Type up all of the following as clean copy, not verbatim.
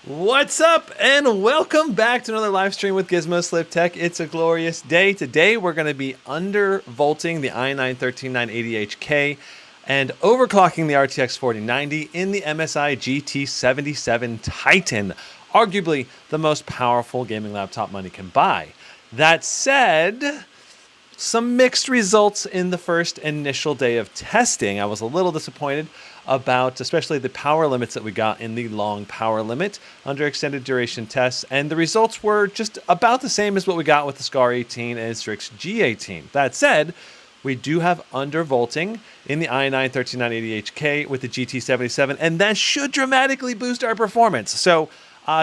What's up, and welcome back to another live stream with Gizmo Slip Tech. It's a glorious day. Today we're going to be undervolting the i9-13980HK and overclocking the RTX 4090 in the MSI GT77 Titan, arguably the most powerful gaming laptop money can buy. That said, some mixed results in the first initial day of testing. I was a little disappointed about especially the power limits that we got in the long power limit under extended duration tests, and the results were just about the same as what we got with the SCAR 18 and Strix G18. That said, we do have undervolting in the i9-13980HK with the GT77, and that should dramatically boost our performance. So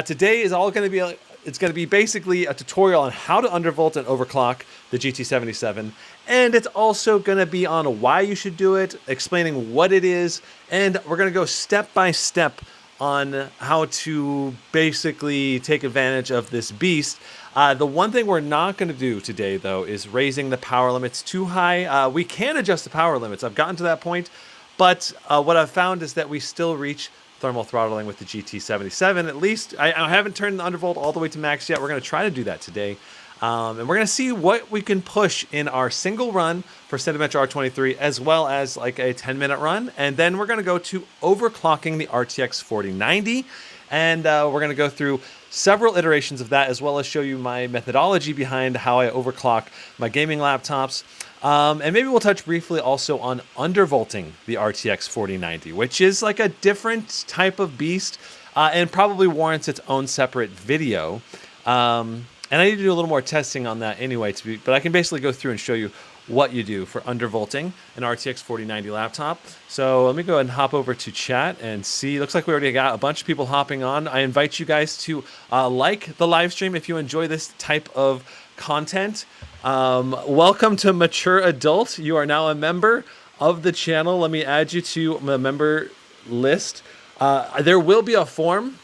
today is all going to be it's going to be basically a tutorial on how to undervolt and overclock the GT77, and it's also going to be on why you should do it, explaining what it is, and we're going to go step by step on how to basically take advantage of this beast. The one thing we're not going to do today, though, is raising the power limits too high. We can adjust the power limits. I've gotten to that point, but what I've found is that we still reach thermal throttling with the GT77. At least I haven't turned the undervolt all the way to max yet. We're going to try to do that today. And we're going to see what we can push in our single run for Cinebench R23, as well as like a 10-minute run. And then we're going to go to overclocking the RTX 4090. And we're going to go through several iterations of that, as well as show you my methodology behind how I overclock my gaming laptops. And maybe we'll touch briefly also on undervolting the RTX 4090, which is like a different type of beast and probably warrants its own separate video. And I need to do a little more testing on that anyway, but I can basically go through and show you what you do for undervolting an RTX 4090 laptop. So let me go ahead and hop over to chat and see. Looks like we already got a bunch of people hopping on. I invite you guys to like the live stream if you enjoy this type of content. Welcome to Mature Adult. You are now a member of the channel. Let me add you to the member list. There will be a form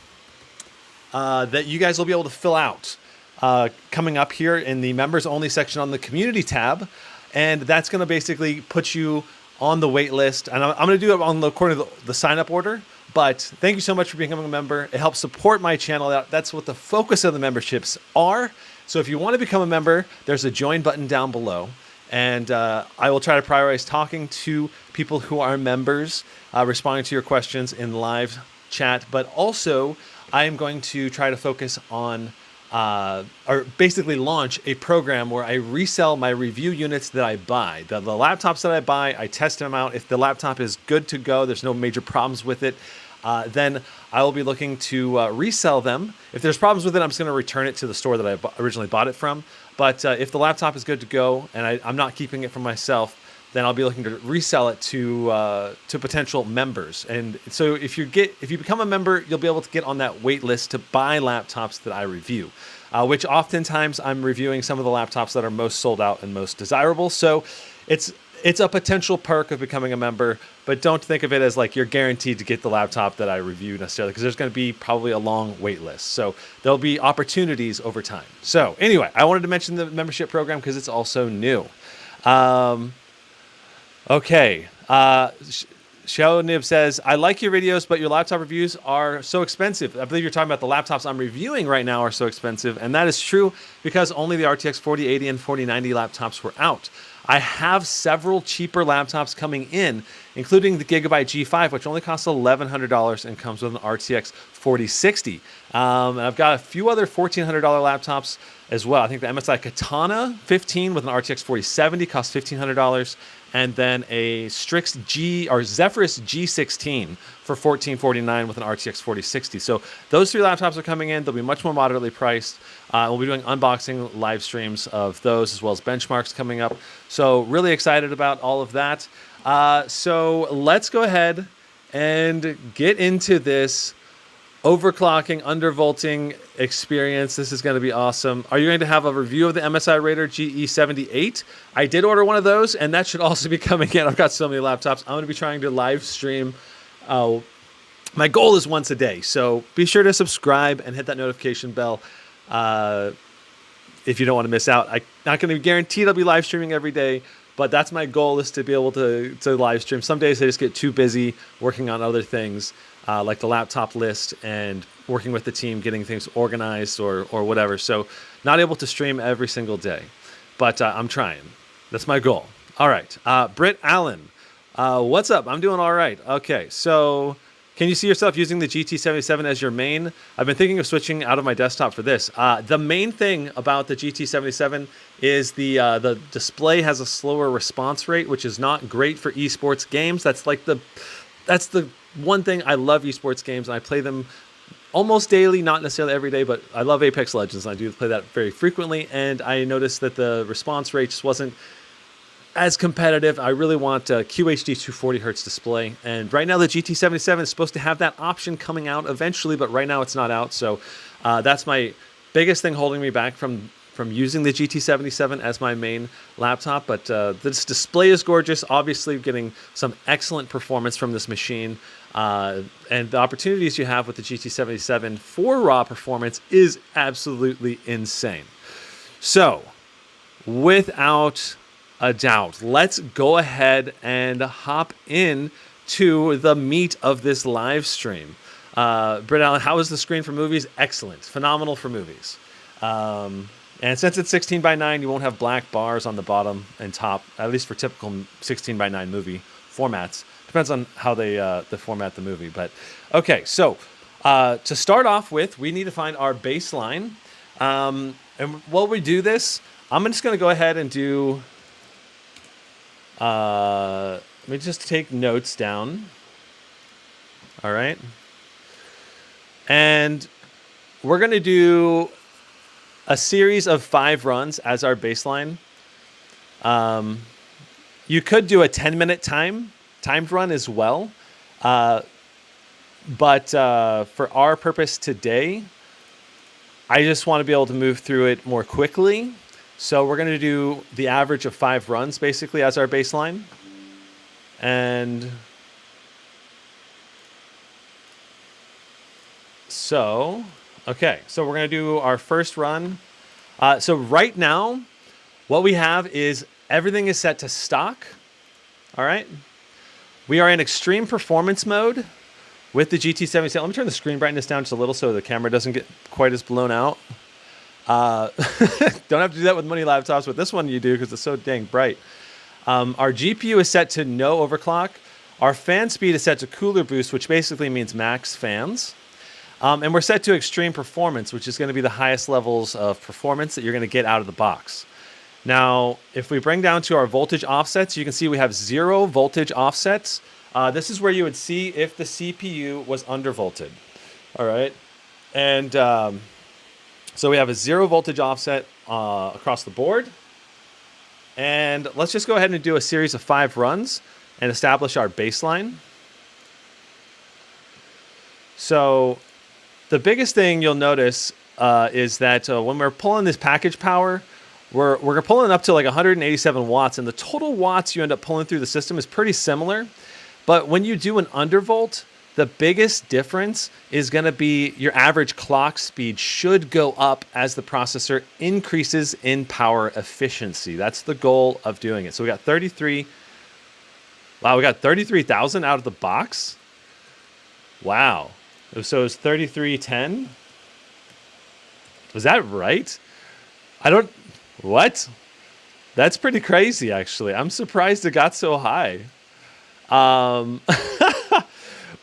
that you guys will be able to fill out coming up here in the members only section on the community tab. And that's going to basically put you on the wait list. And I'm going to do it according to the sign up order. But thank you so much for becoming a member. It helps support my channel. That's what the focus of the memberships are. So if you want to become a member, there's a join button down below. And I will try to prioritize talking to people who are members, responding to your questions in live chat. But also, I am going to try to focus on or basically launch a program where I resell my review units that I buy. The laptops that I buy, I test them out. If the laptop is good to go, there's no major problems with it, then I will be looking to resell them. If there's problems with it, I'm just going to return it to the store that I originally bought it from. But if the laptop is good to go and I'm not keeping it for myself, then I'll be looking to resell it to potential members. And so if you become a member, you'll be able to get on that wait list to buy laptops that I review, which oftentimes I'm reviewing some of the laptops that are most sold out and most desirable. So it's a potential perk of becoming a member, but don't think of it as like you're guaranteed to get the laptop that I review necessarily, because there's going to be probably a long wait list. So there'll be opportunities over time. So anyway, I wanted to mention the membership program because it's also new. Okay, Xiao Nib says, I like your videos, but your laptop reviews are so expensive. I believe you're talking about the laptops I'm reviewing right now are so expensive, and that is true because only the RTX 4080 and 4090 laptops were out. I have several cheaper laptops coming in, including the Gigabyte G5, which only costs $1,100 and comes with an RTX 4060. And I've got a few other $1,400 laptops as well. I think the MSI Katana 15 with an RTX 4070 costs $1,500. And then a Strix Zephyrus G16 for $1,449 with an RTX 4060. So those three laptops are coming in. They'll be much more moderately priced. We'll be doing unboxing live streams of those, as well as benchmarks coming up. So really excited about all of that. So let's go ahead and get into this overclocking, undervolting experience. This is going to be awesome. Are you going to have a review of the MSI Raider GE78? I did order one of those, and that should also be coming in. I've got so many laptops. I'm going to be trying to live stream. My goal is once a day, so be sure to subscribe and hit that notification bell if you don't want to miss out. I'm not going to be guaranteed I'll be live streaming every day, but that's my goal, is to be able to live stream. Some days I just get too busy working on other things. like the laptop list and working with the team, getting things organized or whatever. So not able to stream every single day, but I'm trying. That's my goal. All right. Britt Allen, what's up? I'm doing all right. Okay. So can you see yourself using the GT77 as your main? I've been thinking of switching out of my desktop for this. The main thing about the GT77 is the display has a slower response rate, which is not great for esports games. That's the one thing. I love esports games, and I play them almost daily, not necessarily every day, but I love Apex Legends, and I do play that very frequently, and I noticed that the response rate just wasn't as competitive. I really want a QHD 240Hz display, and right now the GT77 is supposed to have that option coming out eventually, but right now it's not out, so that's my biggest thing holding me back from using the GT77 as my main laptop. But this display is gorgeous, obviously getting some excellent performance from this machine, and the opportunities you have with the GT77 for raw performance is absolutely insane. So without a doubt, let's go ahead and hop in to the meat of this live stream. Britt Allen, how is the screen for movies? Excellent. Phenomenal for movies. And since it's 16:9, you won't have black bars on the bottom and top, at least for typical 16:9 movie formats. Depends on how they format the movie. But okay, so to start off with, we need to find our baseline. And while we do this, I'm just going to go ahead and do... let me just take notes down. All right. And we're going to do a series of 5 runs as our baseline. You could do a 10-minute timed run as well. But for our purpose today, I just want to be able to move through it more quickly. So we're going to do the average of 5 runs basically as our baseline. And so, okay, so we're going to do our first run. So right now, what we have is everything is set to stock. All right. We are in extreme performance mode with the GT77. Let me turn the screen brightness down just a little so the camera doesn't get quite as blown out. Don't have to do that with many laptops, but this one you do because it's so dang bright. Our GPU is set to no overclock. Our fan speed is set to cooler boost, which basically means max fans. And we're set to extreme performance, which is going to be the highest levels of performance that you're going to get out of the box. Now, if we bring down to our voltage offsets, you can see we have 0 voltage offsets. This is where you would see if the CPU was undervolted. All right. And so we have a 0 voltage offset across the board. And let's just go ahead and do a series of 5 runs and establish our baseline. So the biggest thing you'll notice is that when we're pulling this package power, we're pulling up to like 187 watts, and the total watts you end up pulling through the system is pretty similar. But when you do an undervolt, the biggest difference is going to be your average clock speed should go up as the processor increases in power efficiency. That's the goal of doing it. So we got 33. Wow, we got 33,000 out of the box. Wow. So it's 3310. Was that right? What? That's pretty crazy, actually. I'm surprised it got so high.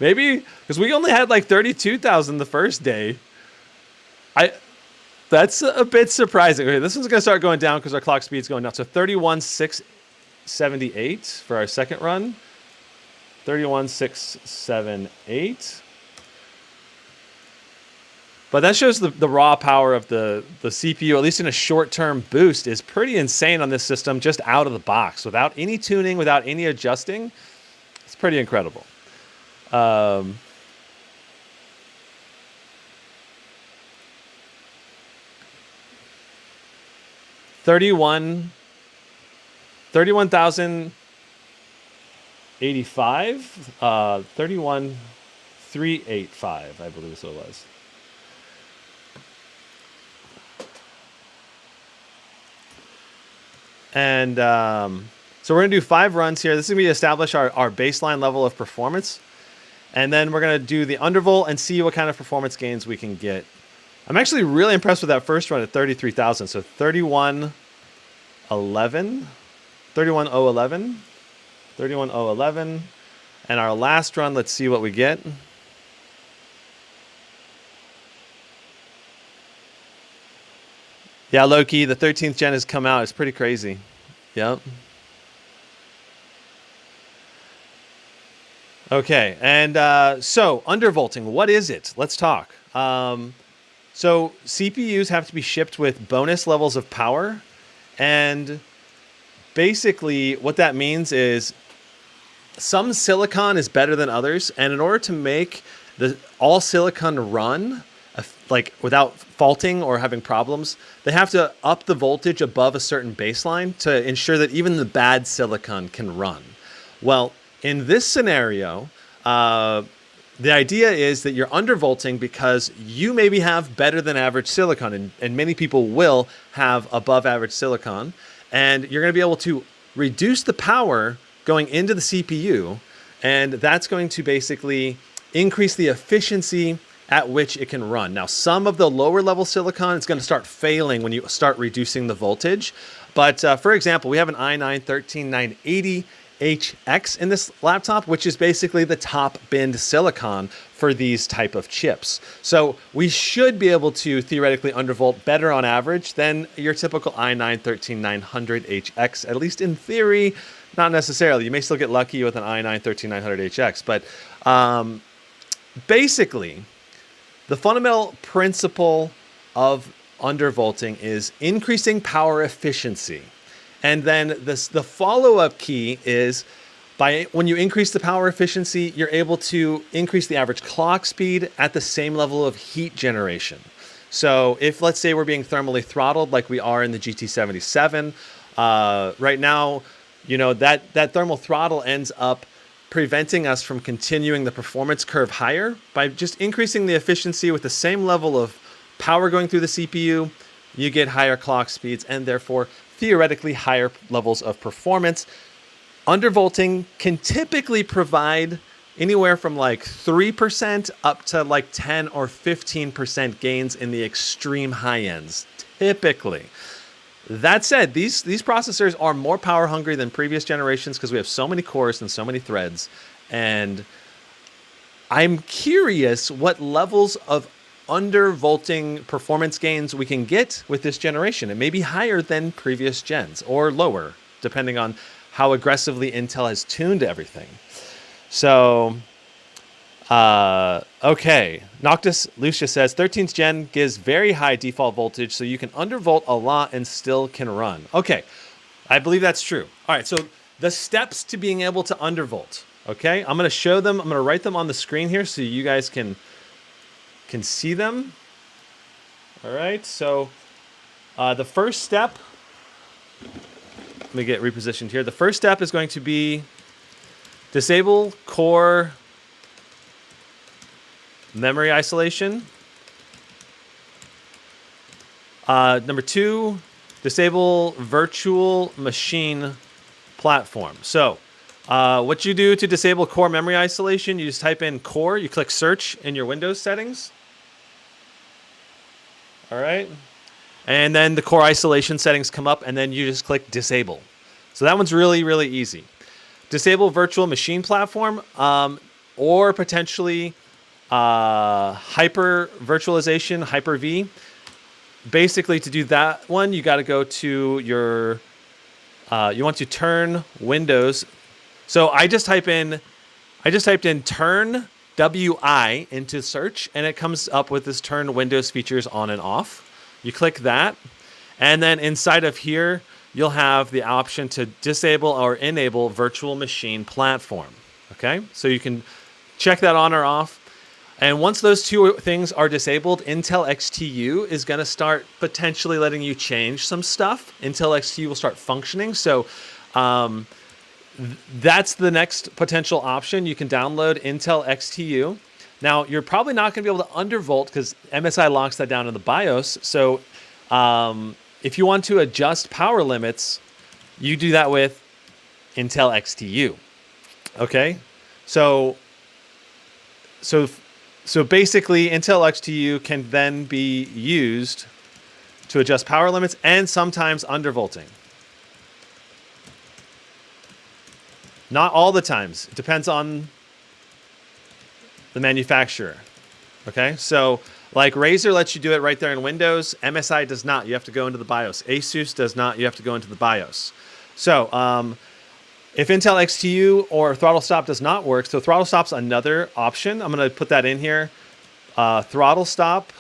Maybe because we only had like 32,000 the first day. That's a bit surprising. Okay, this one's gonna start going down because our clock speed's going down. So 31,678 for our second run. 31,678. But that shows the raw power of the CPU, at least in a short-term boost, is pretty insane on this system just out of the box. Without any tuning, without any adjusting, it's pretty incredible. 31,085, 31,385, I believe so it was. And so we're going to do 5 runs here. This is going to be establish our baseline level of performance. And then we're going to do the undervolt and see what kind of performance gains we can get. I'm actually really impressed with that first run at 33,000. So 31,011, 31,011, 31,011. And our last run, let's see what we get. Yeah, Loki, the 13th gen has come out. It's pretty crazy. Yep. Okay, and so undervolting, what is it? Let's talk. So CPUs have to be shipped with bonus levels of power, and basically what that means is some silicon is better than others, and in order to make the all silicon run like without faulting or having problems, they have to up the voltage above a certain baseline to ensure that even the bad silicon can run. Well, in this scenario, the idea is that you're undervolting because you maybe have better than average silicon, and many people will have above average silicon, and you're going to be able to reduce the power going into the CPU, and that's going to basically increase the efficiency at which it can run. Now, some of the lower level silicon is going to start failing when you start reducing the voltage. But for example, we have an i9-13980HX in this laptop, which is basically the top bin silicon for these type of chips. So we should be able to theoretically undervolt better on average than your typical i9-13900HX, at least in theory. Not necessarily. You may still get lucky with an i9-13900HX, but basically, the fundamental principle of undervolting is increasing power efficiency. And then the follow-up key is when you increase the power efficiency, you're able to increase the average clock speed at the same level of heat generation. So if, let's say, we're being thermally throttled like we are in the GT77, right now, you know, that thermal throttle ends up preventing us from continuing the performance curve higher by just increasing the efficiency with the same level of power going through the CPU. You get higher clock speeds and therefore theoretically higher levels of performance. Undervolting can typically provide anywhere from like 3% up to like 10 or 15% gains in the extreme high ends, typically. That said, these processors are more power hungry than previous generations because we have so many cores and so many threads. And I'm curious what levels of undervolting performance gains we can get with this generation. It may be higher than previous gens or lower, depending on how aggressively Intel has tuned everything. So, okay. Noctis Lucia says 13th gen gives very high default voltage, so you can undervolt a lot and still can run. Okay, I believe that's true. All right, so the steps to being able to undervolt. Okay, I'm going to show them. I'm going to write them on the screen here so you guys can see them. All right, so the first step. Let me get repositioned here. The first step is going to be disable core memory isolation. Number 2, disable virtual machine platform. So what you do to disable core memory isolation, you just type in core, you click search in your Windows settings. All right. And then the core isolation settings come up and then you just click disable. So that one's really, really easy. Disable virtual machine platform or potentially hyper virtualization, Hyper-V. Basically, to do that one, you got to go to your, you want to turn Windows. So I just typed in turn WI into search, and it comes up with this turn Windows features on and off. You click that, and then inside of here, you'll have the option to disable or enable virtual machine platform. Okay, so you can check that on or off. And once those two things are disabled, Intel XTU is going to start potentially letting you change some stuff. Intel XTU will start functioning. So that's the next potential option. You can download Intel XTU. Now, you're probably not going to be able to undervolt because MSI locks that down in the BIOS. So if you want to adjust power limits, you do that with Intel XTU. Okay? So so basically, Intel XTU can then be used to adjust power limits and sometimes undervolting. Not all the times. It depends on the manufacturer. Okay, so like Razer lets you do it right there in Windows. MSI does not. You have to go into the BIOS. Asus does not. You have to go into the BIOS. So if Intel XTU or throttle stop does not work, so throttle stop's another option. I'm going to put that in here. Throttle stop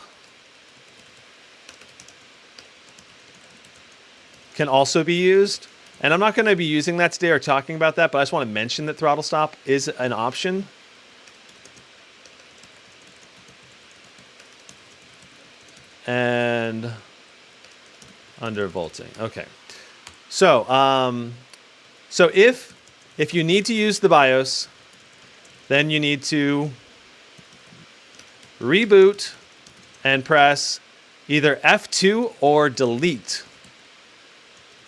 can also be used. And I'm not going to be using that today or talking about that, but I just want to mention that throttle stop is an option. And undervolting. Okay. So, so if you need to use the BIOS, then you need to reboot and press either F2 or delete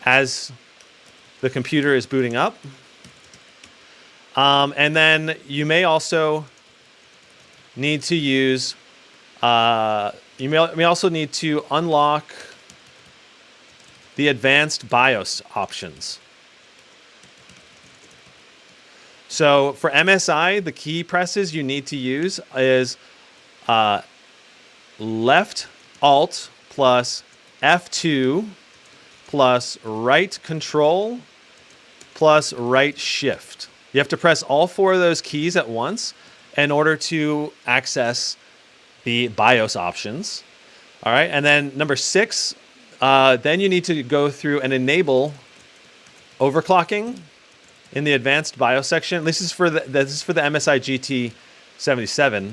as the computer is booting up. And then you may also need to use, you may also need to unlock the advanced BIOS options. So for MSI, the key presses you need to use is left Alt plus F2 plus right Control plus right Shift. You have to press all four of those keys at once in order to access the BIOS options. All right, and then number 6, then you need to go through and enable overclocking in the advanced BIOS section. This is for the MSI GT77.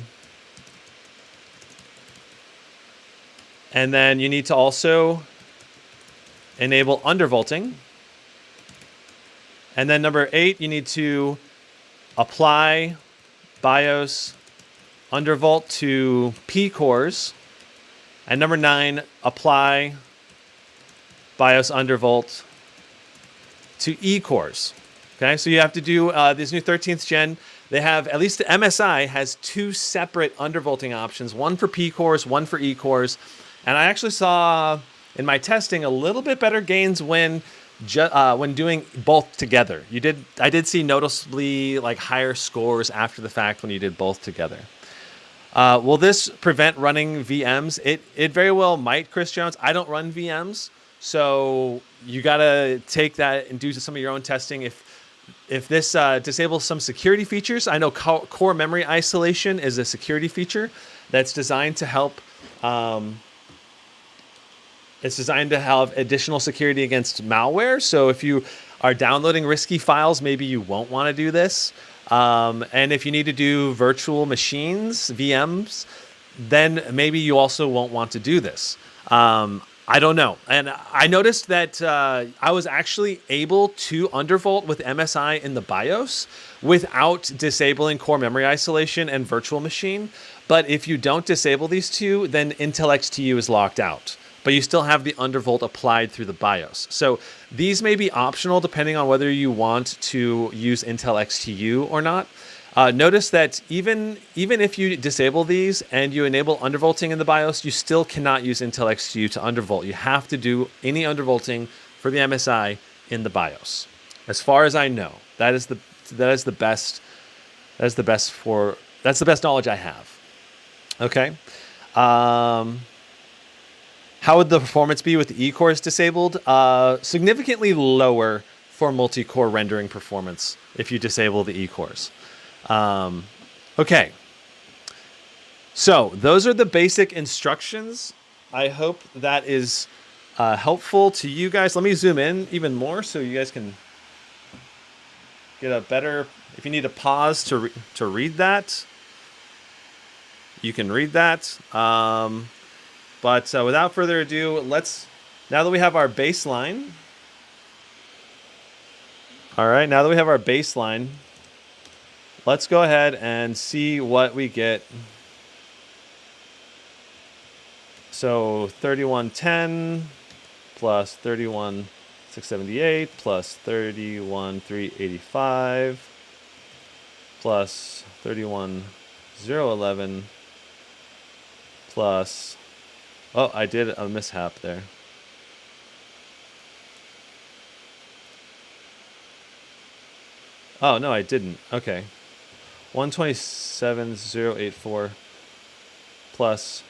And then you need to also enable undervolting. And then number 8, you need to apply BIOS undervolt to P cores. And number 9, apply BIOS undervolt to E cores. Okay, so you have to do this new 13th gen. They have, at least the MSI has 2 separate undervolting options, one for P cores, one for E cores. And I actually saw in my testing a little bit better gains when doing both together. I did see noticeably like higher scores after the fact when you did both together. Will this prevent running VMs? It very well might, Chris Jones. I don't run VMs, so you gotta take that and do some of your own testing. If this disables some security features, I know core memory isolation is a security feature that's designed to help. It's designed to have additional security against malware. So if you are downloading risky files, maybe you won't want to do this. And if you need to do virtual machines, VMs, then maybe you also won't want to do this. I don't know. And I noticed that I was actually able to undervolt with MSI in the BIOS without disabling core memory isolation and virtual machine. But if you don't disable these two, then Intel XTU is locked out. But you still have the undervolt applied through the BIOS. So these may be optional depending on whether you want to use Intel XTU or not. Notice that even if you disable these and you enable undervolting in the BIOS, you still cannot use Intel XTU to undervolt. You have to do any undervolting for the MSI in the BIOS. As far as I know, that's the best knowledge I have. Okay. How would the performance be with the E-cores disabled? Significantly lower for multi-core rendering performance if you disable the E-cores. Okay. So those are the basic instructions. I hope that is helpful to you guys. Let me zoom in even more so you guys can get a better... If you need to pause to read that, you can read that. But without further ado, now that we have our baseline. All right, now that we have our baseline, let's go ahead and see what we get. So 3110 plus 31678 plus 31385 plus 31 011 plus, oh, I did a mishap there. Oh, no, I didn't. Okay. 127,084 plus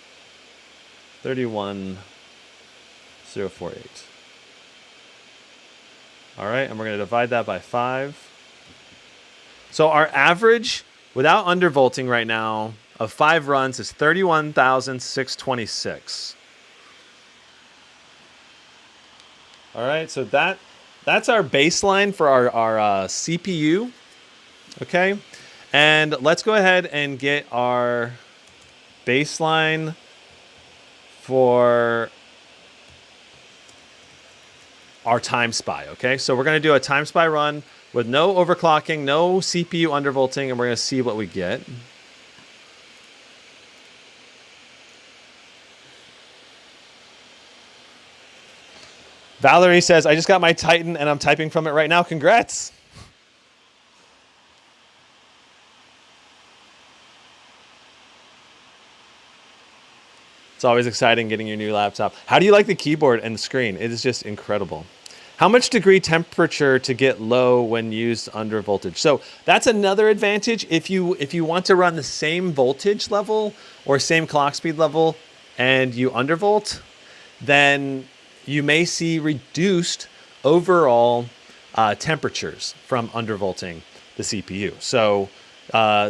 31,048. All right, and we're going to divide that by 5. So our average, without undervolting right now, of 5 runs is 31,626. All right, so that's our baseline for our CPU. Okay, and let's go ahead and get our baseline for our Timespy. Okay, so we're going to do a Timespy run with no overclocking, no CPU undervolting, and we're going to see what we get. Valerie says, I just got my Titan and I'm typing from it right now. Congrats. It's always exciting getting your new laptop. How do you like the keyboard and the screen? It is just incredible. How much degree temperature to get low when used under voltage? So that's another advantage. If you want to run the same voltage level or same clock speed level and you undervolt, then you may see reduced overall temperatures from undervolting the CPU. So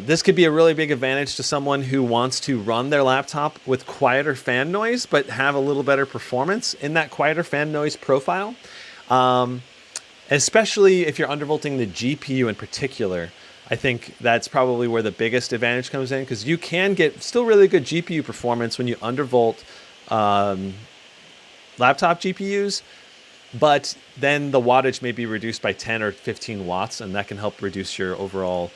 this could be a really big advantage to someone who wants to run their laptop with quieter fan noise, but have a little better performance in that quieter fan noise profile. Especially if you're undervolting the GPU in particular. I think that's probably where the biggest advantage comes in, because you can get still really good GPU performance when you undervolt laptop GPUs, but then the wattage may be reduced by 10 or 15 watts, and that can help reduce your overall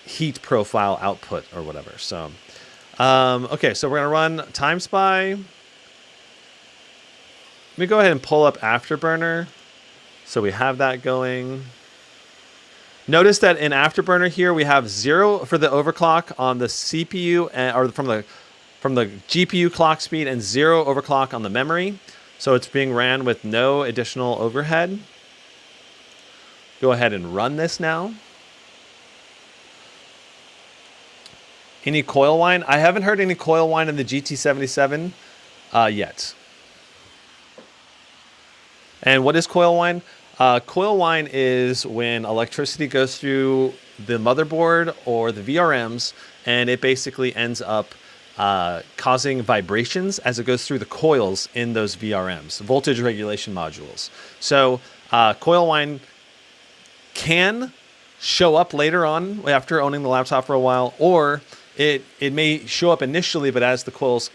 heat profile output or whatever. So, okay, so we're going to run Timespy. Let me go ahead and pull up Afterburner. So we have that going. Notice that in Afterburner here, we have 0 for the overclock on the CPU, or from the GPU clock speed, and 0 overclock on the memory. So it's being ran with no additional overhead. Go ahead and run this now. Any coil whine? I haven't heard any coil whine in the GT77 yet. And what is coil whine? Coil whine is when electricity goes through the motherboard or the VRMs, and it basically ends up causing vibrations as it goes through the coils in those VRMs, voltage regulation modules. So coil whine can show up later on after owning the laptop for a while, or it may show up initially, but as the coils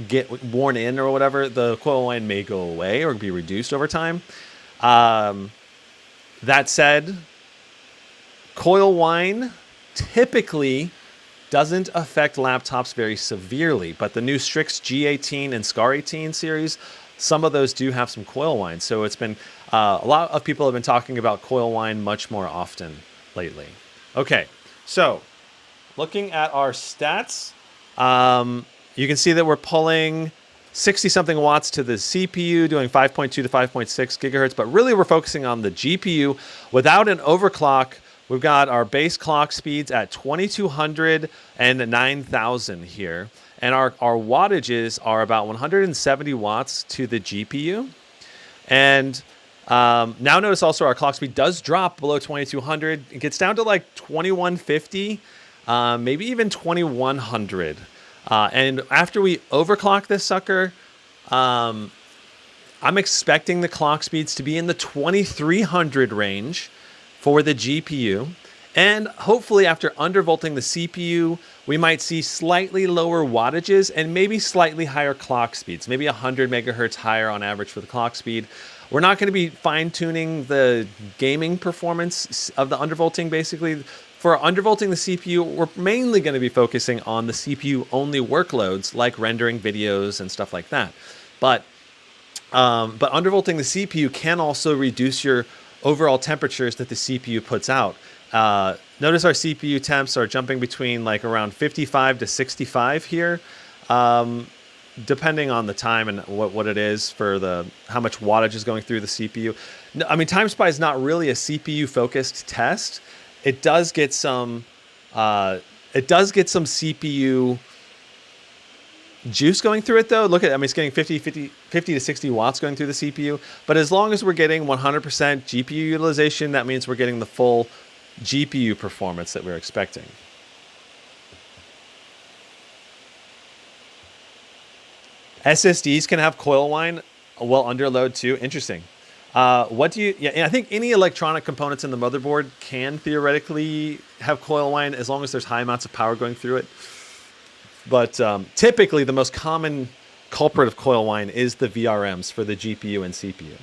get worn in or whatever, the coil whine may go away or be reduced over time. That said, coil whine typically doesn't affect laptops very severely, but the new Strix G18 and Scar 18 series, some of those do have some coil whine. So it's been a lot of people have been talking about coil whine much more often lately. Okay, so looking at our stats, you can see that we're pulling 60-something watts to the CPU, doing 5.2 to 5.6 gigahertz, but really we're focusing on the GPU. Without an overclock, we've got our base clock speeds at 2200 and 9000 here. And our wattages are about 170 watts to the GPU. And now notice also our clock speed does drop below 2200. It gets down to like 2150, maybe even 2100. And after we overclock this sucker, I'm expecting the clock speeds to be in the 2300 range for the GPU. And hopefully after undervolting the CPU, we might see slightly lower wattages and maybe slightly higher clock speeds, maybe 100 megahertz higher on average for the clock speed. We're not going to be fine-tuning the gaming performance of the undervolting, basically. For undervolting the CPU, we're mainly going to be focusing on the CPU-only workloads like rendering videos and stuff like that. But undervolting the CPU can also reduce your overall temperatures that the CPU puts out. Notice our CPU temps are jumping between like around 55 to 65 here, depending on the time and what it is for how much wattage is going through the CPU. No, I mean, Timespy is not really a CPU focused test. It does get some CPU juice going through it though. Look at, I mean, it's getting 50 to 60 watts going through the CPU. But as long as we're getting 100% GPU utilization, that means we're getting the full GPU performance that we're expecting. SSDs can have coil whine while under load too. Interesting. What do you? Yeah, I think any electronic components in the motherboard can theoretically have coil whine as long as there's high amounts of power going through it. But typically, the most common culprit of coil whine is the VRMs for the GPU and CPU.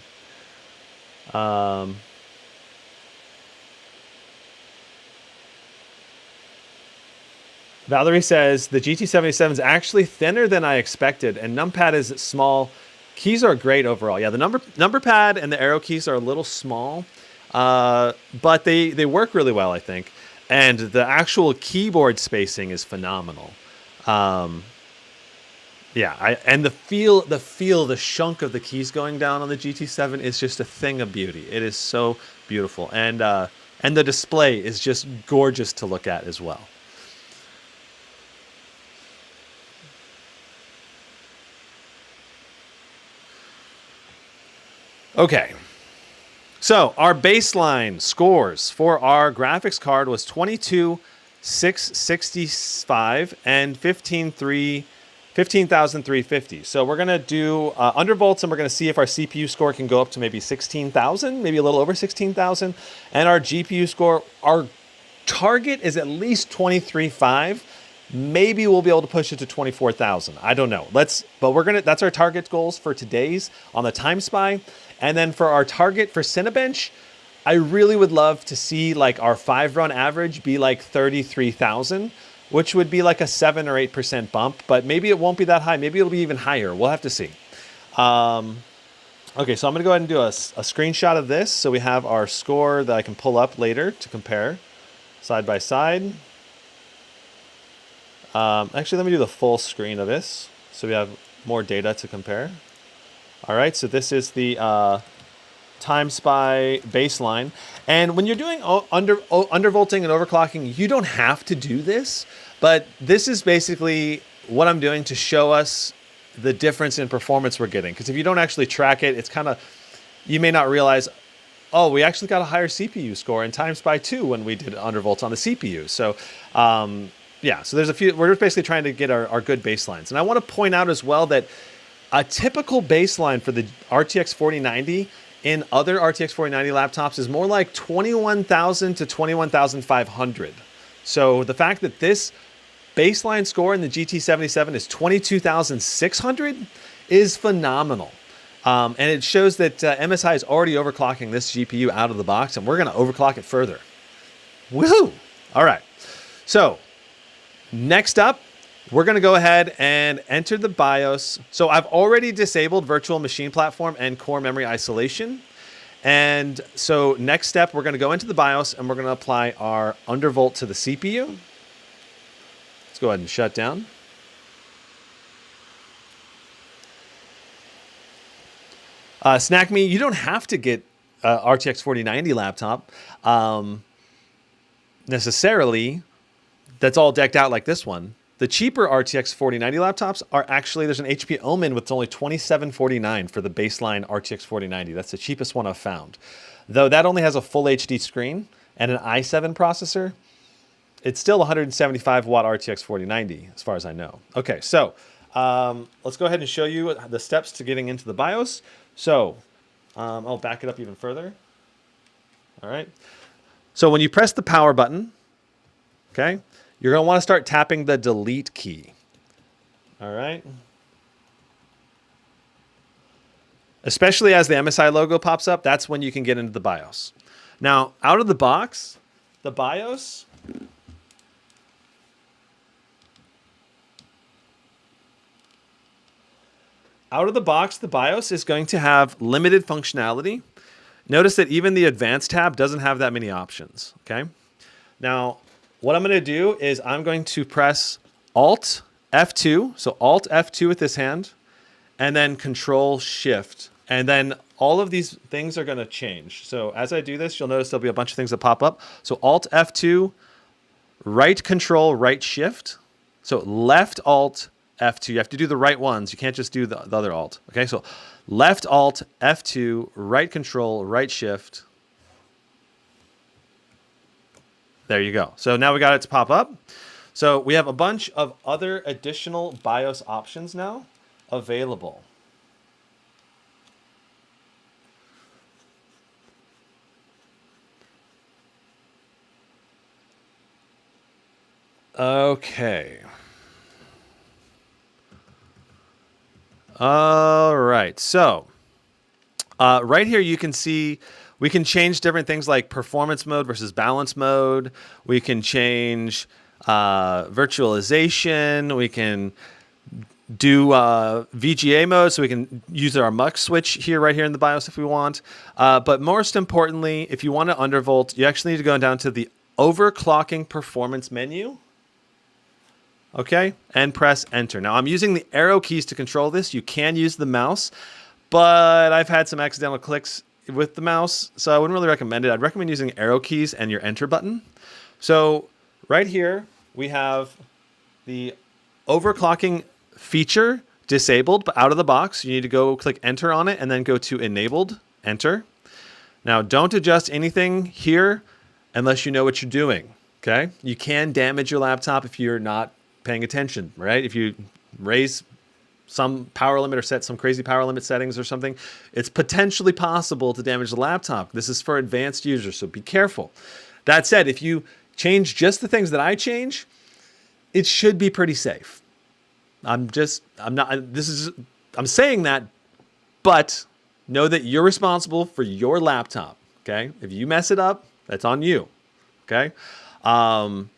Valerie says the GT77 is actually thinner than I expected, and numpad is small. Keys are great overall. Yeah, the number pad and the arrow keys are a little small, but they work really well, I think. And the actual keyboard spacing is phenomenal. And the shunk of the keys going down on the GT7 is just a thing of beauty. It is so beautiful, and the display is just gorgeous to look at as well. Okay, so our baseline scores for our graphics card was 22,665 and 15,350. So we're going to do undervolts, and we're going to see if our CPU score can go up to maybe 16,000, maybe a little over 16,000. And our GPU score, our target is at least 23.5. Maybe we'll be able to push it to 24,000. I don't know. That's our target goals for today's on the Timespy. And then for our target for Cinebench, I really would love to see like our 5-run average be like 33,000, which would be like a 7 or 8% bump, but maybe it won't be that high. Maybe it'll be even higher. We'll have to see. Okay, so I'm gonna go ahead and do a screenshot of this. So we have our score that I can pull up later to compare side by side. Actually, let me do the full screen of this so we have more data to compare. All right, so this is the Timespy baseline. And when you're doing undervolting and overclocking, you don't have to do this, but this is basically what I'm doing to show us the difference in performance we're getting. Because if you don't actually track it, it's kind of, you may not realize, oh, we actually got a higher CPU score in Timespy 2 when we did undervolts on the CPU. So yeah, so there's a few, we're just basically trying to get our good baselines. And I want to point out as well that a typical baseline for the RTX 4090 in other RTX 4090 laptops is more like 21,000 to 21,500. So the fact that this baseline score in the GT77 is 22,600 is phenomenal. And it shows that MSI is already overclocking this GPU out of the box, and we're going to overclock it further. Woohoo! All right. So next up, we're going to go ahead and enter the BIOS. So I've already disabled virtual machine platform and core memory isolation. And so next step, we're going to go into the BIOS and we're going to apply our undervolt to the CPU. Let's go ahead and shut down. Snack Me, you don't have to get RTX 4090 laptop necessarily that's all decked out like this one. The cheaper RTX 4090 laptops are actually, there's an HP Omen with only $2749 for the baseline RTX 4090. That's the cheapest one I've found. Though that only has a full HD screen and an i7 processor, it's still 175 watt RTX 4090 as far as I know. Okay, so let's go ahead and show you the steps to getting into the BIOS. So I'll back it up even further. All right. So when you press the power button, okay, you're going to want to start tapping the delete key. All right. Especially as the MSI logo pops up, that's when you can get into the BIOS. Now, out of the box, the BIOS is going to have limited functionality. Notice that even the advanced tab doesn't have that many options, okay? Now, what I'm going to do is I'm going to press Alt F2. So Alt F2 with this hand, and then Control Shift. And then all of these things are going to change. So as I do this, you'll notice there'll be a bunch of things that pop up. So Alt F2, right Control, right Shift. So left Alt F2. You have to do the right ones. You can't just do the other Alt. Okay, so left Alt F2, right Control, right Shift. There you go. So now we got it to pop up. So we have a bunch of other additional BIOS options now available. Okay. All right. So right here you can see we can change different things like performance mode versus balance mode. We can change virtualization. We can do VGA mode, so we can use our mux switch here, right here in the BIOS if we want. But most importantly, if you want to undervolt, you actually need to go down to the overclocking performance menu. Okay, and press enter. Now I'm using the arrow keys to control this. You can use the mouse, but I've had some accidental clicks with the mouse, so I wouldn't really recommend it. I'd recommend using arrow keys and your enter button. So right here, we have the overclocking feature disabled, but out of the box. You need to go click enter on it and then go to enabled, enter. Now don't adjust anything here unless you know what you're doing, okay? You can damage your laptop if you're not paying attention, right? If you raise some power limit or set some crazy power limit settings or something, it's potentially possible to damage the laptop. This is for advanced users, so be careful. That said, if you change just the things that I change, it should be pretty safe. I'm saying that, but know that you're responsible for your laptop, okay? If you mess it up, that's on you, okay? And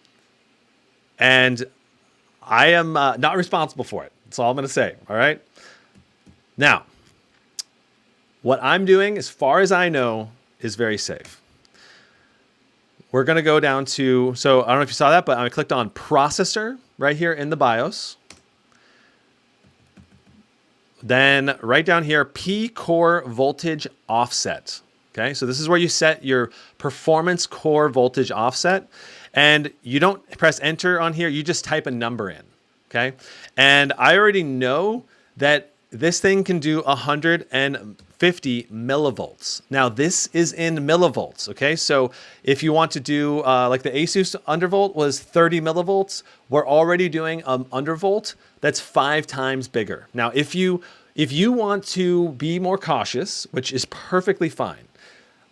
I am not responsible for it. That's all I'm going to say, all right? Now, what I'm doing, as far as I know, is very safe. We're going to go down to, so I don't know if you saw that, but I clicked on processor right here in the BIOS. Then right down here, P core voltage offset. Okay, so this is where you set your performance core voltage offset. And you don't press enter on here, you just type a number in. Okay, and I already know that this thing can do 150 millivolts. Now this is in millivolts, okay? So if you want to do, like the Asus Undervolt was 30 millivolts, we're already doing Undervolt that's 5 times bigger. Now if you want to be more cautious, which is perfectly fine,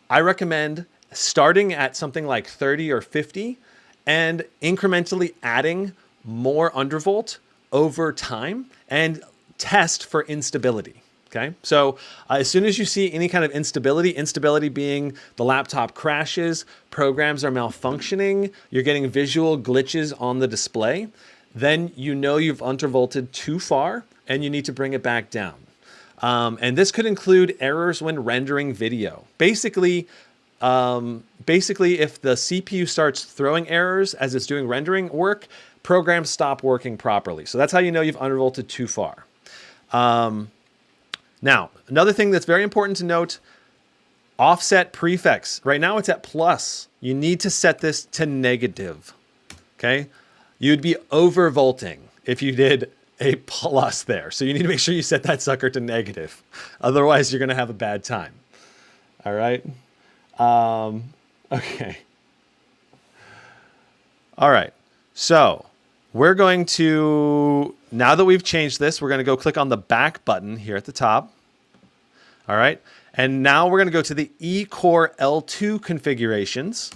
I recommend starting at something like 30 or 50 and incrementally adding more undervolt over time and test for instability. Okay, so as soon as you see any kind of instability being the laptop crashes, programs are malfunctioning, you're getting visual glitches on the display, then you know you've undervolted too far and you need to bring it back down. And this could include errors when rendering video. Basically, if the CPU starts throwing errors as it's doing rendering work, programs stop working properly. So that's how you know you've undervolted too far. Now, another thing that's very important to note, offset prefix. Right now it's at plus. You need to set this to negative, okay? You'd be overvolting if you did a plus there. So you need to make sure you set that sucker to negative. Otherwise, you're gonna have a bad time, all right? Okay. All right, so we're going to, now that we've changed this, we're going to go click on the back button here at the top. All right, and now we're going to go to the eCore L2 configurations,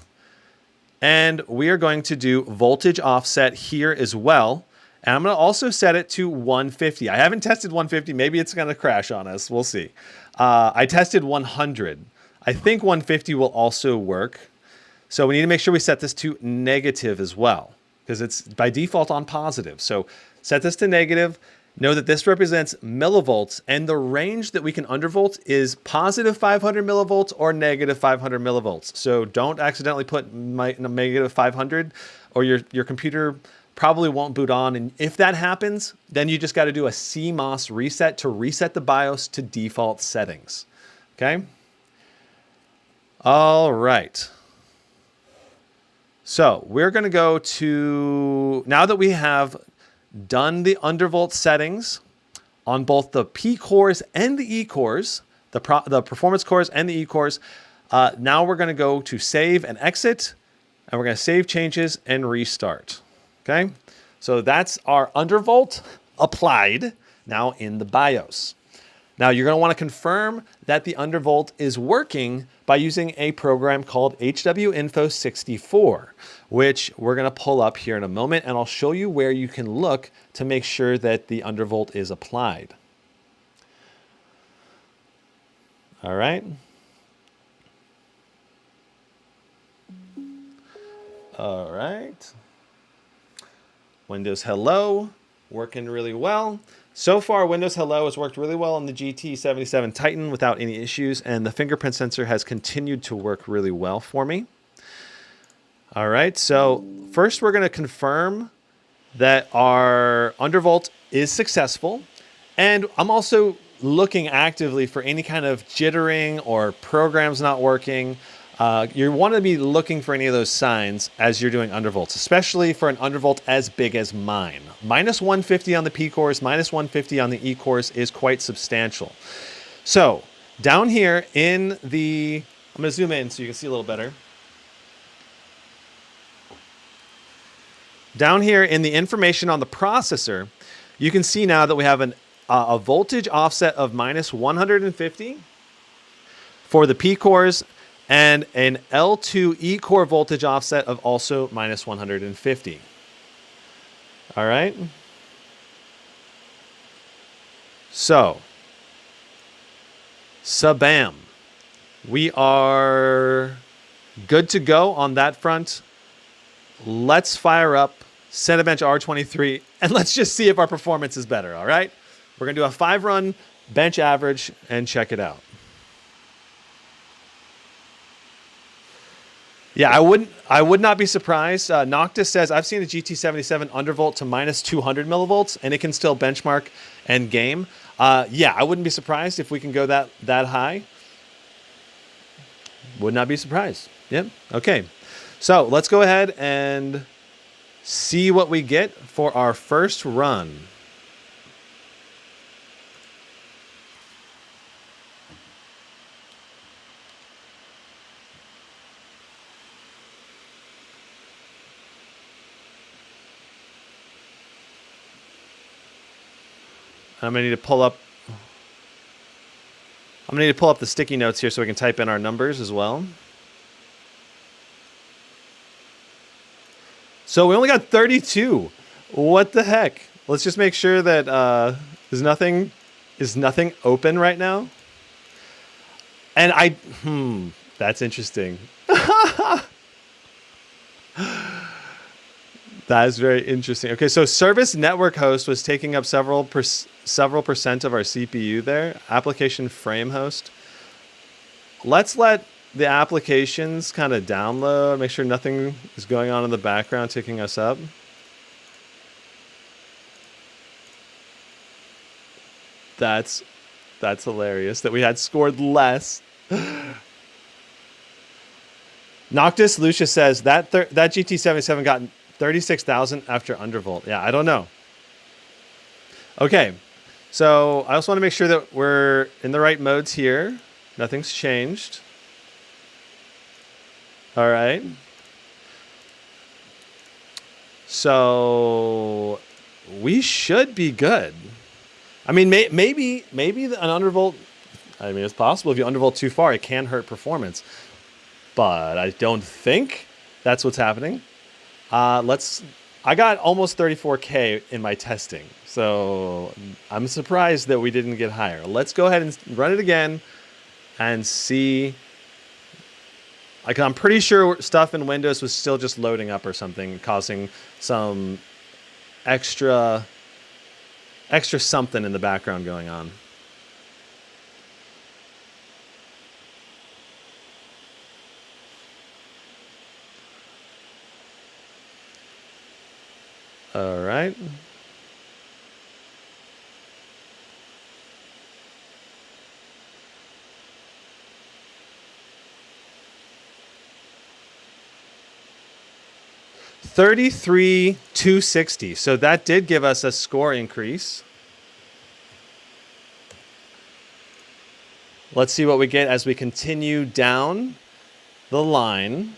and we are going to do voltage offset here as well. And I'm going to also set it to 150. I haven't tested 150. Maybe it's going to crash on us. We'll see. I tested 100. I think 150 will also work. So we need to make sure we set this to negative as well, because it's by default on positive. So set this to negative. Know that this represents millivolts, and the range that we can undervolt is positive 500 millivolts or negative 500 millivolts. So don't accidentally put negative 500 or your computer probably won't boot on. And if that happens, then you just got to do a CMOS reset to reset the BIOS to default settings. Okay. All right. So we're going to go to, now that we have done the undervolt settings on both the P cores and the E cores, the performance cores and the E cores, now we're going to go to save and exit, and we're going to save changes and restart. Okay, so that's our undervolt applied now in the BIOS. Now you're going to want to confirm that the undervolt is working by using a program called HWInfo64, which we're going to pull up here in a moment, and I'll show you where you can look to make sure that the undervolt is applied. All right. All right. Windows Hello, working really well. So far, Windows Hello has worked really well on the GT77 Titan without any issues, and the fingerprint sensor has continued to work really well for me. All right, so first we're going to confirm that our undervolt is successful, and I'm also looking actively for any kind of jittering or programs not working. You want to be looking for any of those signs as you're doing undervolts, especially for an undervolt as big as mine. Minus 150 on the P cores, minus 150 on the E cores is quite substantial. So down here in the, I'm going to zoom in so you can see a little better. Down here in the information on the processor, you can see now that we have a voltage offset of minus 150 for the P cores, and an L2 E core voltage offset of also minus 150. All right. So, sabam. We are good to go on that front. Let's fire up Cinebench R23 and let's just see if our performance is better. All right. We're going to do a 5-run bench average and check it out. Yeah, I would not be surprised. Noctis says, I've seen a GT77 undervolt to minus 200 millivolts, and it can still benchmark and game. Yeah, I wouldn't be surprised if we can go that high. Would not be surprised. Yep. Okay. So let's go ahead and see what we get for our first run. I'm gonna need to pull up the sticky notes here so we can type in our numbers as well. So we only got 32. What the heck? Let's just make sure that is nothing open right now. And that's interesting. That is very interesting. Okay, so service network host was taking up several percent of our CPU there. Application frame host. Let's let the applications kind of download, make sure nothing is going on in the background taking us up. That's hilarious that we had scored less. Noctis Lucia says that GT77 got 36,000 after undervolt. Yeah, I don't know. Okay, so I also want to make sure that we're in the right modes here. Nothing's changed. All right. So we should be good. I mean, maybe an undervolt. I mean, it's possible if you undervolt too far, it can hurt performance. But I don't think that's what's happening. I got almost 34K in my testing, so I'm surprised that we didn't get higher. Let's go ahead and run it again and see. Like, I'm pretty sure stuff in Windows was still just loading up or something, causing some extra extra something in the background going on. All right. $33,260. So that did give us a score increase. Let's see what we get as we continue down the line.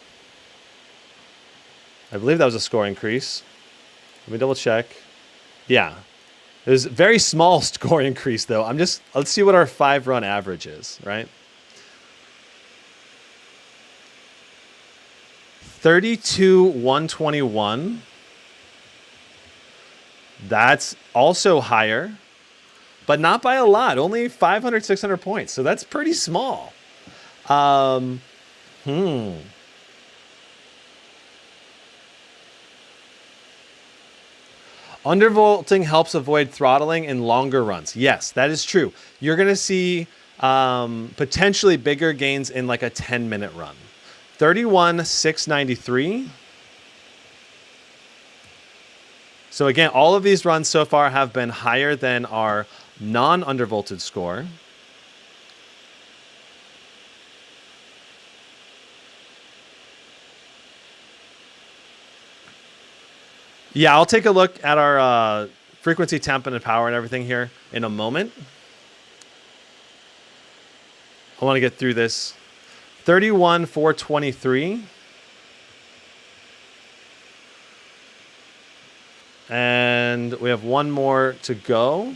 I believe that was a score increase. Let me double check. Yeah. It was a very small score increase though. Let's see what our 5-run average is, right? 32,121. That's also higher, but not by a lot. Only 500, 600 points. So that's pretty small. Undervolting helps avoid throttling in longer runs. Yes, that is true. You're going to see potentially bigger gains in like a 10-minute run. 31,693. So again, all of these runs so far have been higher than our non-undervolted score. Yeah, I'll take a look at our frequency, temp, and power and everything here in a moment. I want to get through this. 31,423. And we have one more to go.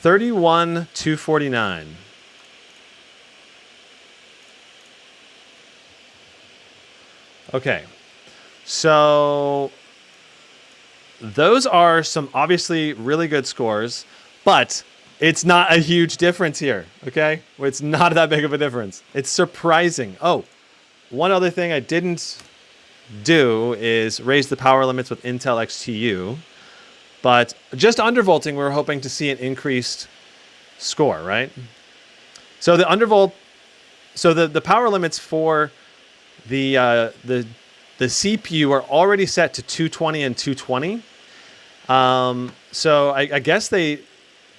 $31,249. Okay, so those are some obviously really good scores, but it's not a huge difference here, okay? It's not that big of a difference. It's surprising. Oh, one other thing I didn't do is raise the power limits with Intel XTU, but just undervolting, we were hoping to see an increased score, right? So the undervolt, so the power limits for the CPU are already set to 220 and 220. So I guess they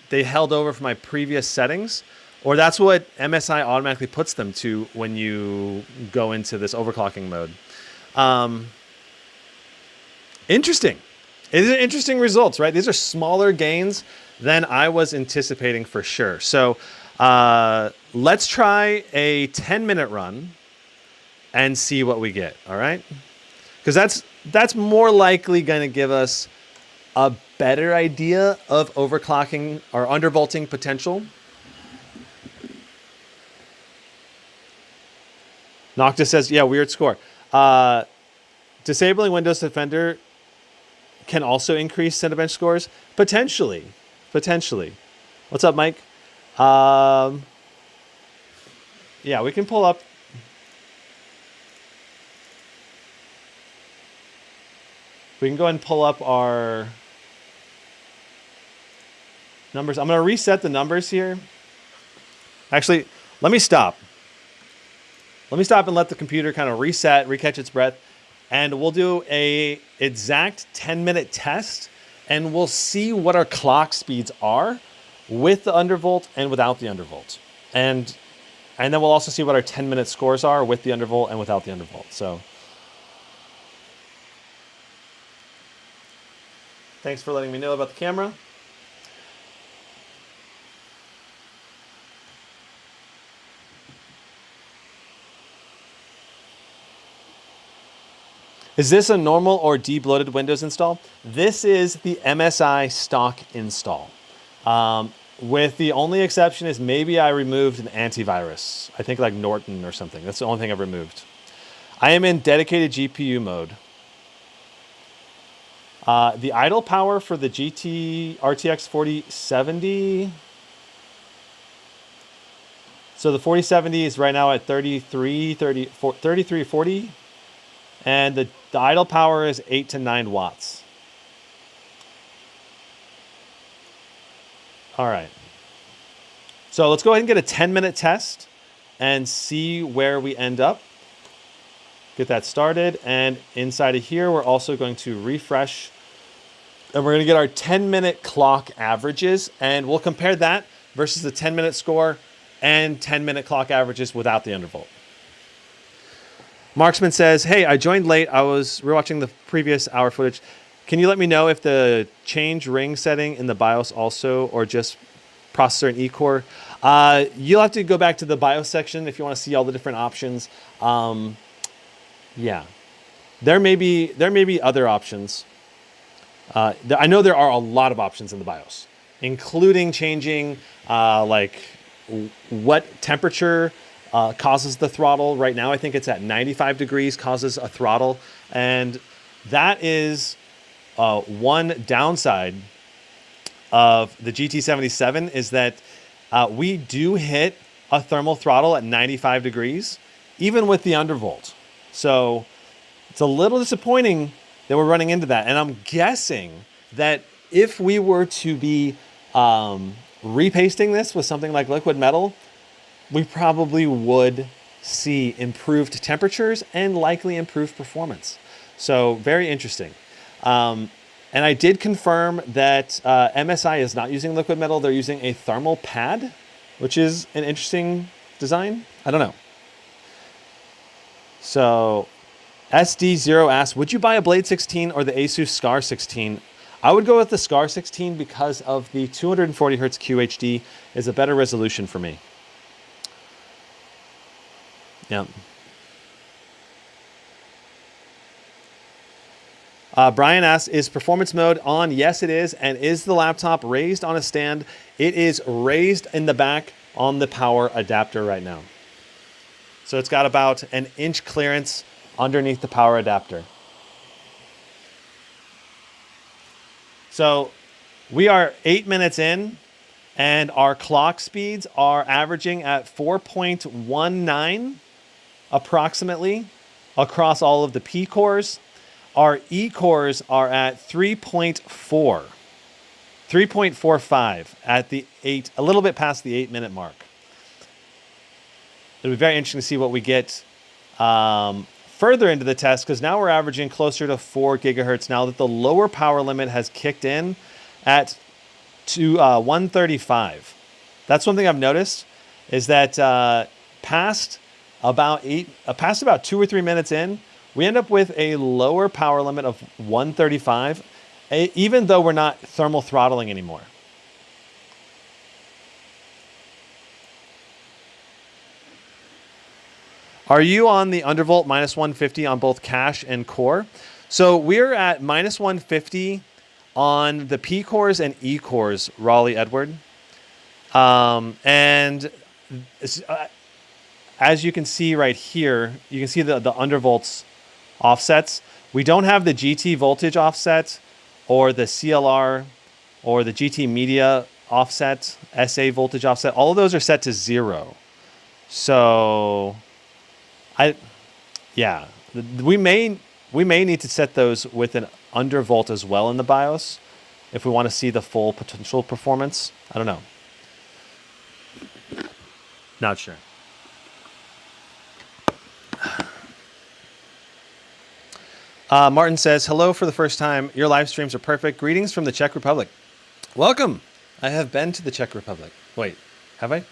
held over from my previous settings, or that's what MSI automatically puts them to when you go into this overclocking mode. Interesting. These are interesting results, right? These are smaller gains than I was anticipating for sure. So let's try a 10-minute run and see what we get, all right? Because that's more likely going to give us a better idea of overclocking or undervolting potential. Noctis says, yeah, weird score. Disabling Windows Defender can also increase Cinebench scores? Potentially. What's up, Mike? Yeah, we can pull up. We can go ahead and pull up our numbers. I'm going to reset the numbers here. Actually, let me stop. Let me stop and let the computer kind of reset, recatch its breath. And we'll do a exact 10-minute test, and we'll see what our clock speeds are with the undervolt and without the undervolt. And then we'll also see what our 10-minute scores are with the undervolt and without the undervolt. So thanks for letting me know about the camera. Is this a normal or debloated Windows install? This is the MSI stock install. With the only exception is maybe I removed an antivirus. I think like Norton or something. That's the only thing I've removed. I am in dedicated GPU mode. The idle power for the GT RTX 4070. So the 4070 is right now at 3340, and the idle power is 8 to 9 watts. All right. So let's go ahead and get a 10-minute test and see where we end up. Get that started. And inside of here, we're also going to refresh. And we're going to get our 10-minute clock averages. And we'll compare that versus the 10-minute score and 10-minute clock averages without the undervolt. Marksman says, hey, I joined late. I was rewatching the previous hour footage. Can you let me know if the change ring setting in the BIOS also, or just processor and E-core? You'll have to go back to the BIOS section if you want to see all the different options. Yeah, there may be other options. I know there are a lot of options in the BIOS, including changing like what temperature causes the throttle. Right now, I think it's at 95 degrees causes a throttle, and that is one downside of the GT77 is that we do hit a thermal throttle at 95 degrees, even with the undervolt. So it's a little disappointing that we're running into that. And I'm guessing that if we were to be repasting this with something like liquid metal, we probably would see improved temperatures and likely improved performance. So very interesting. And I did confirm that MSI is not using liquid metal. They're using a thermal pad, which is an interesting design. I don't know. So SD0 asks, would you buy a Blade 16 or the Asus Scar 16? I would go with the Scar 16 because of the 240 Hz QHD is a better resolution for me. Yeah. Brian asks, is performance mode on? Yes, it is. And is the laptop raised on a stand? It is raised in the back on the power adapter right now. So it's got about an inch clearance underneath the power adapter. So we are 8 minutes in, and our clock speeds are averaging at 4.19 approximately across all of the P cores. Our E cores are at 3.45 at the a little bit past the 8-minute mark. It'll be very interesting to see what we get further into the test, because now we're averaging closer to 4 gigahertz now that the lower power limit has kicked in at 135. That's one thing I've noticed, is that past about 2 or 3 minutes in, we end up with a lower power limit of 135, even though we're not thermal throttling anymore. Are you on the Undervolt -150 on both cache and core? So we're at -150 on the P cores and E cores, Raleigh Edward. And as you can see right here, you can see the undervolts offsets. We don't have the GT voltage offset or the CLR or the GT media offset, SA voltage offset. All of those are set to 0. So we may need to set those with an undervolt as well in the BIOS if we want to see the full potential performance. I don't know. Not sure. Martin says, hello for the first time. Your live streams are perfect. Greetings from the Czech Republic. Welcome. I have been to the Czech Republic. Wait, have I? I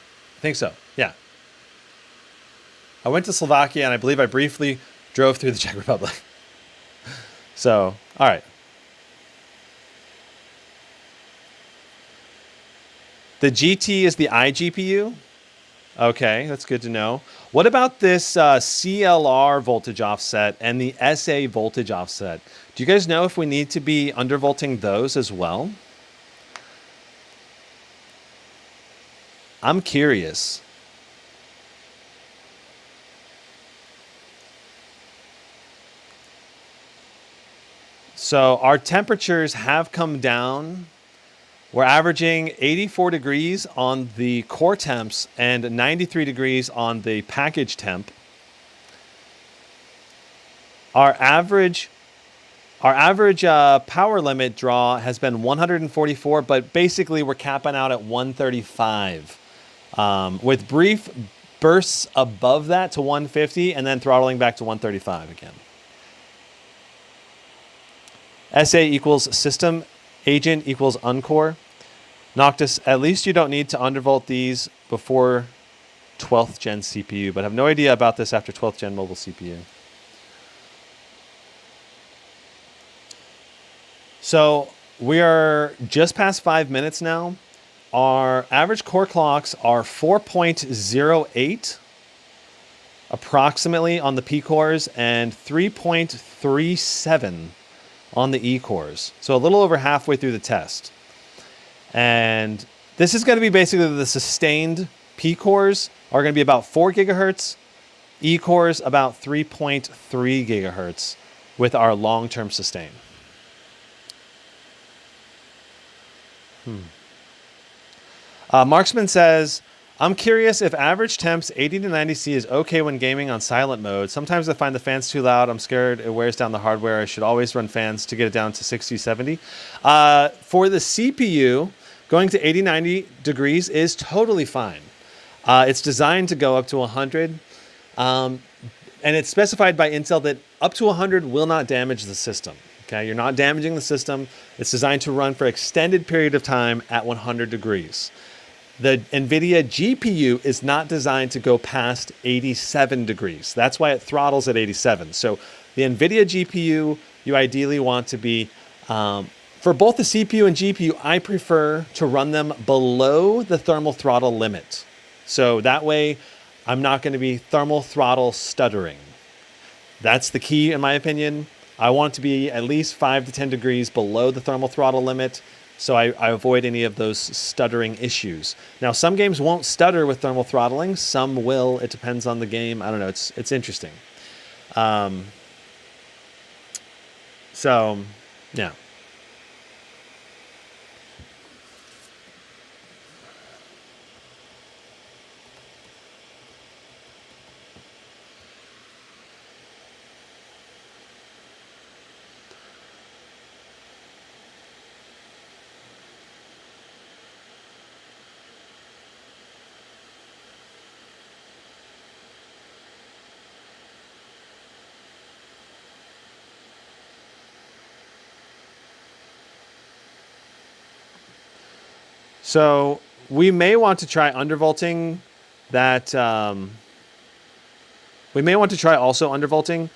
think so. Yeah. I went to Slovakia, and I believe I briefly drove through the Czech Republic. So, all right. The GT is the iGPU? Okay, that's good to know. What about this CLR voltage offset and the SA voltage offset? Do you guys know if we need to be undervolting those as well? I'm curious. So our temperatures have come down. We're averaging 84 degrees on the core temps and 93 degrees on the package temp. Our average power limit draw has been 144, but basically we're capping out at 135, with brief bursts above that to 150 and then throttling back to 135 again. SA equals system, agent equals uncore. Noctis, at least you don't need to undervolt these before 12th gen CPU, but I have no idea about this after 12th gen mobile CPU. So we are just past 5 minutes now. Our average core clocks are 4.08 approximately on the P cores and 3.37 on the E cores. So a little over halfway through the test. And this is going to be basically the sustained P cores are going to be about 4 gigahertz, E cores about 3.3 gigahertz with our long-term sustain. Marksman says, I'm curious if average temps 80 to 90C is okay when gaming on silent mode. Sometimes I find the fans too loud. I'm scared it wears down the hardware. I should always run fans to get it down to 60, 70. For the CPU, going to 80, 90 degrees is totally fine. It's designed to go up to 100. And it's specified by Intel that up to 100 will not damage the system. Okay, you're not damaging the system. It's designed to run for an extended period of time at 100 degrees. The NVIDIA GPU is not designed to go past 87 degrees. That's why it throttles at 87. So the NVIDIA GPU, you ideally want to be, for both the CPU and GPU, I prefer to run them below the thermal throttle limit. So that way I'm not going to be thermal throttle stuttering. That's the key in my opinion. I want it to be at least 5 to 10 degrees below the thermal throttle limit, so I avoid any of those stuttering issues. Now, some games won't stutter with thermal throttling. Some will. It depends on the game. I don't know. It's interesting. So, yeah. So we may want to try undervolting that. We may want to try also undervolting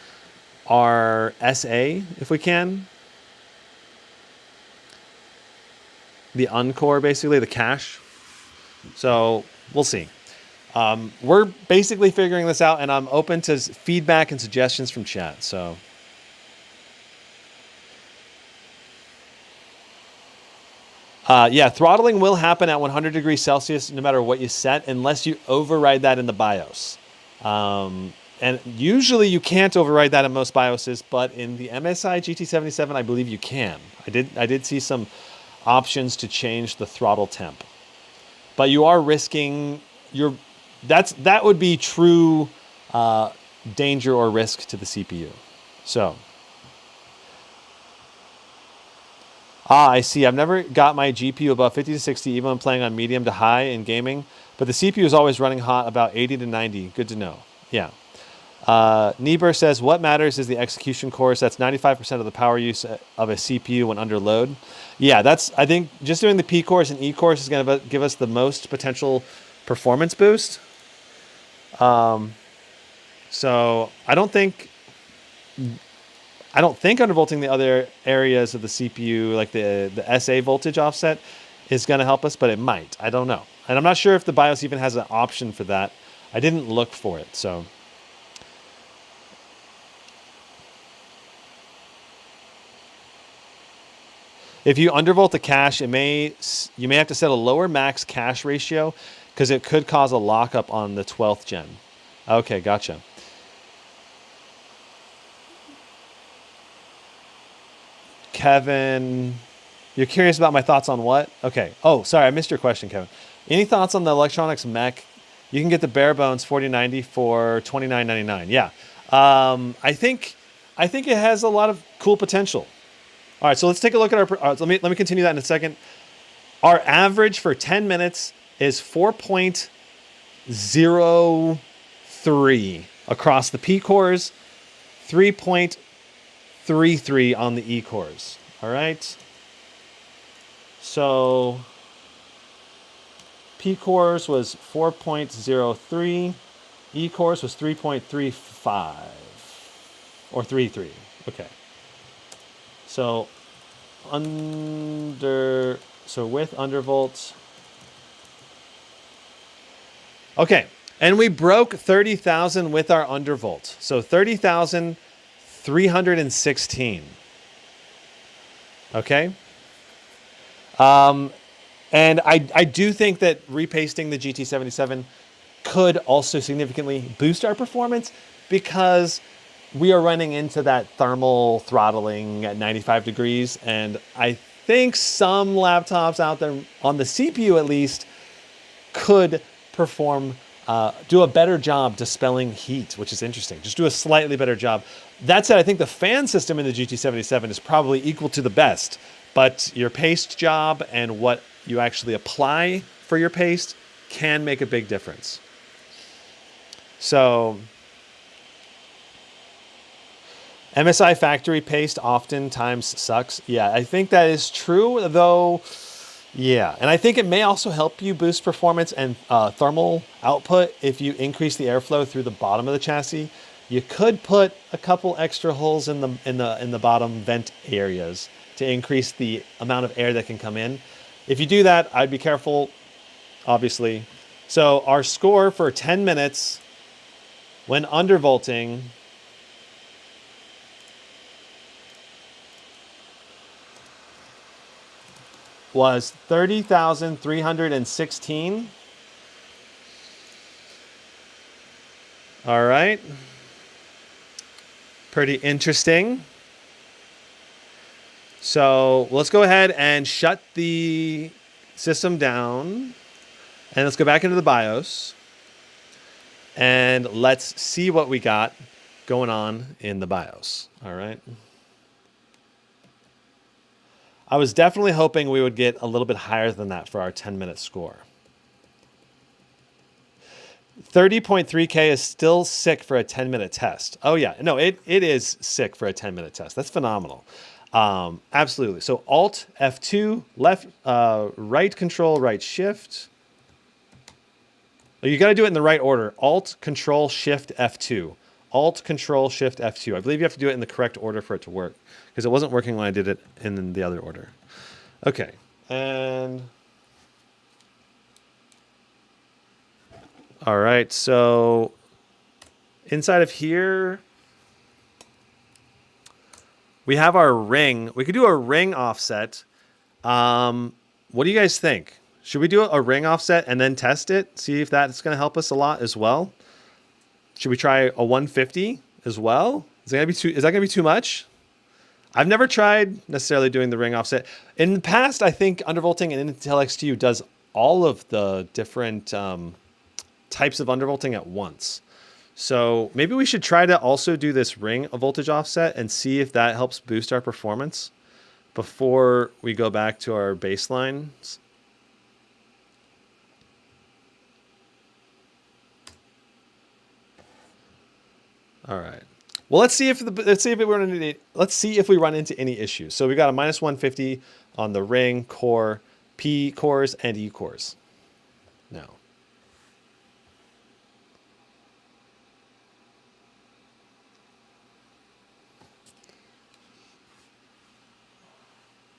our SA if we can. The uncore, basically, the cache. So we'll see. We're basically figuring this out, and I'm open to feedback and suggestions from chat. So. Yeah, throttling will happen at 100 degrees Celsius no matter what you set, unless you override that in the BIOS. And usually you can't override that in most BIOSes, but in the MSI GT77, I believe you can. I did see some options to change the throttle temp, but you are risking that would be true danger or risk to the CPU. So. I see. I've never got my GPU above 50 to 60, even when playing on medium to high in gaming. But the CPU is always running hot about 80 to 90. Good to know. Yeah. Niebuhr says, what matters is the execution course. That's 95% of the power use of a CPU when under load. Yeah, I think just doing the P course and E course is going to give us the most potential performance boost. So I don't think undervolting the other areas of the CPU, like the SA voltage offset, is going to help us, but it might. I don't know. And I'm not sure if the BIOS even has an option for that. I didn't look for it, so. If you undervolt the cache, you may have to set a lower max cache ratio because it could cause a lockup on the 12th gen. Okay, gotcha. Kevin, you're curious about my thoughts on what? Okay. Oh, sorry, I missed your question, Kevin. Any thoughts on the electronics mech? You can get the bare bones 4090 for $29.99. Yeah. I think it has a lot of cool potential. All right, so let's take a look at our. Let me continue that in a second. Our average for 10 minutes is 4.03 across the P cores, 3.33 on the E cores. All right. So P cores was 4.03, E cores was 3.35 or 33. Okay. So with Undervolt. Okay, and we broke 30,000 with our Undervolt. So 30,316. Okay. And I do think that repasting the GT77 could also significantly boost our performance because we are running into that thermal throttling at 95 degrees. And I think some laptops out there, on the CPU at least, could perform, do a better job dispelling heat, which is interesting. Just do a slightly better job. That said, I think the fan system in the GT77 is probably equal to the best, but your paste job and what you actually apply for your paste can make a big difference. So MSI factory paste oftentimes sucks. Yeah, I think that is true, though. Yeah, and I think it may also help you boost performance and thermal output if you increase the airflow through the bottom of the chassis. You could put a couple extra holes in the bottom vent areas to increase the amount of air that can come in. If you do that, I'd be careful, obviously. So our score for 10 minutes when undervolting was 30,316. All right. Pretty interesting. So let's go ahead and shut the system down. And let's go back into the BIOS. And let's see what we got going on in the BIOS. All right. I was definitely hoping we would get a little bit higher than that for our 10-minute score. 30.3K is still sick for a 10-minute test. Oh, yeah. No, it is sick for a 10-minute test. That's phenomenal. Absolutely. So Alt F2, left, right control, right shift. You got to do it in the right order. Alt Control Shift F2. Alt Control Shift F2. I believe you have to do it in the correct order for it to work, because it wasn't working when I did it in the other order. Okay, and all right, so inside of here, we have our ring. We could do a ring offset. What do you guys think? Should we do a ring offset and then test it? See if that's going to help us a lot as well. Should we try a 150 as well? Is that going to be too much? I've never tried necessarily doing the ring offset. In the past, I think undervolting and Intel XTU does all of the different types of undervolting at once. So maybe we should try to also do this ring voltage offset and see if that helps boost our performance before we go back to our baselines. All right. Well, let's see if we run into any issues. So we got a minus 150 on the ring, core, P cores, and E cores. Now.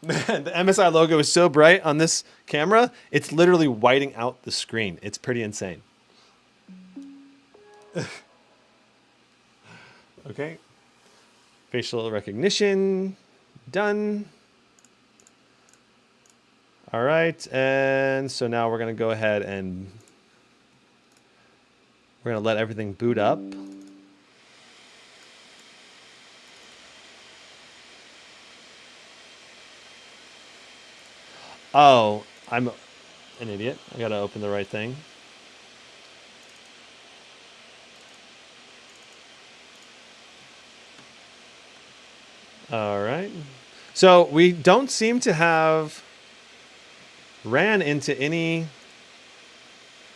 Man, the MSI logo is so bright on this camera, it's literally whiting out the screen. It's pretty insane. Okay. Facial recognition, done. All right, and so now we're going to go ahead and we're going to let everything boot up. Oh, I'm an idiot. I gotta open the right thing. All right. So we don't seem to have ran into any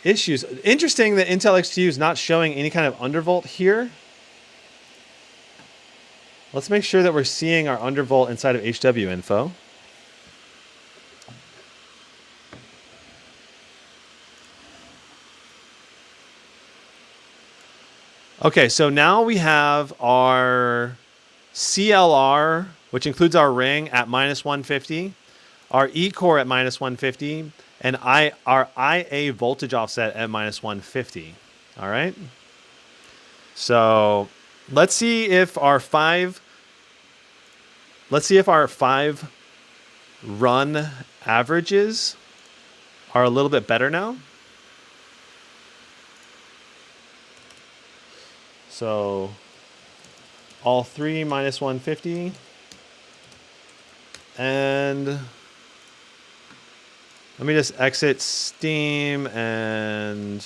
issues. Interesting that Intel XTU is not showing any kind of undervolt here. Let's make sure that we're seeing our undervolt inside of HW info. Okay, so now we have our CLR, which includes our ring at -150, our E core at -150, and our IA voltage offset at -150. All right. So let's see if our five run averages are a little bit better now. So all three -150. And let me just exit Steam and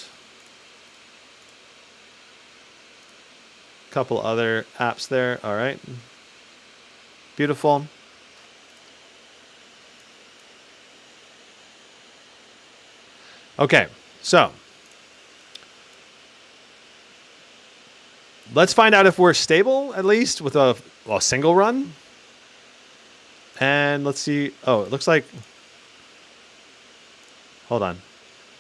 a couple other apps there. All right. Beautiful. Okay, so let's find out if we're stable, at least, with a single run. And let's see. Oh, it looks like... Hold on.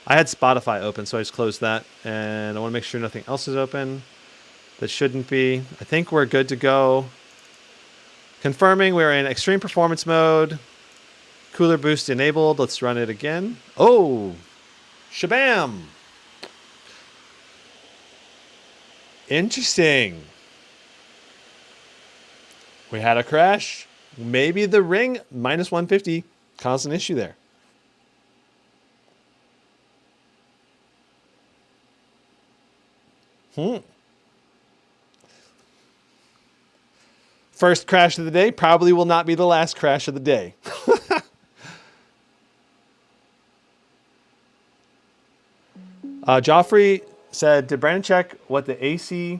I had Spotify open, so I just closed that. And I want to make sure nothing else is open. That shouldn't be. I think we're good to go. Confirming we're in extreme performance mode. Cooler boost enabled. Let's run it again. Oh! Shabam! Interesting. We had a crash. Maybe the ring -150 caused an issue there. First crash of the day probably will not be the last crash of the day. Joffrey said, did Brandon check what the AC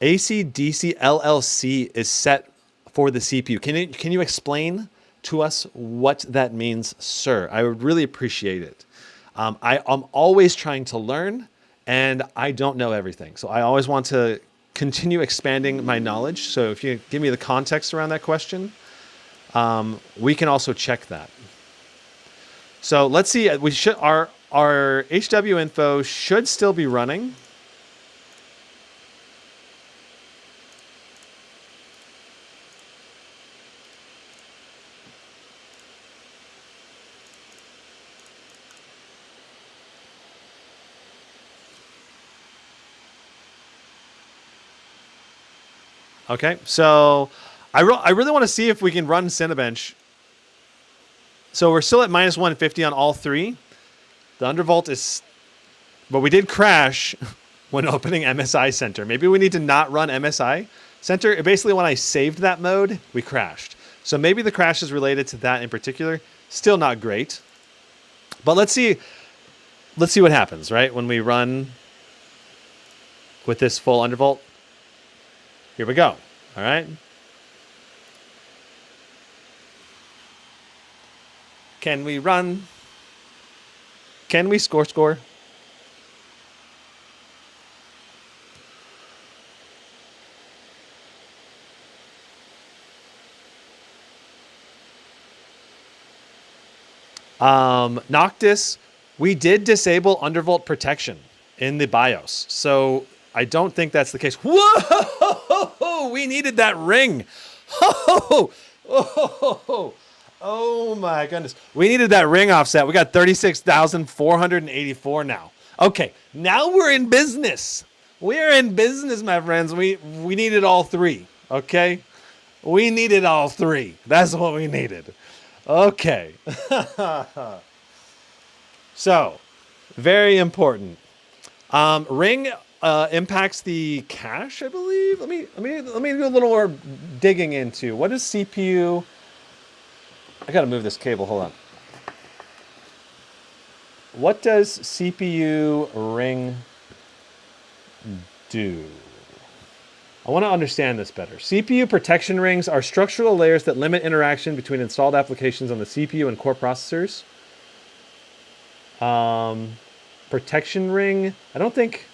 DC LLC is set for the CPU? Can you explain to us what that means, sir? I would really appreciate it. I'm always trying to learn, and I don't know everything. So I always want to continue expanding my knowledge. So if you give me the context around that question, we can also check that. So let's see. We should our HW info should still be running. Okay, so I really want to see if we can run Cinebench. So we're still at -150 on all three. The undervolt is, but we did crash when opening MSI Center. Maybe we need to not run MSI Center. Basically, when I saved that mode, we crashed. So maybe the crash is related to that in particular. Still not great. But let's see what happens, right? When we run with this full undervolt. Here we go. All right. Can we run? Can we score? Noctis, we did disable undervolt protection in the BIOS. So I don't think that's the case. Whoa! We needed that ring. Oh my goodness. We needed that ring offset. We got 36,484 now. Okay, now we're in business. We're in business, my friends. We needed all three, okay? We needed all three. That's what we needed. Okay. So, very important. Ring impacts the cache, I believe. Let me do a little more digging into what is CPU. I got to move this cable. Hold on. what does CPU ring do? I want to understand this better. CPU protection rings are structural layers that limit interaction between installed applications on the CPU and core processors. Protection ring, I don't think...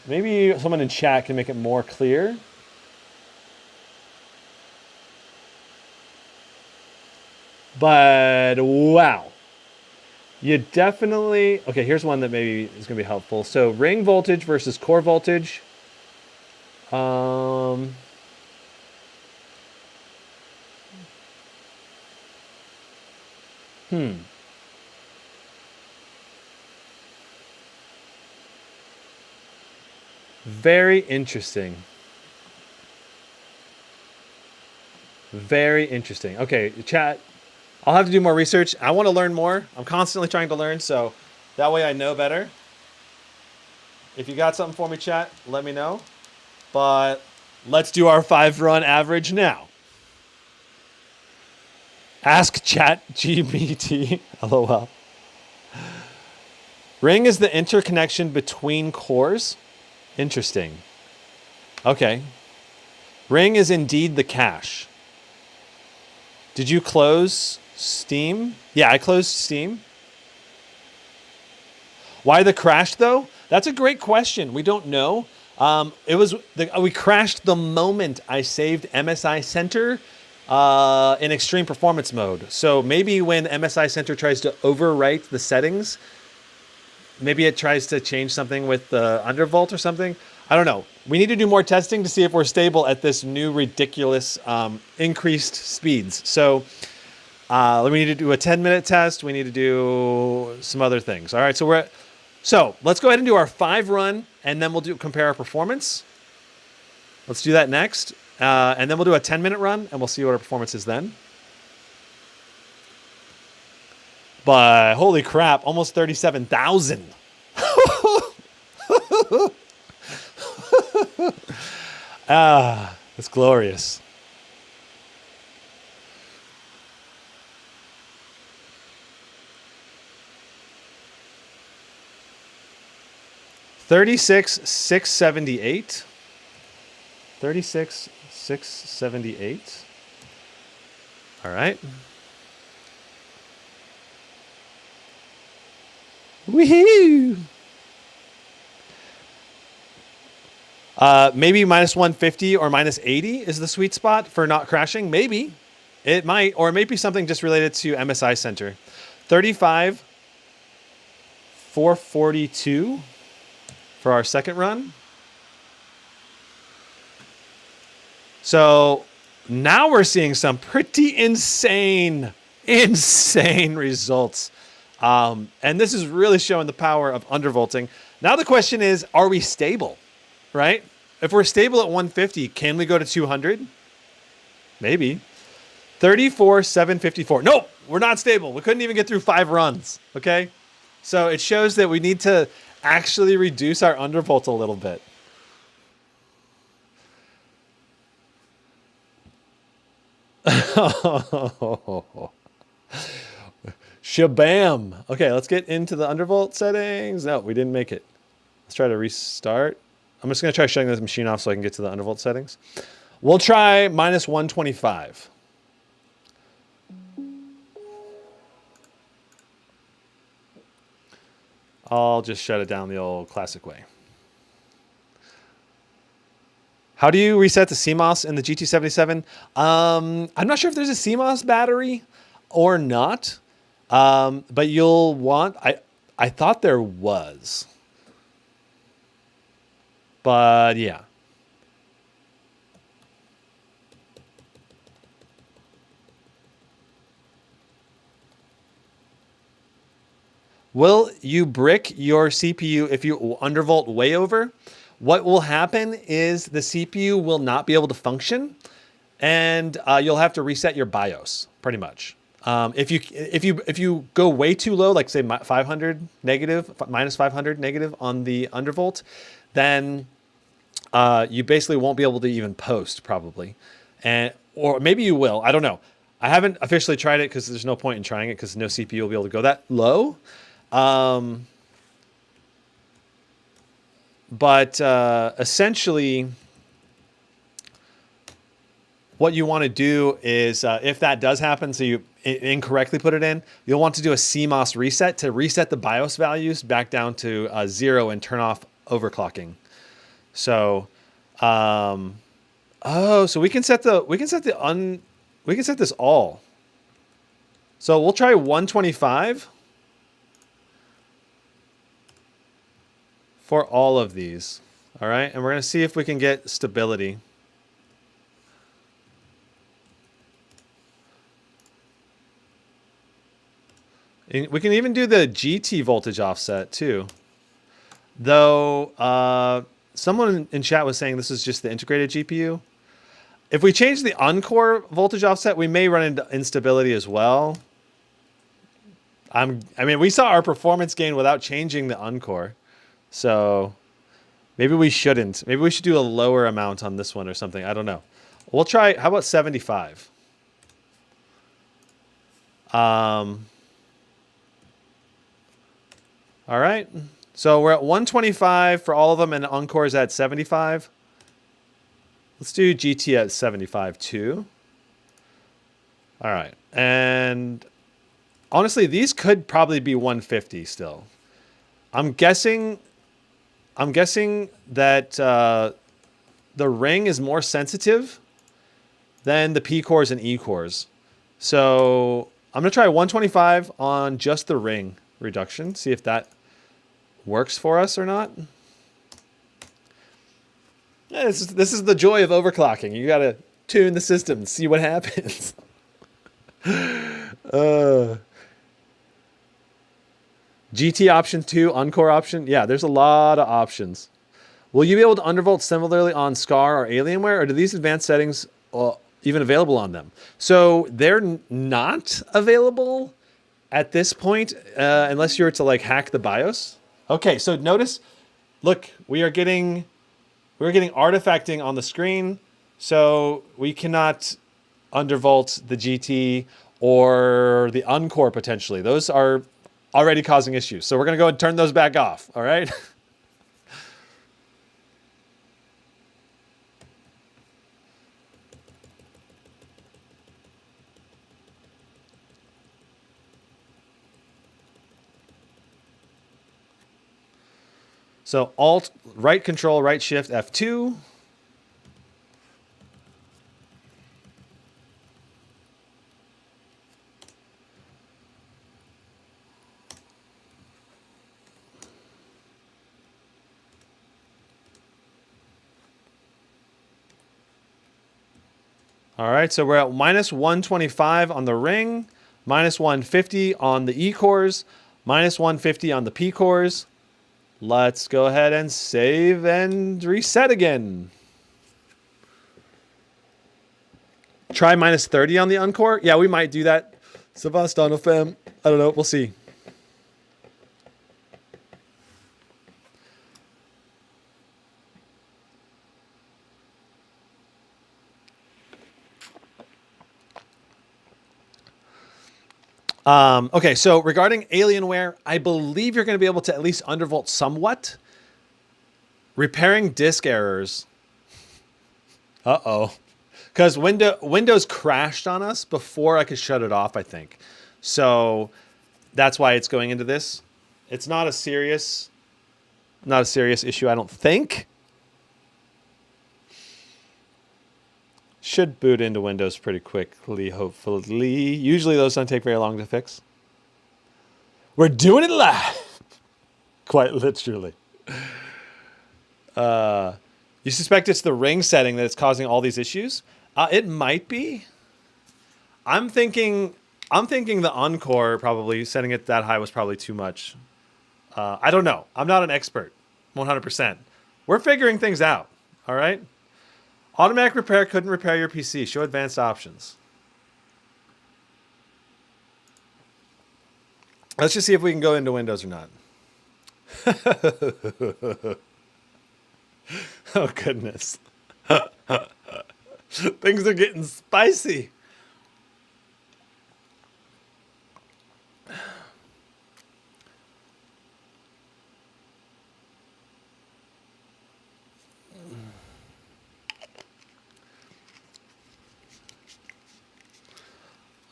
Maybe someone in chat can make it more clear. But wow. You definitely... Okay, here's one that maybe is going to be helpful. So ring voltage versus core voltage. Very interesting. Very interesting. Okay, chat. I'll have to do more research. I want to learn more. I'm constantly trying to learn, so that way I know better. If you got something for me, chat, let me know. But let's do our 5-run average now. Ask ChatGPT. LOL. Ring is the interconnection between cores. Interesting. Okay. Ring is indeed the cache. Did you close Steam? Yeah, I closed Steam. Why the crash though? That's a great question. We don't know. We crashed the moment I saved MSI Center in extreme performance mode. So maybe when MSI Center tries to overwrite the settings, maybe it tries to change something with the Undervolt or something. I don't know. We need to do more testing to see if we're stable at this new ridiculous increased speeds. So we need to do a 10-minute test. We need to do some other things. All right, so let's go ahead and do our 5-run, and then we'll compare our performance. Let's do that next. And then we'll do a 10-minute run, and we'll see what our performance is then. But holy crap, almost 37,000. It's glorious. $36,678. $36,678. All right. Woohoo! Maybe minus 150 or minus 80 is the sweet spot for not crashing. Maybe. It might. Or it may be something just related to MSI Center. 35,442 for our second run. So now we're seeing some pretty insane results. And this is really showing the power of undervolting. Now the question is, are we stable? Right? If we're stable at 150, can we go to 200? Maybe. 34,754. Nope, we're not stable. We couldn't even get through 5 runs. Okay? So it shows that we need to actually reduce our undervolt a little bit. Shabam. Okay, let's get into the undervolt settings. No, we didn't make it. Let's try to restart. I'm just going to try shutting this machine off so I can get to the undervolt settings. We'll try minus 125. I'll just shut it down the old classic way. How do you reset the CMOS in the GT77? I'm not sure if there's a CMOS battery or not, but you'll want... I thought there was. But yeah. Will you brick your CPU if you undervolt way over? What will happen is the CPU will not be able to function, and you'll have to reset your BIOS pretty much. If you go way too low, like say 500 negative, minus 500 negative on the undervolt, then you basically won't be able to even post probably, or maybe you will. I don't know. I haven't officially tried it because there's no point in trying it because no CPU will be able to go that low. But essentially, what you want to do is if that does happen, so you incorrectly put it in, you'll want to do a CMOS reset to reset the BIOS values back down to 0 and turn off overclocking. So, so we can set this all. So we'll try 125 for all of these. All right, and we're gonna see if we can get stability. We can even do the GT voltage offset too. Though someone in chat was saying this is just the integrated GPU. If we change the Encore voltage offset, we may run into instability as well. I mean, we saw our performance gain without changing the Encore. So maybe we shouldn't. Maybe we should do a lower amount on this one or something. I don't know. We'll try, how about 75? All right. So we're at 125 for all of them, and Encore's at 75. Let's do GT at 75 too. All right. And honestly, these could probably be 150 still. I'm guessing that the ring is more sensitive than the P cores and E cores. So I'm going to try 125 on just the ring reduction, see if that works for us or not. Yeah, this is the joy of overclocking. You got to tune the system and see what happens. GT option 2, Encore option. Yeah, there's a lot of options. Will you be able to undervolt similarly on SCAR or Alienware, or do these advanced settings even available on them? So they're not available at this point unless you're to like hack the BIOS. Okay, so notice, look, we're getting artifacting on the screen, so we cannot undervolt the GT or the Encore potentially. Those are already causing issues. So we're going to go and turn those back off, all right? So Alt, right control, right shift, F2. All right, so we're at minus 125 on the ring, minus 150 on the E cores, minus 150 on the P cores. Let's go ahead and save and reset again. Try minus 30 on the Encore. Yeah, we might do that. Savastan FM. I don't know. We'll see. Okay, so regarding Alienware, I believe you're going to be able to at least undervolt somewhat. Repairing disk errors. Uh-oh. Because Windows crashed on us before I could shut it off, I think. So that's why it's going into this. It's not a serious issue, I don't think. Should boot into Windows pretty quickly, hopefully. Usually those don't take very long to fix. We're doing it live. Quite literally. You suspect it's the ring setting that is causing all these issues? It might be. I'm thinking the Encore probably setting it that high was probably too much. I don't know. I'm not an expert. 100%. We're figuring things out. All right. Automatic repair couldn't repair your PC. Show advanced options. Let's just see if we can go into Windows or not. Oh, goodness. Things are getting spicy.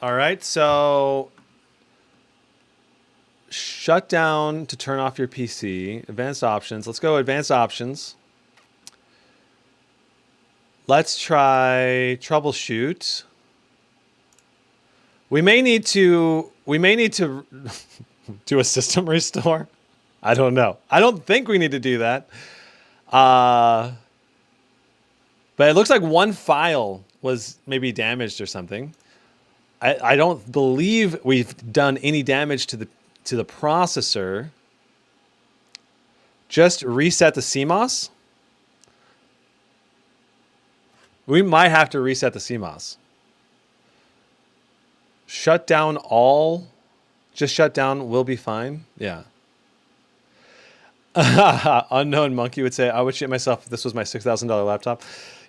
All right, so shut down to turn off your PC. Advanced options. Let's go advanced options. Let's try troubleshoot. We may need to do a system restore. I don't know. I don't think we need to do that. But it looks like one file was maybe damaged or something. I don't believe we've done any damage to the processor. Just reset the CMOS. We might have to reset the CMOS. Shut down all. Just shut down will be fine. Yeah. Unknown Monkey would say, I would shit myself if this was my $6,000 laptop.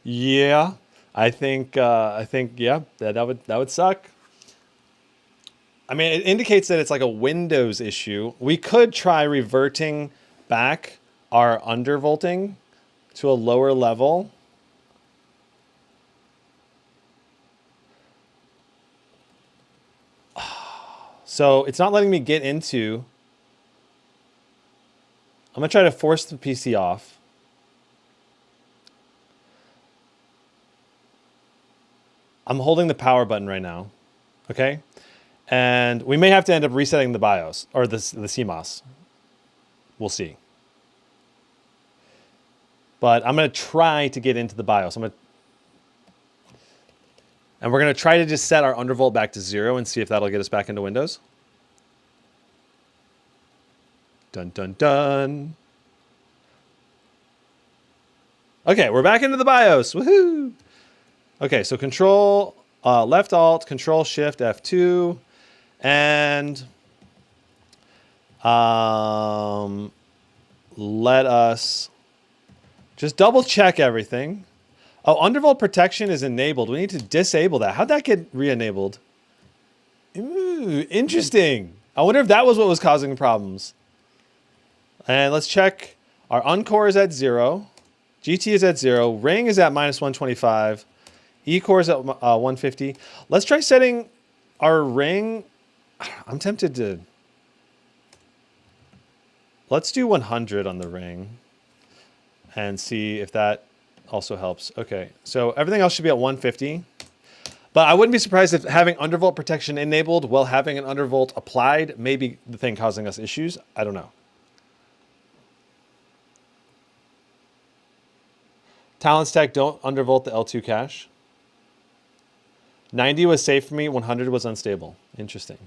Yeah. I think yeah, that would suck. I mean, it indicates that it's like a Windows issue. We could try reverting back our undervolting to a lower level. So it's not letting me get into. I'm going to try to force the PC off. I'm holding the power button right now. Okay. And we may have to end up resetting the BIOS or the CMOS. We'll see. But I'm going to try to get into the BIOS. And we're going to try to just set our undervolt back to 0 and see if that'll get us back into Windows. Dun, dun, dun. Okay, we're back into the BIOS. Woohoo! Okay, so Control, Left Alt, Control Shift F2, and let us just double check everything. Oh, undervolt protection is enabled. We need to disable that. How'd that get re-enabled? Ooh, interesting. I wonder if that was what was causing problems. And let's check. Our uncore is at 0. GT is at 0. Ring is at -125. E-core is at 150. Let's try setting our ring. I'm tempted to. Let's do 100 on the ring and see if that also helps. Okay, so everything else should be at 150. But I wouldn't be surprised if having undervolt protection enabled while having an undervolt applied may be the thing causing us issues. I don't know. Talents Tech, don't undervolt the L2 cache. 90 was safe for me, 100 was unstable. Interesting.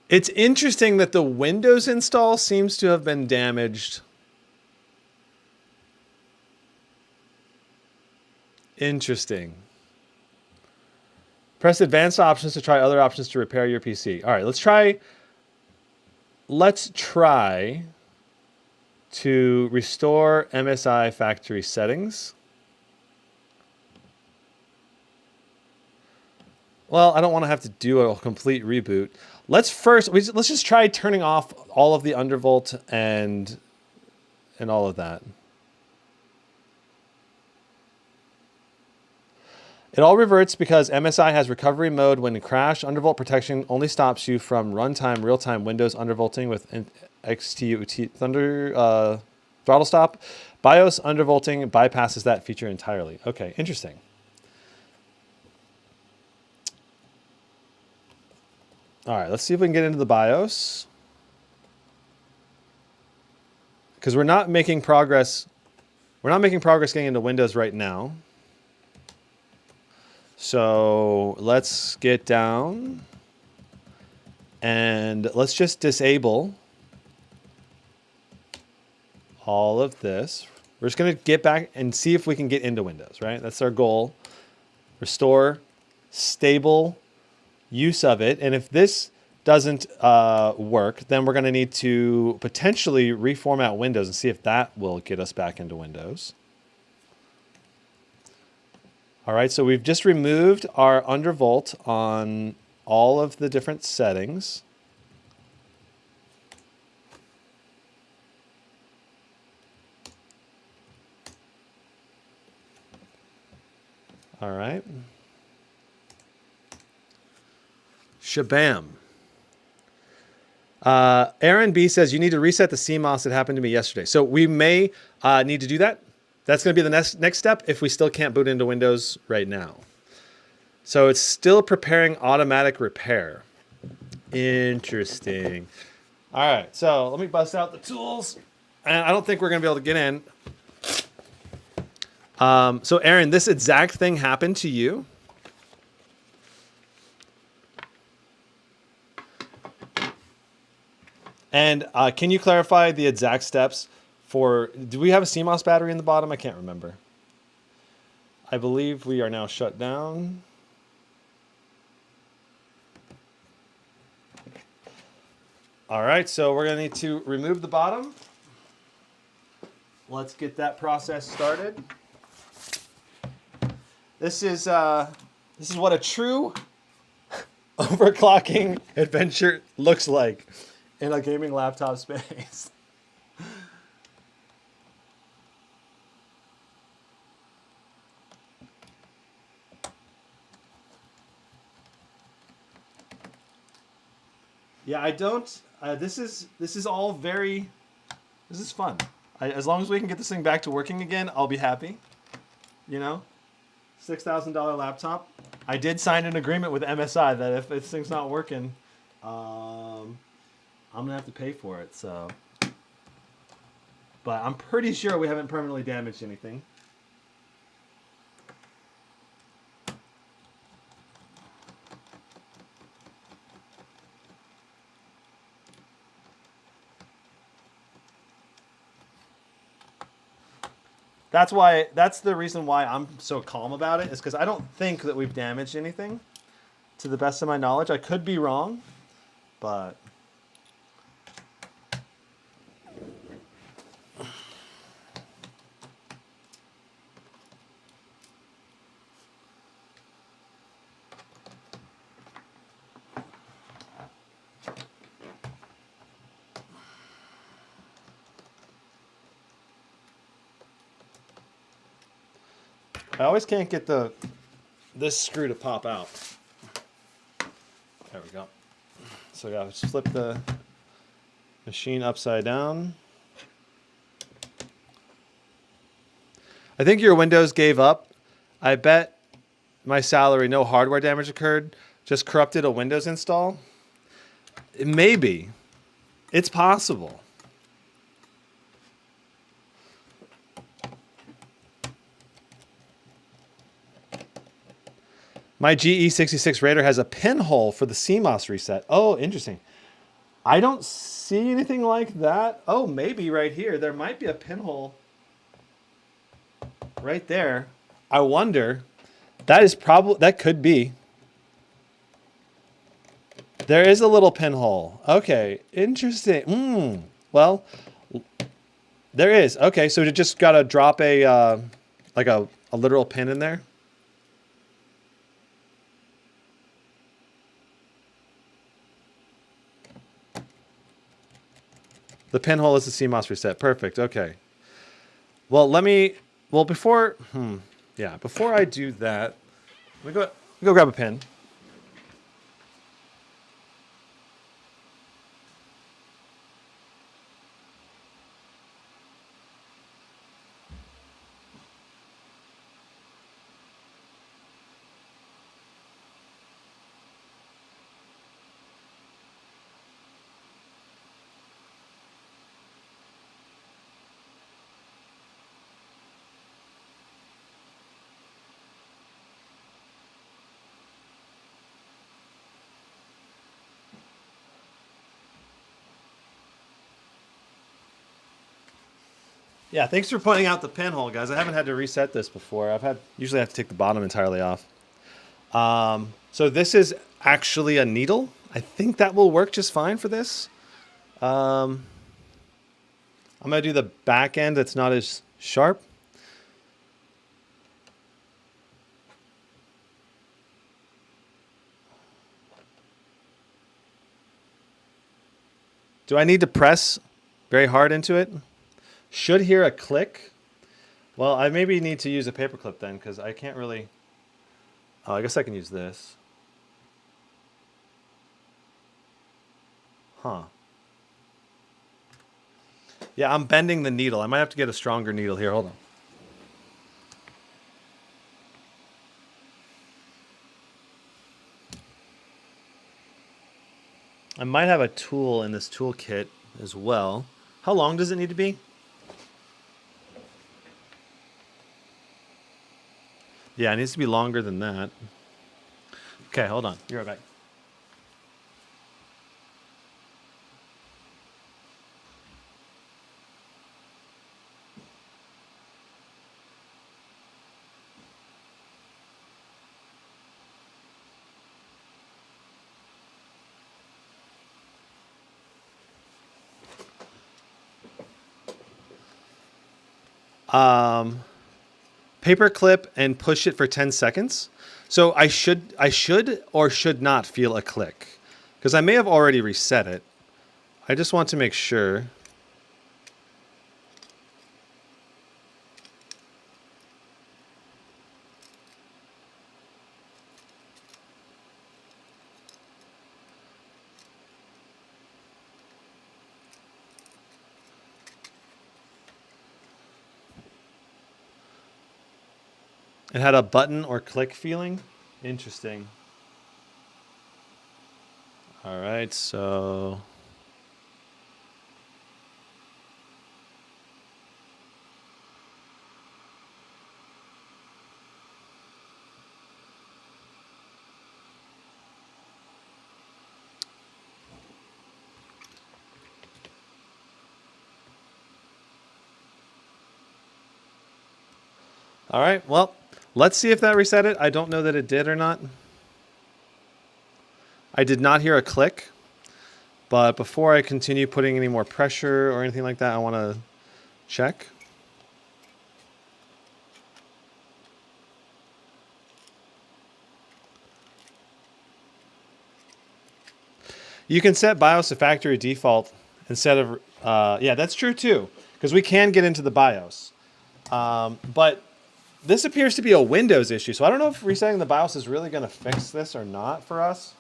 It's interesting that the Windows install seems to have been damaged. Interesting. Press advanced options to try other options to repair your PC. All right, let's try to restore MSI factory settings. Well, I don't want to have to do a complete reboot. Let's just try turning off all of the undervolt and all of that. It all reverts because MSI has recovery mode when in crash. Undervolt protection only stops you from runtime, real-time Windows undervolting with XTUT throttle stop. BIOS undervolting bypasses that feature entirely. Okay, interesting. All right, let's see if we can get into the BIOS. Because we're not making progress. We're not making progress getting into Windows right now. So let's get down and let's just disable all of this. We're just going to get back and see if we can get into Windows, right? That's our goal. Restore stable use of it. And if this doesn't work, then we're going to need to potentially reformat Windows and see if that will get us back into Windows. All right, so we've just removed our undervolt on all of the different settings. All right. Shabam. Aaron B says you need to reset the CMOS. It happened to me yesterday. So we may need to do that. That's going to be the next step if we still can't boot into Windows right now. So it's still preparing automatic repair. Interesting. All right, so let me bust out the tools. And I don't think we're going to be able to get in. So Aaron, this exact thing happened to you? And can you clarify the exact steps for, do we have a CMOS battery in the bottom? I can't remember. I believe we are now shut down. All right, so we're gonna need to remove the bottom. Let's get that process started. This is what a true overclocking adventure looks like in a gaming laptop space. Yeah, I don't. This is all very. This is fun. As long as we can get this thing back to working again, I'll be happy. You know, $6,000 laptop. I did sign an agreement with MSI that if this thing's not working, I'm gonna have to pay for it. So, but I'm pretty sure we haven't permanently damaged anything. That's the reason why I'm so calm about it, is because I don't think that we've damaged anything, to the best of my knowledge. I could be wrong, but I always can't get this screw to pop out. There we go. So I gotta flip the machine upside down. I think your Windows gave up. I bet my salary, no hardware damage occurred, just corrupted a Windows install. Maybe. It's possible. My GE66 Raider has a pinhole for the CMOS reset. Oh, interesting. I don't see anything like that. Oh, maybe right here. There might be a pinhole right there. I wonder. That could be. There is a little pinhole. Okay, interesting. Well, there is. Okay, so you just got to drop a like a literal pin in there. The pinhole is the CMOS reset. Perfect. Okay. Well, before I do that, let me go grab a pen. Yeah, thanks for pointing out the pinhole, guys. I haven't had to reset this before. Usually I have to take the bottom entirely off. So this is actually a needle. I think that will work just fine for this. I'm going to do the back end that's not as sharp. Do I need to press very hard into it? Should hear a click. Well, I maybe need to use a paperclip then, because I can't really Oh, I guess I can use this. Huh. Yeah, I'm bending the needle. I might have to get a stronger needle here. Hold on. I might have a tool in this toolkit as well. How long does it need to be? Yeah, it needs to be longer than that. Okay, hold on. You're right back. Paper clip and push it for 10 seconds. So I should or should not feel a click because I may have already reset it. I just want to make sure. It had a button or click feeling. Interesting. All right, so all right, well, let's see if that reset it. I don't know that it did or not. I did not hear a click, but before I continue putting any more pressure or anything like that, I want to check. You can set BIOS to factory default instead of, yeah, that's true too, because we can get into the BIOS. But this appears to be a Windows issue, so I don't know if resetting the BIOS is really going to fix this or not for us.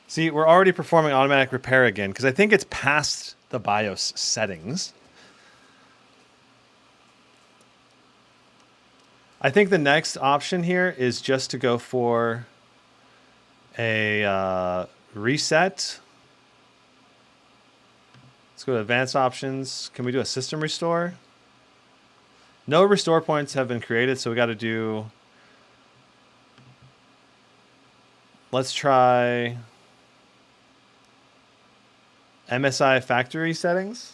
See, we're already performing automatic repair again, because I think it's past the BIOS settings. I think the next option here is just to go for a reset. Let's go to advanced options. Can we do a system restore? No restore points have been created, so we got to do... Let's try MSI factory settings.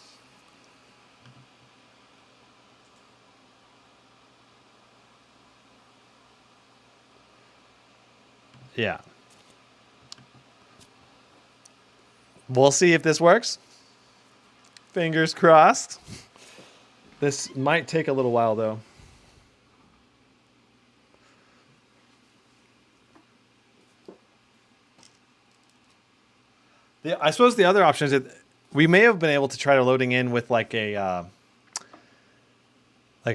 Yeah. We'll see if this works. Fingers crossed. This might take a little while, though. I suppose the other option is that we may have been able to try to loading in with like a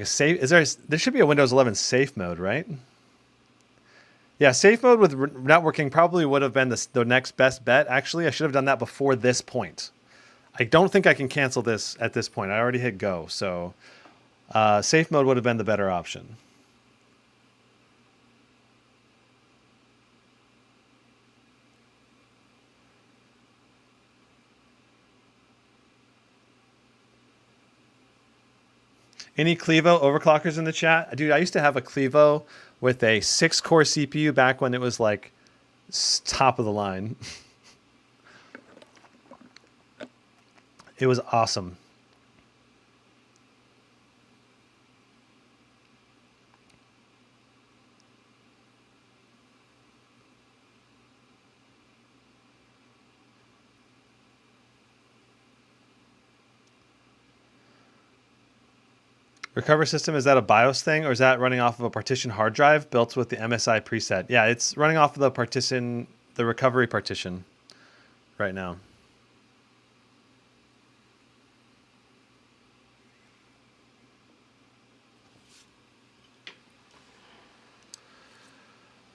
safe. There should be a Windows 11 safe mode, right? Yeah, safe mode with networking probably would have been the next best bet. Actually, I should have done that before this point. I don't think I can cancel this at this point. I already hit go, so safe mode would have been the better option. Any Clevo overclockers in the chat? Dude, I used to have a Clevo with a 6-core CPU back when it was like top of the line. It was awesome. Recovery system, is that a BIOS thing or is that running off of a partition hard drive built with the MSI preset? Yeah, it's running off of the partition, the recovery partition right now.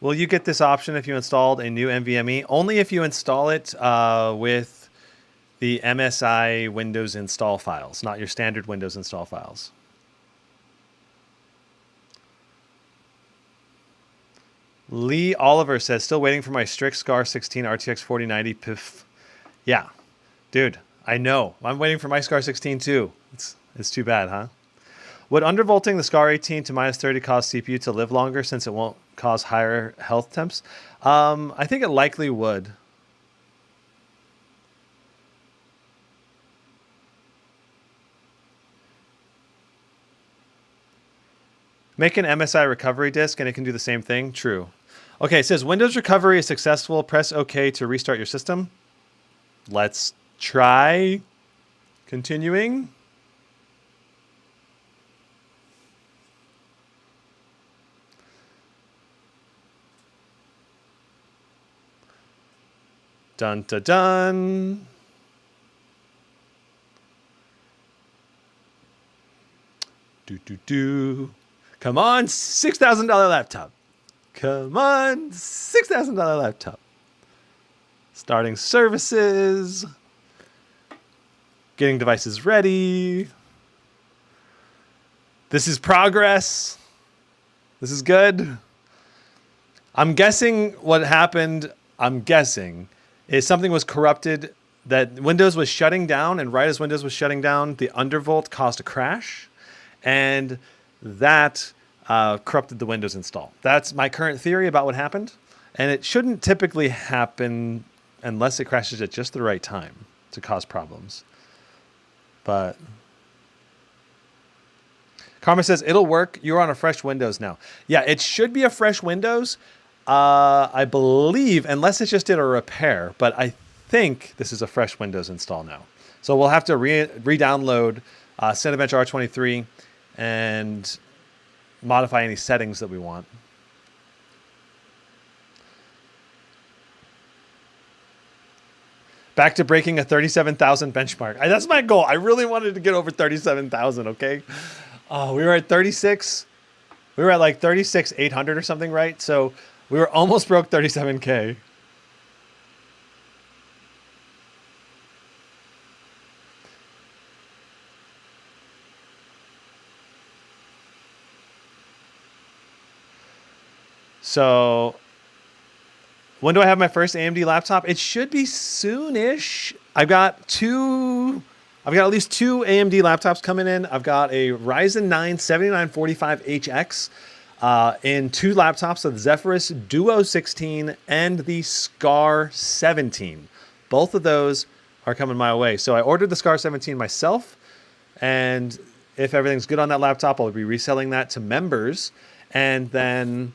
Will you get this option if you installed a new NVMe? Only if you install it with the MSI Windows install files, not your standard Windows install files. Lee Oliver says, still waiting for my Strix Scar 16 RTX 4090 PIF. Yeah, dude, I know. I'm waiting for my Scar 16 too. It's too bad, huh? Would undervolting the Scar 18 to -30 cause CPU to live longer since it won't cause higher health temps? I think it likely would. Make an MSI recovery disk and it can do the same thing. True. Okay, it says Windows recovery is successful. Press OK to restart your system. Let's try. Continuing. Dun dun dun. Do do do. Come on, $6,000 laptop. Come on, $6,000 laptop. Starting services. Getting devices ready. This is progress. This is good. I'm guessing what happened, is something was corrupted, that Windows was shutting down, and right as Windows was shutting down, the undervolt caused a crash, and that corrupted the Windows install. That's my current theory about what happened, and it shouldn't typically happen unless it crashes at just the right time to cause problems. But Karma says, it'll work. You're on a fresh Windows now. Yeah, it should be a fresh Windows. I believe, unless it just did a repair, but I think this is a fresh Windows install now. So we'll have to re-download Cinebench R23 and modify any settings that we want. Back to breaking a 37,000 benchmark. That's my goal. I really wanted to get over 37,000, okay? We were at 36. We were at like 36,800 or something, right? So we were almost broke 37K. So when do I have my first AMD laptop? It should be soonish. I've got at least two AMD laptops coming in. I've got a Ryzen 9 7945HX and two laptops, the Zephyrus Duo 16 and the Scar 17. Both of those are coming my way. So I ordered the Scar 17 myself, and if everything's good on that laptop, I'll be reselling that to members. And then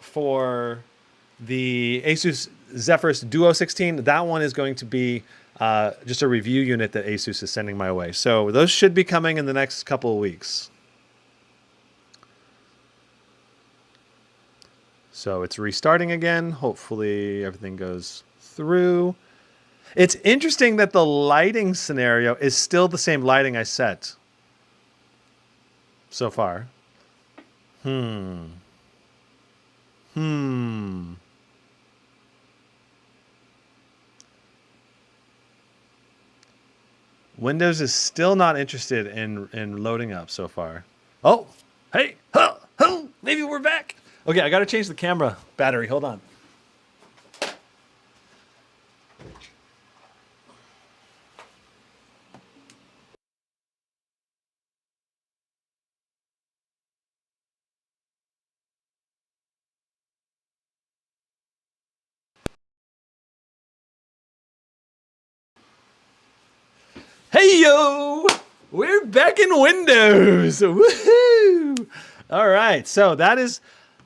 for the Asus Zephyrus Duo 16, that one is going to be just a review unit that Asus is sending my way. So those should be coming in the next couple of weeks. So it's restarting again. Hopefully everything goes through. It's interesting that the lighting scenario is still the same lighting I set so far. Windows is still not interested in loading up so far. Oh, hey, maybe we're back. Okay, I got to change the camera battery. Hold on. Hey, yo, we're back in Windows. Woohoo! All right, so that is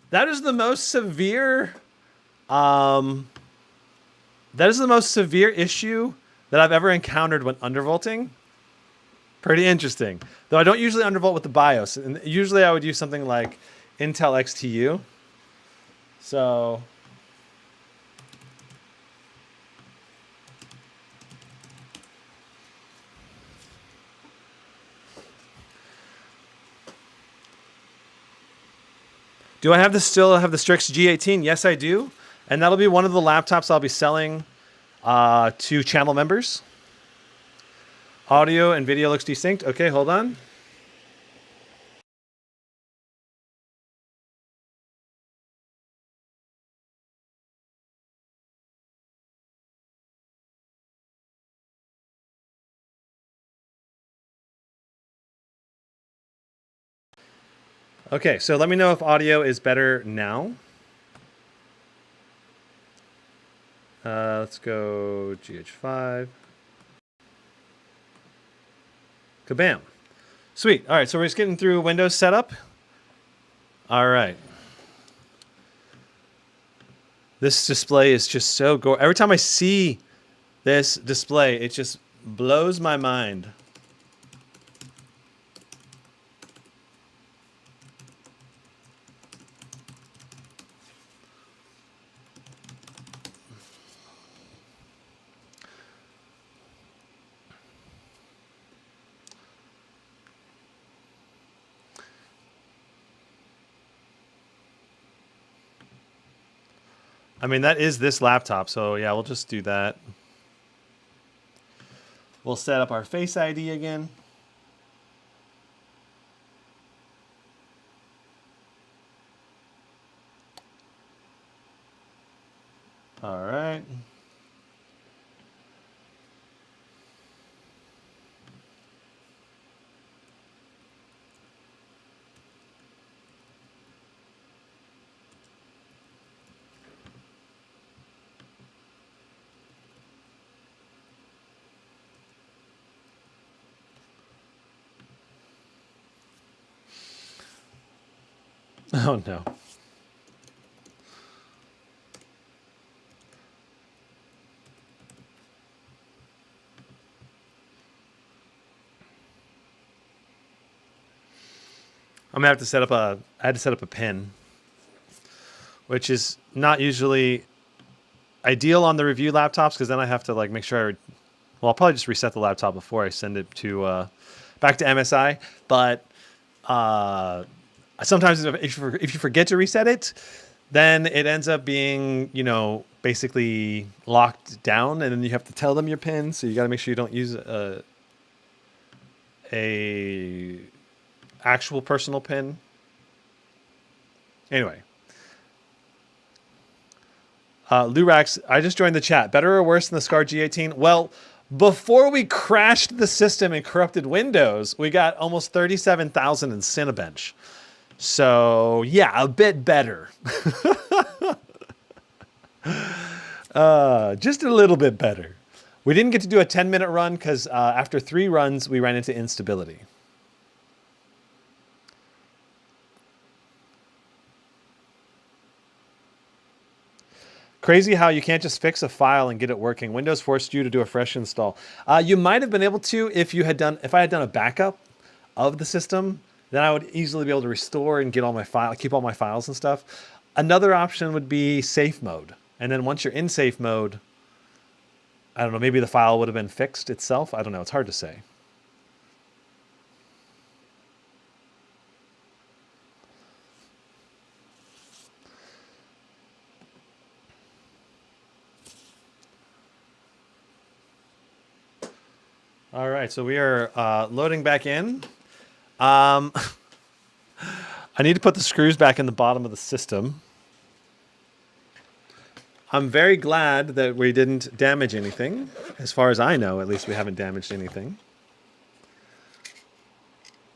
the most severe issue that I've ever encountered when undervolting. Pretty interesting. Though I don't usually undervolt with the BIOS. And usually I would use something like Intel XTU. So do I have the still have the Strix G18? Yes, I do. And that'll be one of the laptops I'll be selling to channel members. Audio and video looks desynced. Okay, hold on. Okay, so let me know if audio is better now. Let's go GH5. Kabam. Sweet. All right, so we're just getting through Windows setup. All right. This display is just so gorgeous. Every time I see this display, it just blows my mind. I mean, that is this laptop, so yeah, we'll just do that. We'll set up our Face ID again. All right. Oh no. I'm gonna have to set up I had to set up a pin, which is not usually ideal on the review laptops because then I have to like make sure well, I'll probably just reset the laptop before I send it to back to MSI. But sometimes if you forget to reset it, then it ends up being, you know, basically locked down, and then you have to tell them your pin. So you got to make sure you don't use a actual personal pin. Anyway. Lurax, I just joined the chat. Better or worse than the Scar G18? Well, before we crashed the system and corrupted Windows, we got almost 37,000 in Cinebench. So, yeah, a bit better. Just a little bit better. We didn't get to do a 10-minute run because after 3 runs, we ran into instability. Crazy how you can't just fix a file and get it working. Windows forced you to do a fresh install. You might have been able to if I had done a backup of the system, then I would easily be able to restore and get all my keep all my files and stuff. Another option would be safe mode. And then once you're in safe mode, I don't know, maybe the file would have been fixed itself. I don't know, it's hard to say. All right, so we are loading back in. I need to put the screws back in the bottom of the system. I'm very glad that we didn't damage anything. As far as I know, at least we haven't damaged anything.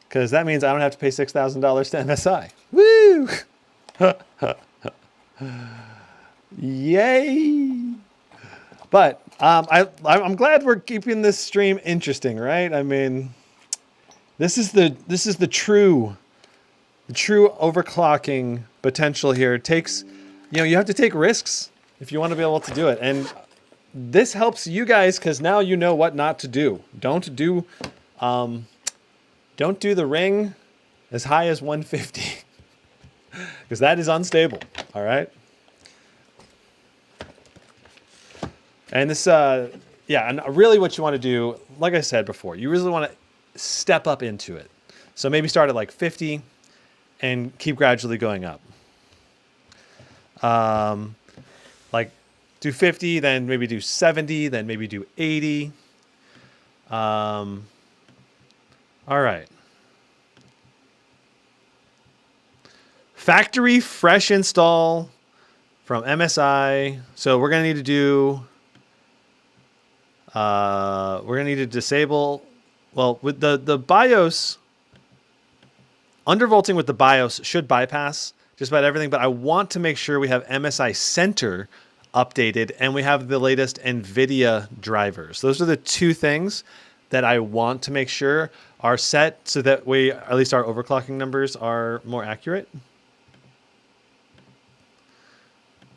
Because that means I don't have to pay $6,000 to MSI. Woo! Yay! But I'm glad we're keeping this stream interesting, right? I mean, this is the true overclocking potential here. It takes, you know, you have to take risks if you want to be able to do it, and this helps you guys because now you know what not to do. Don't do Don't do the ring as high as 150 because that is unstable. All right. And this, yeah, and really what you want to do, like I said before, you really want to step up into it. So maybe start at like 50 and keep gradually going up. Like do 50, then maybe do 70, then maybe do 80. All right. Factory fresh install from MSI. So we're going to need to do, we're going to need to disable, well, with the BIOS, undervolting with the BIOS should bypass just about everything, but I want to make sure we have MSI Center updated and we have the latest NVIDIA drivers. Those are the two things that I want to make sure are set so that we, at least our overclocking numbers are more accurate.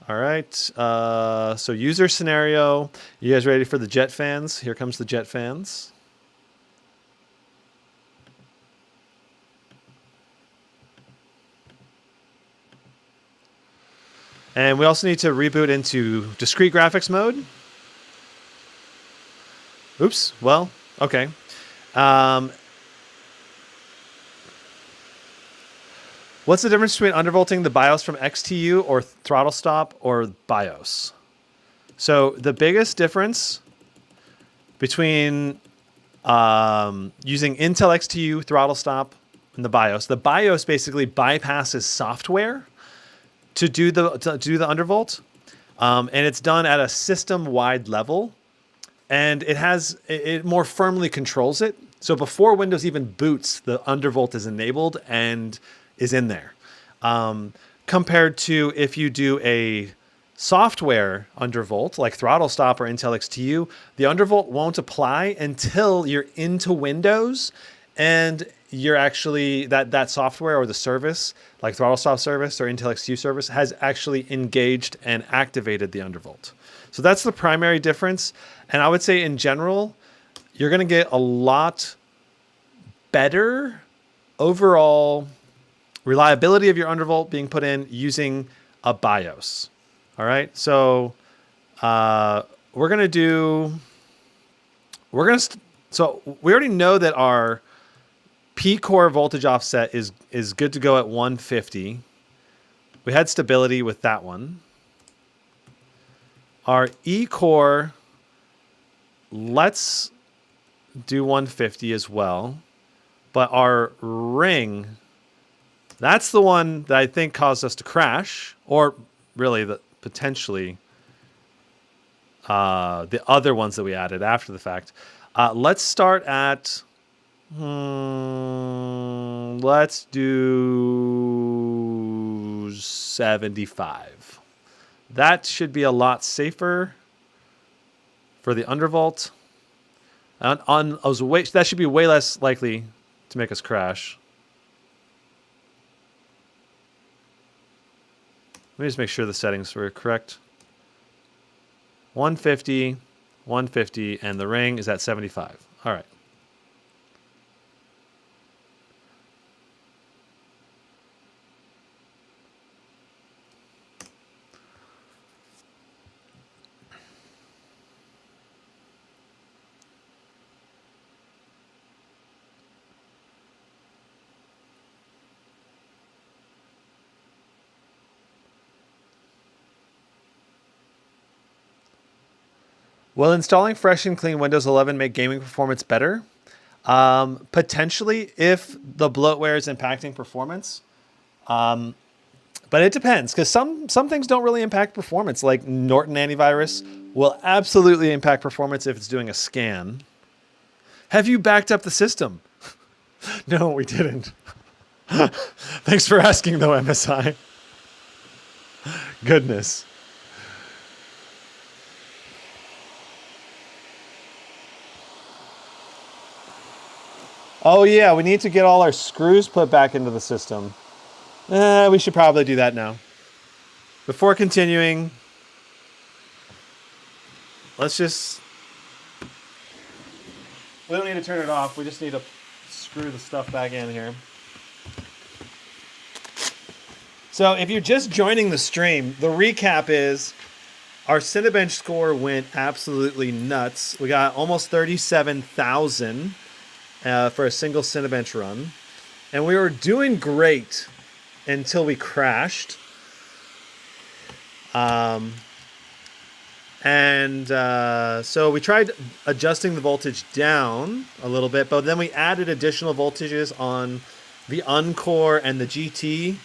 All right, so user scenario. You guys ready for the jet fans? Here comes the jet fans. And we also need to reboot into discrete graphics mode. Oops, well, okay. What's the difference between undervolting the BIOS from XTU or throttle stop or BIOS? So the biggest difference between using Intel XTU throttle stop and the BIOS basically bypasses software to do the undervolt, and it's done at a system-wide level, and it more firmly controls it. So before Windows even boots, the undervolt is enabled and is in there. Compared to if you do a software undervolt like throttle stop or Intel XTU, the undervolt won't apply until you're into Windows and you're actually that software or the service like throttle stop service or Intel XTU service has actually engaged and activated the undervolt. So that's the primary difference. And I would say in general, you're going to get a lot better overall reliability of your undervolt being put in using a BIOS. All right. So so we already know that our P core voltage offset is good to go at 150. We had stability with that one. Our E core, let's do 150 as well. But our ring, that's the one that I think caused us to crash, or really the potentially the other ones that we added after the fact. Let's start at, let's do 75. That should be a lot safer for the undervolt. That should be way less likely to make us crash. Let me just make sure the settings were correct. 150, 150, and the ring is at 75. All right. Will installing fresh and clean Windows 11 make gaming performance better? Potentially, if the bloatware is impacting performance. But it depends, because some things don't really impact performance, like Norton antivirus will absolutely impact performance if it's doing a scan. Have you backed up the system? No, we didn't. Thanks for asking, though, MSI. Goodness. Oh yeah, we need to get all our screws put back into the system. We should probably do that now. Before continuing, let's just... We don't need to turn it off. We just need to screw the stuff back in here. So if you're just joining the stream, the recap is our Cinebench score went absolutely nuts. We got almost 37,000 for a single Cinebench run. And we were doing great until we crashed. So we tried adjusting the voltage down a little bit, but then we added additional voltages on the Uncore and the GT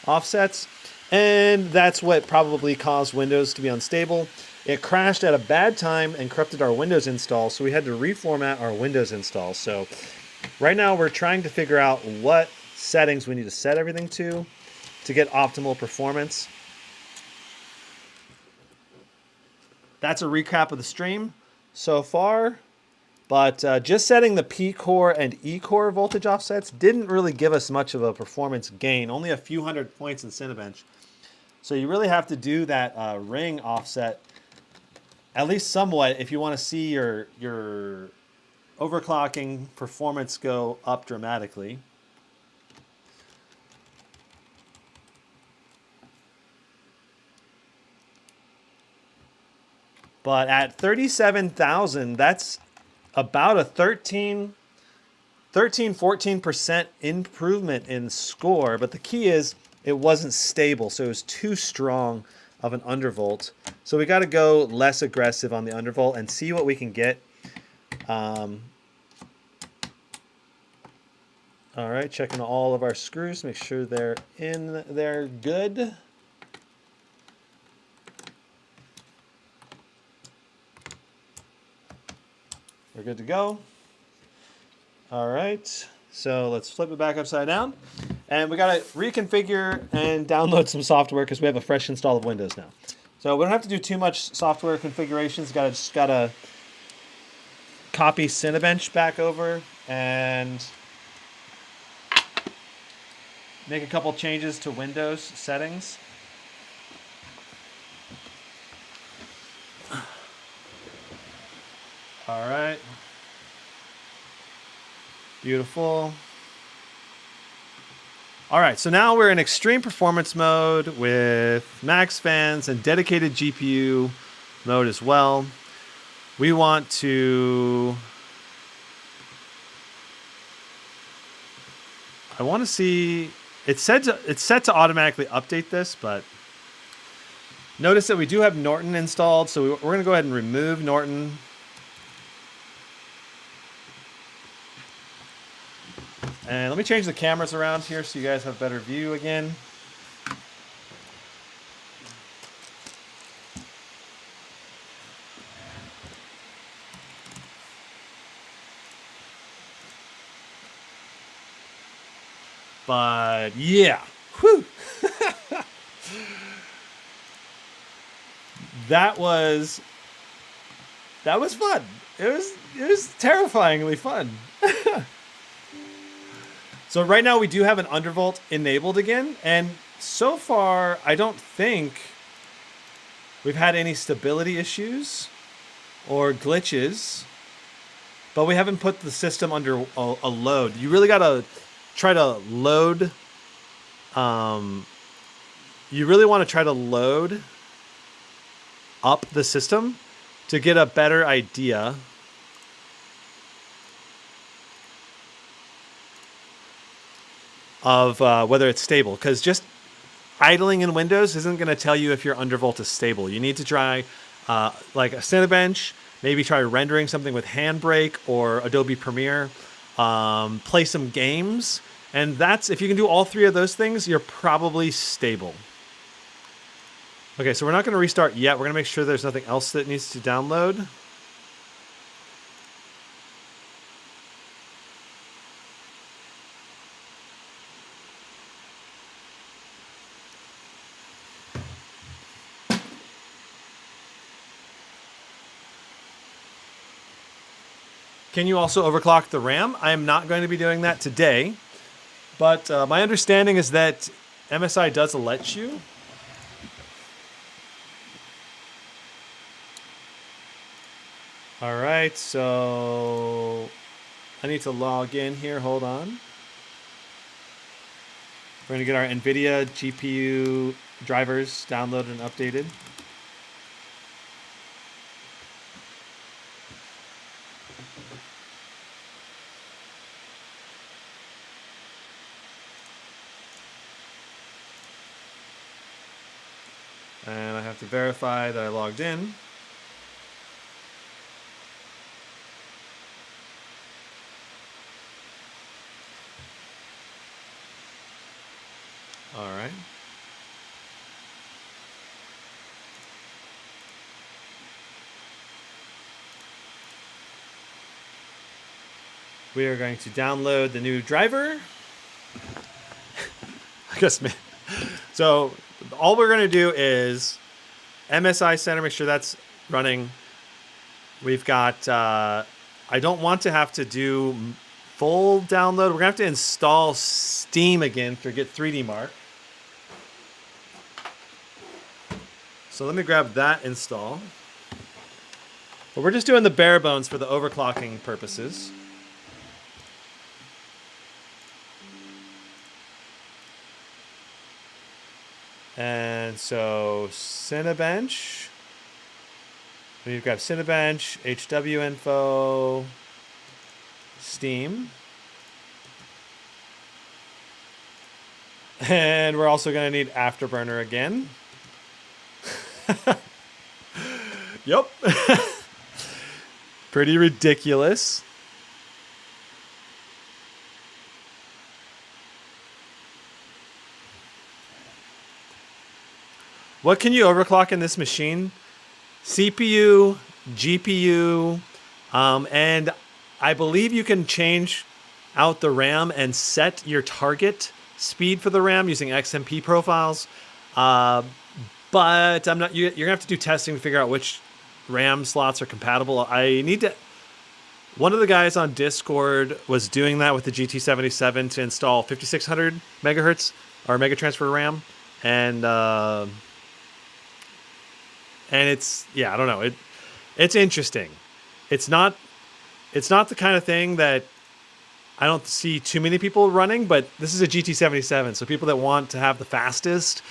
offsets, and that's what probably caused Windows to be unstable. It crashed at a bad time and corrupted our Windows install, so we had to reformat our Windows install. So right now we're trying to figure out what settings we need to set everything to get optimal performance. That's a recap of the stream so far. But just setting the P-core and E-core voltage offsets didn't really give us much of a performance gain, only a few hundred points in Cinebench. So you really have to do that ring offset, at least somewhat, if you want to see your overclocking performance go up dramatically. But at 37,000, that's about a 14% improvement in score. But the key is it wasn't stable, so it was too strong of an undervolt. So we got to go less aggressive on the undervolt and see what we can get. All right, checking all of our screws, make sure they're in there good. We're good to go. All right, so let's flip it back upside down. And we gotta reconfigure and download some software because we have a fresh install of Windows now. So we don't have to do too much software configurations. Just gotta copy Cinebench back over and make a couple changes to Windows settings. All right. Beautiful. All right, so now we're in extreme performance mode with max fans and dedicated GPU mode as well. We want to... I want to see... It's set to automatically update this, but notice that we do have Norton installed, so we're going to go ahead and remove Norton. And let me change the cameras around here so you guys have better view again. But yeah, whew. That was fun. It was terrifyingly fun. So right now we do have an Undervolt enabled again, and so far I don't think we've had any stability issues or glitches, but we haven't put the system under a load. You really gotta try to load, you really want to try to load up the system to get a better idea of whether it's stable, because just idling in Windows isn't going to tell you if your undervolt is stable. You need to try like a Cinebench, maybe try rendering something with Handbrake or Adobe Premiere, play some games, and that's, if you can do all three of those things, you're probably stable. Okay, so we're not going to restart yet. We're going to make sure there's nothing else that needs to download. Can you also overclock the RAM? I am not going to be doing that today, but my understanding is that MSI does let you. All right, so I need to log in here. Hold on. We're going to get our NVIDIA GPU drivers downloaded and updated. And I have to verify that I logged in. All right. We are going to download the new driver. I guess, man. So all we're going to do is MSI Center, make sure that's running. We've got, I don't want to have to do full download. We're going to have to install Steam again to get 3D Mark. So let me grab that install. But we're just doing the bare bones for the overclocking purposes. And so Cinebench. We've got Cinebench, HW info, Steam. And we're also going to need Afterburner again. Yep. Pretty ridiculous. What can you overclock in this machine? CPU, GPU, and I believe you can change out the RAM and set your target speed for the RAM using XMP profiles. But I'm not. You're gonna have to do testing to figure out which RAM slots are compatible. I need to. One of the guys on Discord was doing that with the GT77 to install 5600 megahertz or mega transfer RAM, and it's, yeah, I don't know. It's interesting. It's not the kind of thing that I don't see too many people running, but this is a GT77, so people that want to have the fastest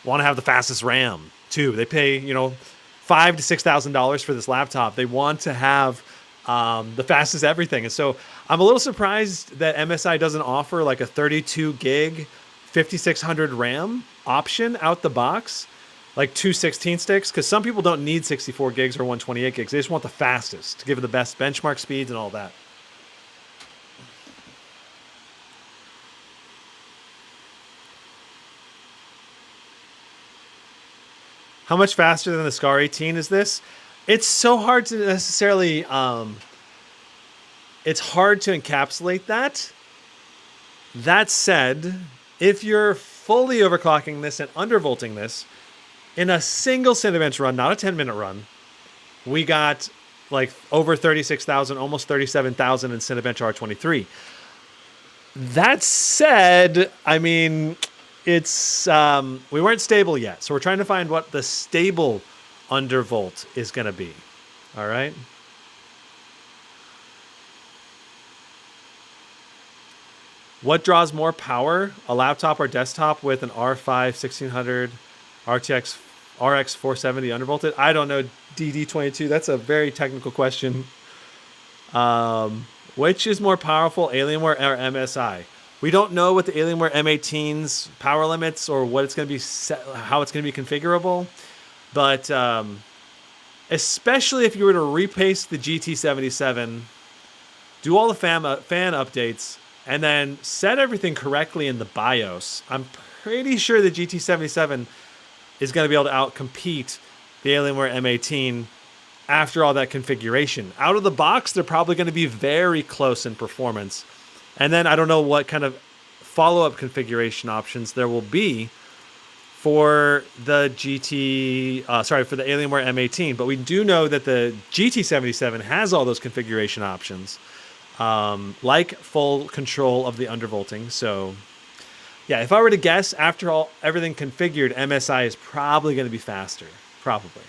want to have the fastest RAM too. They pay, $5,000 to $6,000 for this laptop. They want to have the fastest everything. And so I'm a little surprised that MSI doesn't offer like a 32 gig 5600 RAM option out the box, like 2 16 sticks, because some people don't need 64 gigs or 128 gigs. They just want the fastest to give it the best benchmark speeds and all that. How much faster than the SCAR 18 is this? It's so hard to necessarily, it's hard to encapsulate that. That said, if you're fully overclocking this and undervolting this, in a single Cinebench run, not a 10-minute run, we got like over 36,000, almost 37,000 in Cinebench R23. That said, I mean, it's we weren't stable yet, so we're trying to find what the stable undervolt is going to be. All right. What draws more power, a laptop or desktop with an R5 1600 RTX RX 470 undervolted? I don't know, DD22. That's a very technical question. Which is more powerful, Alienware or MSI? We don't know what the Alienware M18's power limits or what it's going to be set, how it's going to be configurable. But especially if you were to repaste the GT77, do all the fan updates, and then set everything correctly in the BIOS, I'm pretty sure the GT77 is going to be able to outcompete the Alienware M18 after all that configuration. Out of the box, they're probably going to be very close in performance. And then I don't know what kind of follow-up configuration options there will be for the for the Alienware M18. But we do know that the GT77 has all those configuration options, like full control of the undervolting. So yeah, if I were to guess, after everything configured, MSI is probably going to be faster. Probably.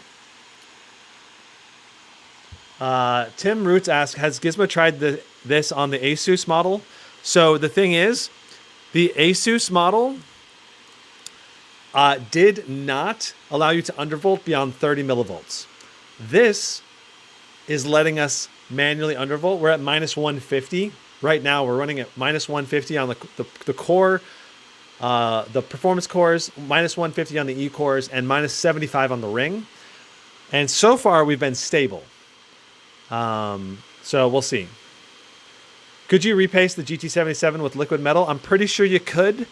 Tim Roots asks, has Gizmo tried the this on the Asus model. So the thing is, the Asus model did not allow you to undervolt beyond 30 millivolts. This is letting us manually undervolt. We're at minus 150. Right now, we're running at minus 150 on the core, the performance cores, minus 150 on the E cores, and minus 75 on the ring. And so far, we've been stable. So we'll see. Could you repaste the GT77 with liquid metal? I'm pretty sure you could.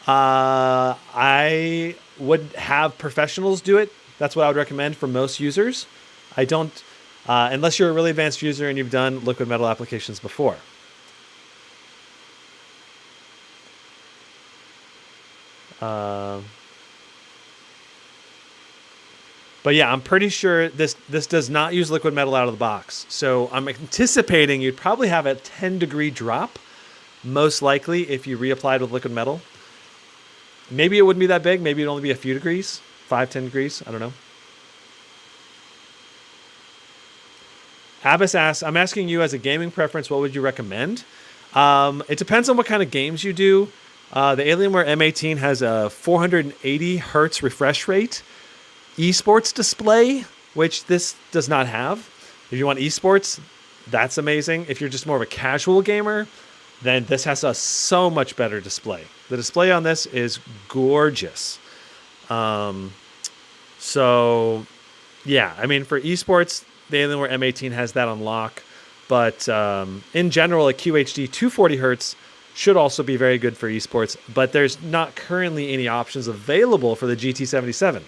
I would have professionals do it. That's what I would recommend for most users. I don't, unless you're a really advanced user and you've done liquid metal applications before. But yeah, I'm pretty sure this does not use liquid metal out of the box. So I'm anticipating you'd probably have a 10-degree drop, most likely, if you reapplied with liquid metal. Maybe it wouldn't be that big. Maybe it'd only be a few degrees, 5, 10 degrees. I don't know. Abbas asks, I'm asking you as a gaming preference, what would you recommend? It depends on what kind of games you do. The Alienware M18 has a 480 hertz refresh rate esports display, which this does not have. If you want esports, that's amazing. If you're just more of a casual gamer, then this has a so much better display. The display on this is gorgeous. So yeah, I mean, for esports, the Alienware M18 has that on lock, but in general, a QHD 240 hertz should also be very good for esports, but there's not currently any options available for the GT77.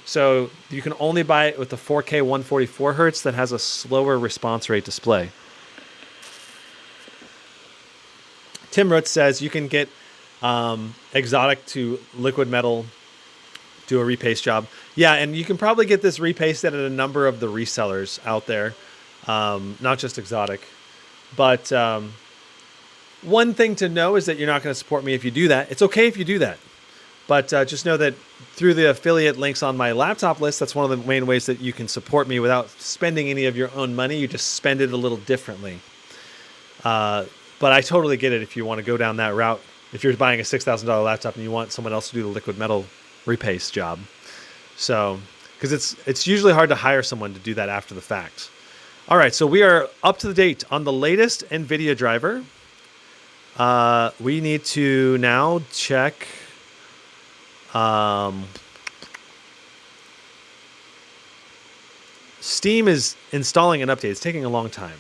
So you can only buy it with the 4K 144 hertz that has a slower response rate display. Tim Rutz says you can get exotic to liquid metal, do a repaste job. Yeah, and you can probably get this repasted at a number of the resellers out there, not just exotic. But one thing to know is that you're not going to support me if you do that. It's okay if you do that. But just know that through the affiliate links on my laptop list, that's one of the main ways that you can support me without spending any of your own money. You just spend it a little differently. But I totally get it if you want to go down that route. If you're buying a $6,000 laptop and you want someone else to do the liquid metal repaste job. So, because it's usually hard to hire someone to do that after the fact. All right, so we are up to the date on the latest NVIDIA driver. We need to now check... Steam is installing an update. It's taking a long time.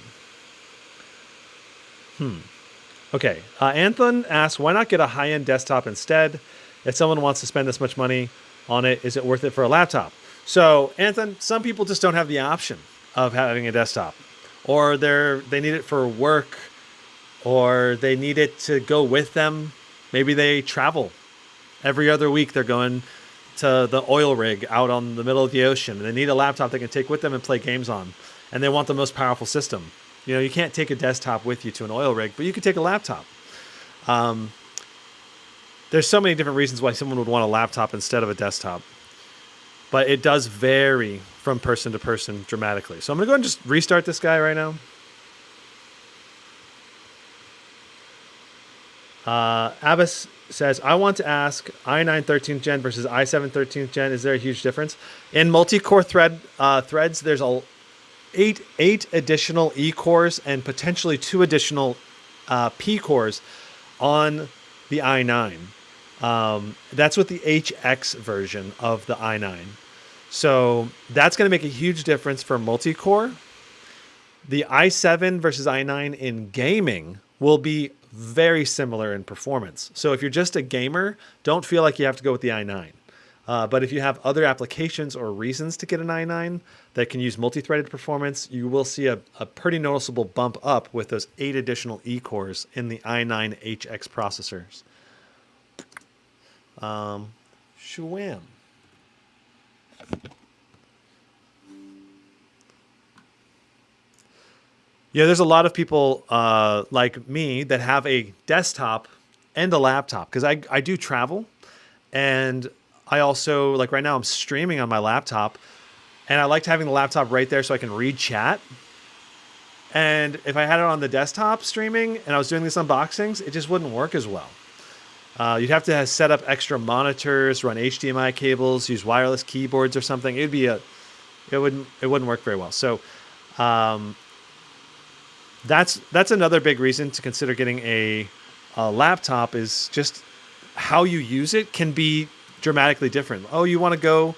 Okay. Anthon asks, why not get a high-end desktop instead? If someone wants to spend this much money on it, is it worth it for a laptop? So, Anthon, some people just don't have the option of having a desktop. Or they need it for work. Or they need it to go with them. Maybe they travel. Every other week they're going to the oil rig out on the middle of the ocean. And they need a laptop they can take with them and play games on. And they want the most powerful system. You know, you can't take a desktop with you to an oil rig, but you can take a laptop. There's so many different reasons why someone would want a laptop instead of a desktop. But it does vary from person to person dramatically. So I'm going to go ahead and just restart this guy right now. Abbas says, I want to ask i9 13th gen versus i7 13th gen. Is there a huge difference? In multi-core threads, there's eight additional E cores and potentially 2 additional P cores on the i9. That's with the HX version of the i9. So that's going to make a huge difference for multi-core. The i7 versus i9 in gaming will be very similar in performance. So if you're just a gamer, don't feel like you have to go with the i9. But if you have other applications or reasons to get an i9 that can use multi-threaded performance, you will see a pretty noticeable bump up with those 8 additional E cores in the i9 HX processors. Shwam. Yeah, there's a lot of people like me that have a desktop and a laptop because I do travel, and I also, like right now, I'm streaming on my laptop, and I liked having the laptop right there so I can read chat. And if I had it on the desktop streaming and I was doing these unboxings, it just wouldn't work as well. You'd have to set up extra monitors, run HDMI cables, use wireless keyboards or something. It wouldn't work very well. So that's another big reason to consider getting a laptop, is just how you use it can be dramatically different. Oh, you want to go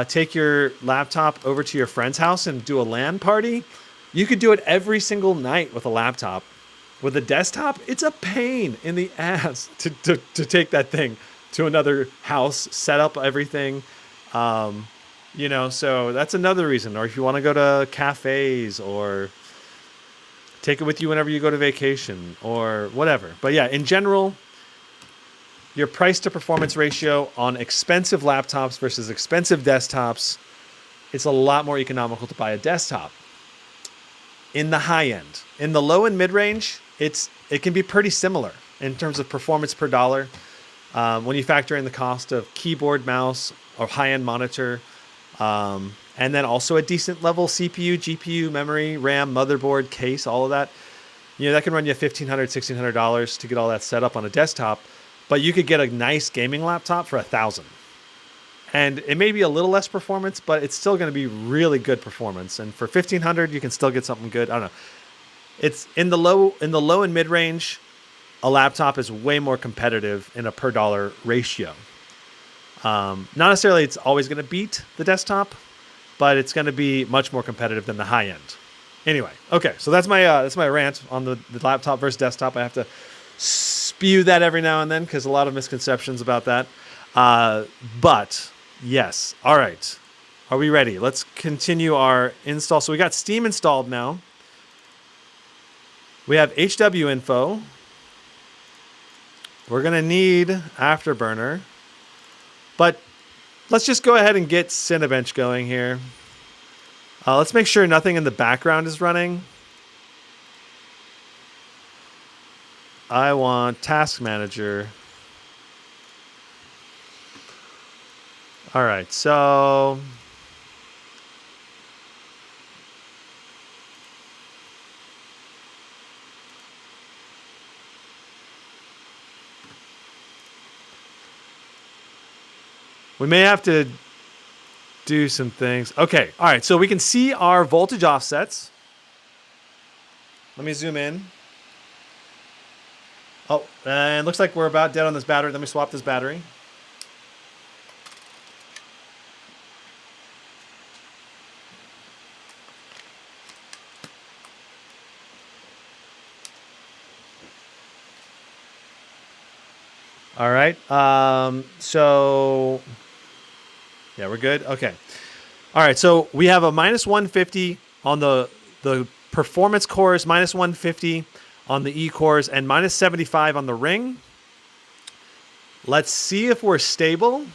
take your laptop over to your friend's house and do a LAN party? You could do it every single night with a laptop. With a desktop, it's a pain in the ass to take that thing to another house, set up everything. So that's another reason. Or if you want to go to cafes, or take it with you whenever you go to vacation or whatever. But yeah, in general, your price to performance ratio on expensive laptops versus expensive desktops, it's a lot more economical to buy a desktop. In the high end, in the low and mid range, it can be pretty similar in terms of performance per dollar. When you factor in the cost of keyboard, mouse, or high-end monitor, and then also a decent level CPU, GPU, memory, RAM, motherboard, case, all of that, that can run you $1,500, $1,600 to get all that set up on a desktop. But you could get a nice gaming laptop for $1,000. And it may be a little less performance, but it's still going to be really good performance. And for $1,500, you can still get something good. I don't know. It's in the low and mid range, a laptop is way more competitive in a per dollar ratio. Not necessarily it's always going to beat the desktop, but it's going to be much more competitive than the high end. Anyway, okay, so that's my rant on the laptop versus desktop. I have to spew that every now and then because a lot of misconceptions about that. But yes, all right. Are we ready? Let's continue our install. So we got Steam installed now. We have HW info. We're going to need Afterburner. But let's just go ahead and get Cinebench going here. Let's make sure nothing in the background is running. I want Task Manager. All right, so we may have to do some things. Okay, all right, so we can see our voltage offsets. Let me zoom in. Oh, and it looks like we're about dead on this battery. Let me swap this battery. All right. So yeah, we're good. Okay. All right. So we have a minus 150 on the performance cores, minus 150 on the E cores, and minus 75 on the ring. Let's see if we're stable.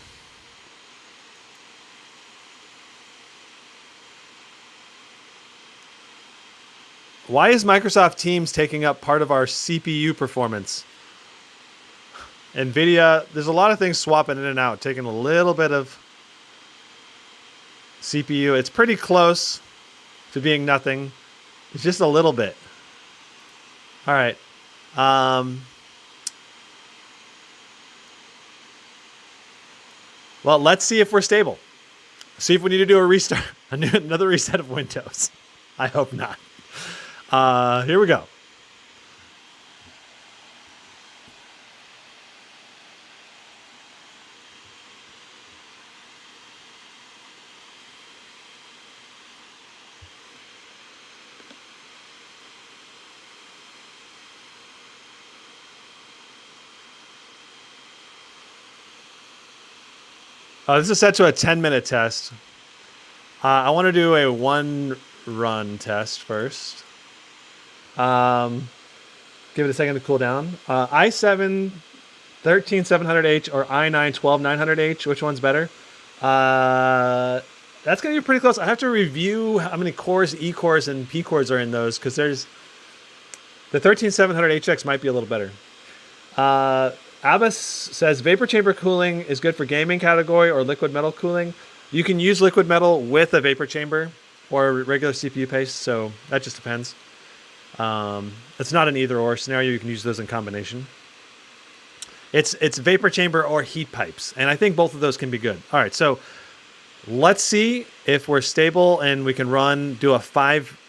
Why is Microsoft Teams taking up part of our CPU performance? NVIDIA, there's a lot of things swapping in and out, taking a little bit of CPU. It's pretty close to being nothing. It's just a little bit. All right. Well, let's see if we're stable. See if we need to do a restart, another reset of Windows. I hope not. Here we go. This is set to a 10-minute test. I want to do a 1-run test first. Give it a second to cool down. i7 13700H or i9 12900H, which one's better? That's going to be pretty close. I have to review how many cores, E cores, and P cores are in those, because there's the 13700HX might be a little better. Abbas says vapor chamber cooling is good for gaming category or liquid metal cooling. You can use liquid metal with a vapor chamber. or regular CPU paste, so that just depends. It's not an either or scenario. You can use those in combination. It's vapor chamber or heat pipes, and I think both of those can be good. All right, so let's see if we're stable and we can do a 5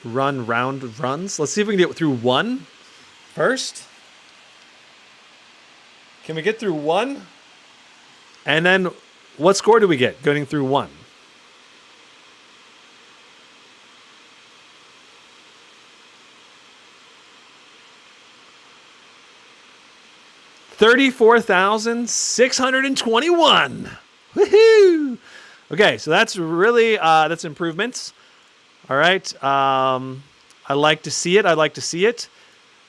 round of runs. Let's see if we can get through one first. Can we get through one? And then what score do we get getting through one? $34,621. Woohoo! Okay, so that's really that's improvements. All right, I like to see it. I like to see it.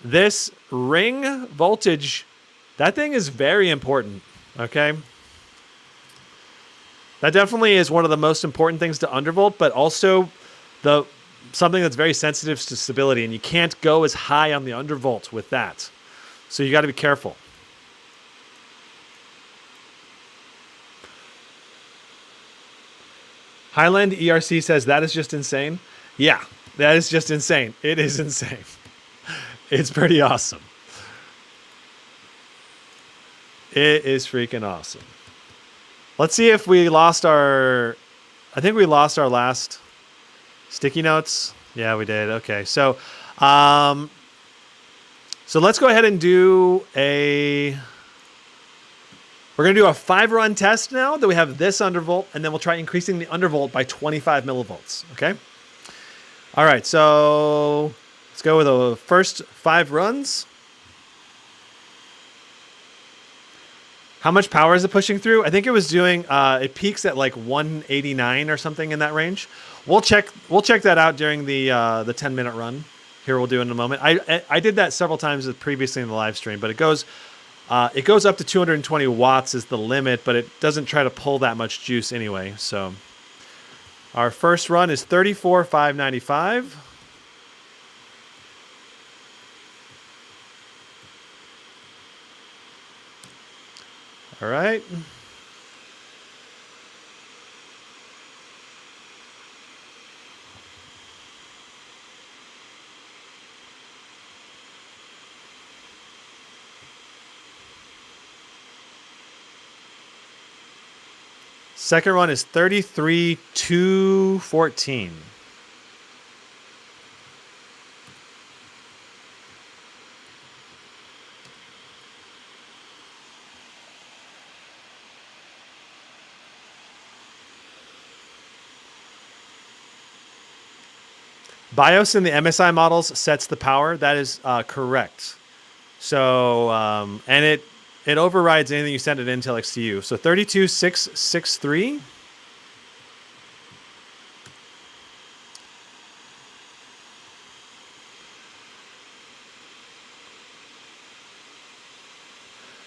This ring voltage, that thing is very important. Okay, that definitely is one of the most important things to undervolt, but also something that's very sensitive to stability, and you can't go as high on the undervolt with that. So you got to be careful. Highland ERC says that is just insane. Yeah, that is just insane. It is insane. It's pretty awesome. It is freaking awesome. Let's see if we lost our... I think we lost our last sticky notes. Yeah, we did. Okay, so let's go ahead and do a... We're going to do a 5-run test now that we have this undervolt, and then we'll try increasing the undervolt by 25 millivolts, okay? All right, so let's go with the first 5 runs. How much power is it pushing through? I think it was doing, it peaks at like 189 or something in that range. We'll check that out during the 10-minute run. Here we'll do in a moment. I did that several times previously in the live stream, but it goes up to 220 watts is the limit, but it doesn't try to pull that much juice anyway. So our first run is 34,595. All right. Second run is 33,214. BIOS in the MSI models sets the power. That is correct. So, and it overrides anything you send it Intel XTU. So 32,663.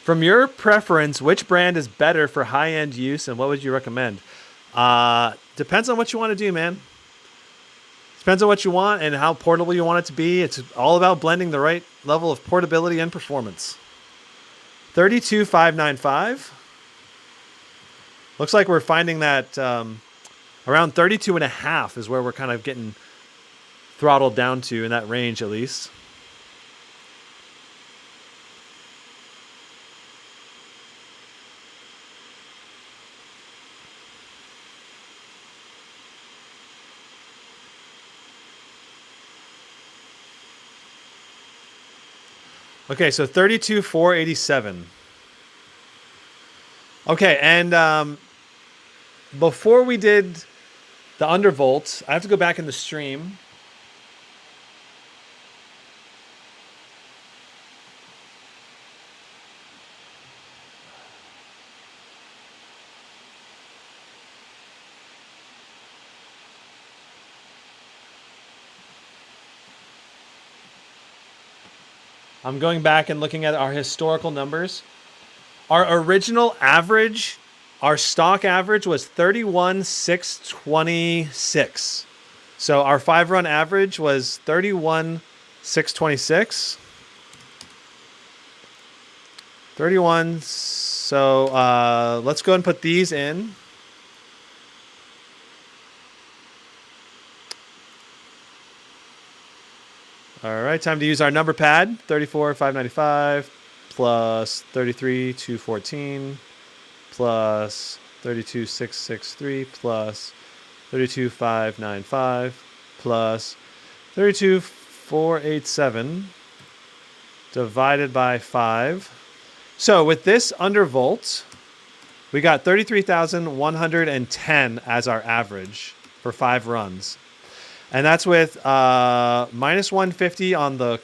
From your preference, which brand is better for high-end use, and what would you recommend? Depends on what you want to do, man. Depends on what you want and how portable you want it to be. It's all about blending the right level of portability and performance. 32,595. Looks like we're finding that around 32.5 is where we're kind of getting throttled down to in that range at least. Okay, so 32,487. Okay, and before we did the undervolt, I have to go back in the stream. I'm going back and looking at our historical numbers. Our original average, our stock average was 31,626. So our 5-run average was 31,626. 31. So let's go and put these in. All right, time to use our number pad. 34,595 plus 33,214 plus 32,663 plus 32,595 plus 32,487 divided by 5. So with this undervolt, we got 33,110 as our average for 5 runs. And that's with minus 150 on the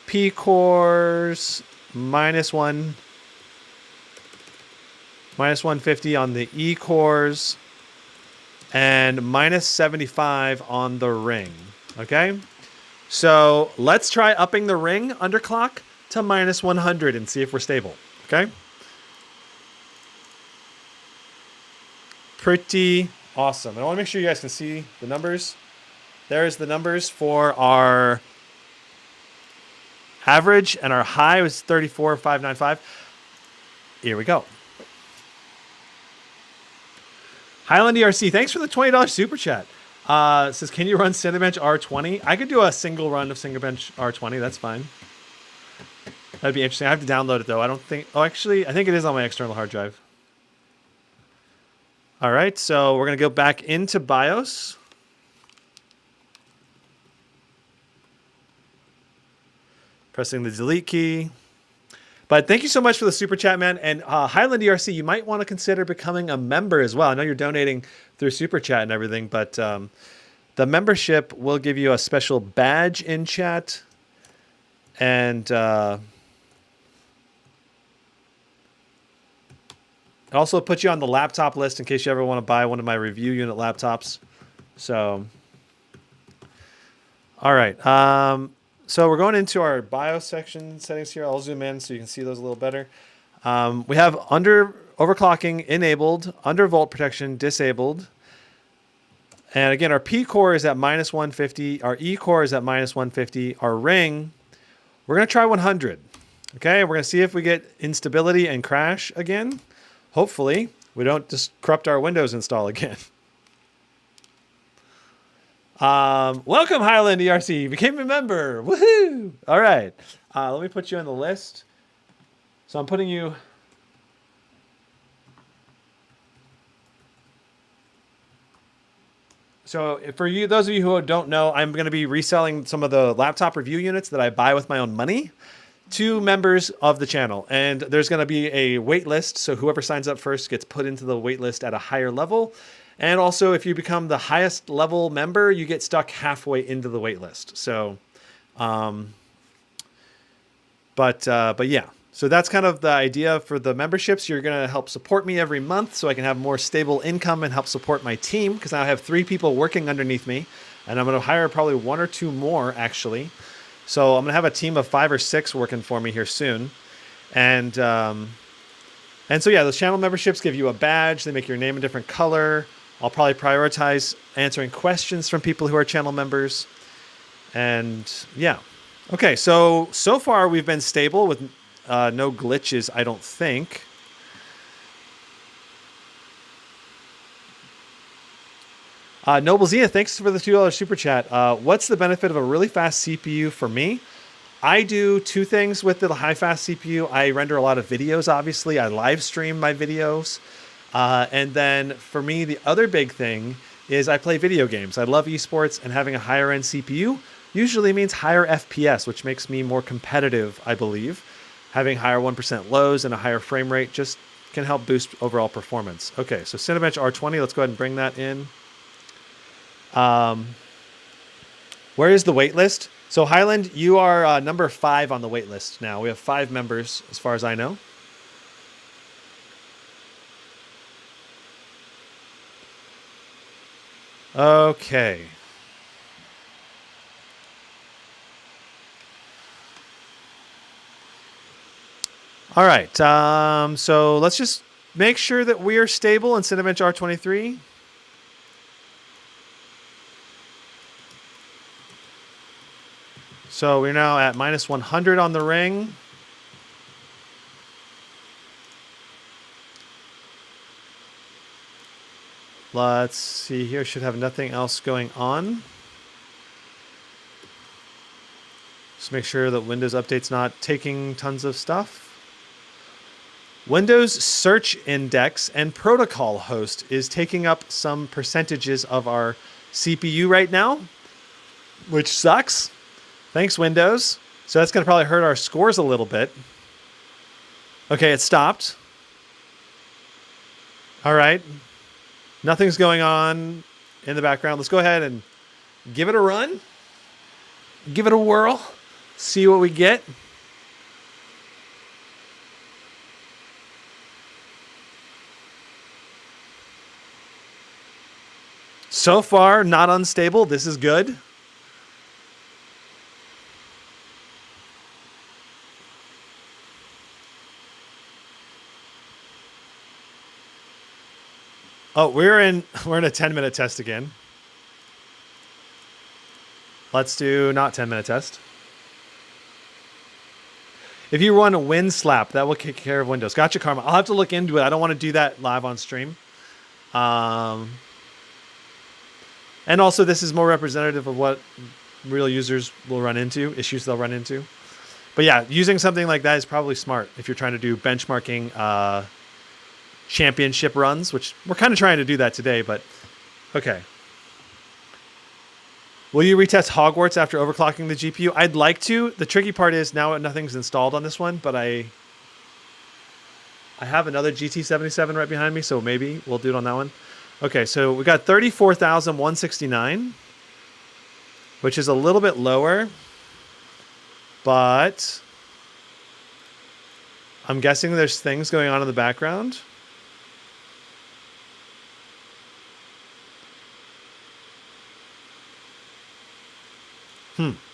P cores, minus 150 on the E cores, and minus 75 on the ring. Okay? So let's try upping the ring underclock to minus 100 and see if we're stable. Okay? Pretty awesome. I want to make sure you guys can see the numbers. There's the numbers for our average, and our high was 34,595. Here we go. Highland ERC, thanks for the $20 super chat. Says, can you run Cinebench R20? I could do a single run of Cinebench R20. That's fine. That'd be interesting. I have to download it, though. I don't think... Oh, actually, I think it is on my external hard drive. All right, so we're going to go back into BIOS. Pressing the delete key. But thank you so much for the super chat, man. And Highland ERC, you might want to consider becoming a member as well. I know you're donating through super chat and everything, but the membership will give you a special badge in chat. And also put you on the laptop list in case you ever want to buy one of my review unit laptops. So, all right. So we're going into our BIOS section settings here. I'll zoom in so you can see those a little better. We have overclocking enabled, undervolt protection disabled. And again, our P core is at minus 150. Our E core is at minus 150. Our ring, we're going to try 100. Okay, we're going to see if we get instability and crash again. Hopefully, we don't just corrupt our Windows install again. Welcome, Highland ERC. You became a member. Woohoo! All right. Let me put you on the list. So I'm putting you... So for you, those of you who don't know, I'm going to be reselling some of the laptop review units that I buy with my own money to members of the channel. And there's going to be a wait list. So whoever signs up first gets put into the wait list at a higher level. And also, if you become the highest level member, you get stuck halfway into the wait list. So, but yeah. So that's kind of the idea for the memberships. You're going to help support me every month so I can have more stable income and help support my team, because now I have 3 people working underneath me, and I'm going to hire probably 1 or 2 more, actually. So I'm going to have a team of 5 or 6 working for me here soon. And so, yeah, those channel memberships give you a badge. They make your name a different color. I'll probably prioritize answering questions from people who are channel members. And yeah. Okay, so far we've been stable with no glitches, I don't think. Noble Zia, thanks for the $2 super chat. What's the benefit of a really fast CPU for me? I do 2 things with the high fast CPU. I render a lot of videos, obviously. I live stream my videos. And then for me, the other big thing is I play video games. I love esports, and having a higher end CPU usually means higher FPS, which makes me more competitive, I believe. Having higher 1% lows and a higher frame rate just can help boost overall performance. Okay, so Cinebench R20, let's go ahead and bring that in. Where is the wait list? So Highland, you are number 5 on the wait list now. We have 5 members as far as I know. Okay. All right. So let's just make sure that we are stable in Cinebench R23. So we're now at minus 100 on the ring. Let's see here. Should have nothing else going on. Just make sure that Windows Update's not taking tons of stuff. Windows Search Index and Protocol Host is taking up some percentages of our CPU right now, which sucks. Thanks, Windows. So that's going to probably hurt our scores a little bit. Okay, it stopped. All right. Nothing's going on in the background. Let's go ahead and give it a run. Give it a whirl. See what we get. So far, not unstable. This is good. Oh, we're in a 10-minute test again. Let's do not 10-minute test. If you run a wind slap, that will take care of Windows. Gotcha, Karma. I'll have to look into it. I don't want to do that live on stream. And also, this is more representative of what real users will run into, issues they'll run into. But yeah, using something like that is probably smart if you're trying to do benchmarking championship runs, which we're kind of trying to do that today, but okay. Will you retest Hogwarts after overclocking the GPU? I'd like to. The tricky part is now nothing's installed on this one, but I have another GT77 right behind me, so maybe we'll do it on that one. Okay, so we got 34,169, which is a little bit lower, but I'm guessing there's things going on in the background.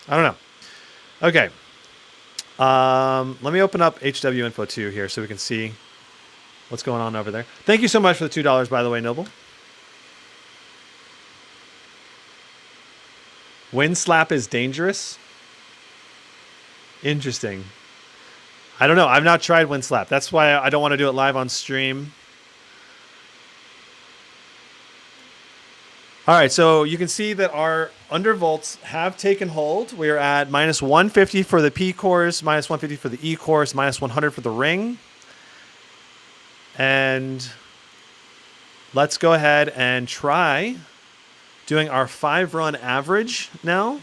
I don't know. Okay. Let me open up HW Info 2 here so we can see what's going on over there. Thank you so much for the $2, by the way, Noble. Wind slap is dangerous. Interesting. I don't know. I've not tried wind slap. That's why I don't want to do it live on stream. All right, so you can see that our undervolts have taken hold. We are at minus 150 for the P cores, minus 150 for the E cores, minus 100 for the ring. And let's go ahead and try doing our 5-run average now.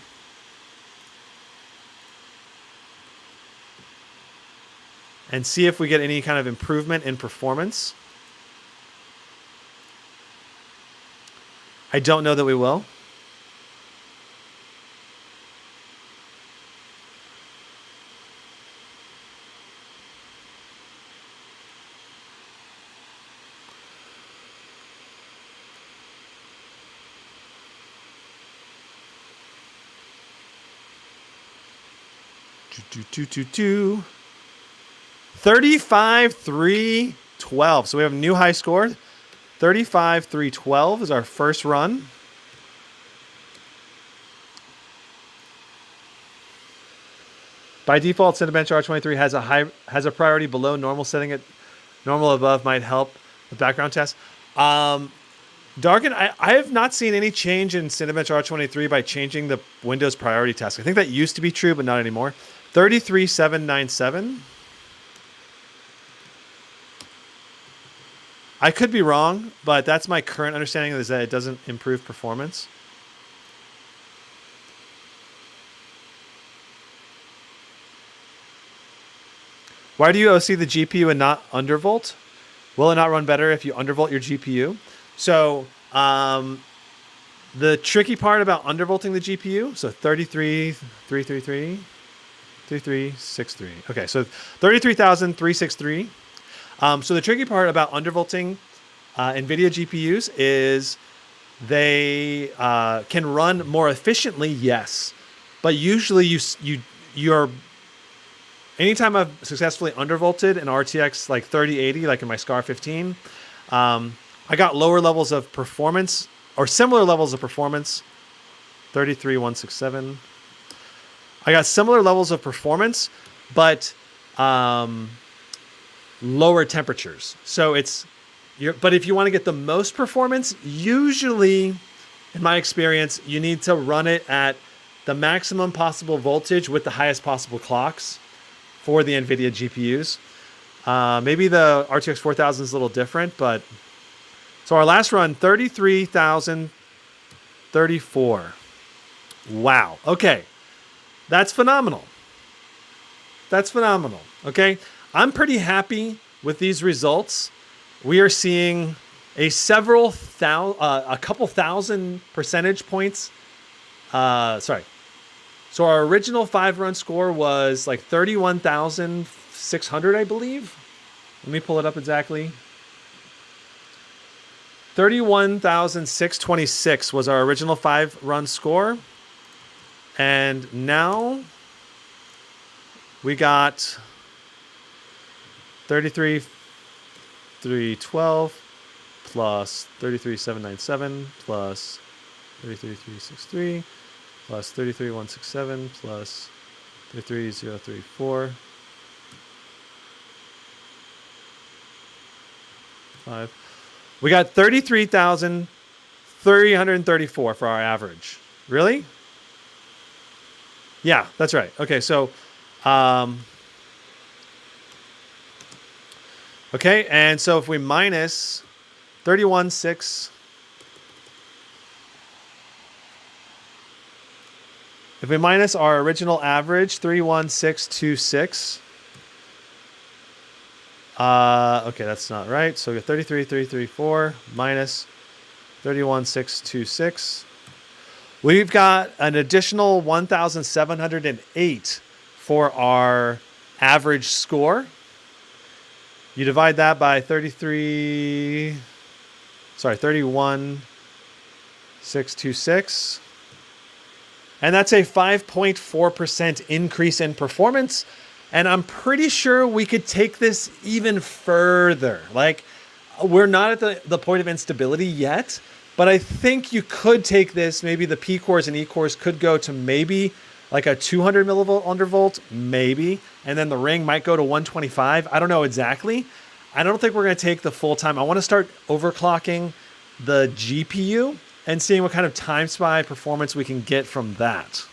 And see if we get any kind of improvement in performance. I don't know that we will. Do, do, do, do. 35,312. So we have a new high score. 35,312 is our first run. By default, Cinebench R23 has a priority below normal. Setting it normal above might help with background tests. Darkin, I have not seen any change in Cinebench R23 by changing the Windows priority task. I think that used to be true, but not anymore. 33,797. I could be wrong, but that's my current understanding is that it doesn't improve performance. Why do you OC the GPU and not undervolt? Will it not run better if you undervolt your GPU? So the tricky part about undervolting the GPU, so 33,333, 3363. Okay, so 33,363. So the tricky part about undervolting NVIDIA GPUs is they can run more efficiently, yes, but usually you're anytime I've successfully undervolted an RTX like 3080, like in my SCAR 15, I got lower levels of performance or similar levels of performance. 33,167. I got similar levels of performance, but lower temperatures. So but if you want to get the most performance, usually, in my experience, you need to run it at the maximum possible voltage with the highest possible clocks for the NVIDIA GPUs. Maybe the RTX 4000 is a little different, but so our last run, 33,034. Wow. Okay. That's phenomenal. That's phenomenal. Okay. I'm pretty happy with these results. We are seeing a couple thousand percentage points. Sorry. So our original 5-run score was like 31,600, I believe. Let me pull it up exactly. 31,626 was our original 5-run score. And now we got 33,312 plus 33,797 plus 33,363 plus 33,167 plus 33,034. 5. We got 33,334 for our average. Really? Yeah, that's right. Okay, so, okay, and so if we minus 31,6, if we minus our original average, 31,626, okay, that's not right. So we got 33,334 minus 31,626. We've got an additional 1,708 for our average score. You divide that by 31,626. And that's a 5.4% increase in performance. And I'm pretty sure we could take this even further. Like, we're not at the point of instability yet, but I think you could take this, maybe the P cores and E cores could go to maybe like a 200 millivolt undervolt, maybe. And then the ring might go to 125. I don't know exactly. I don't think we're going to take the full time. I want to start overclocking the GPU and seeing what kind of Timespy performance we can get from that.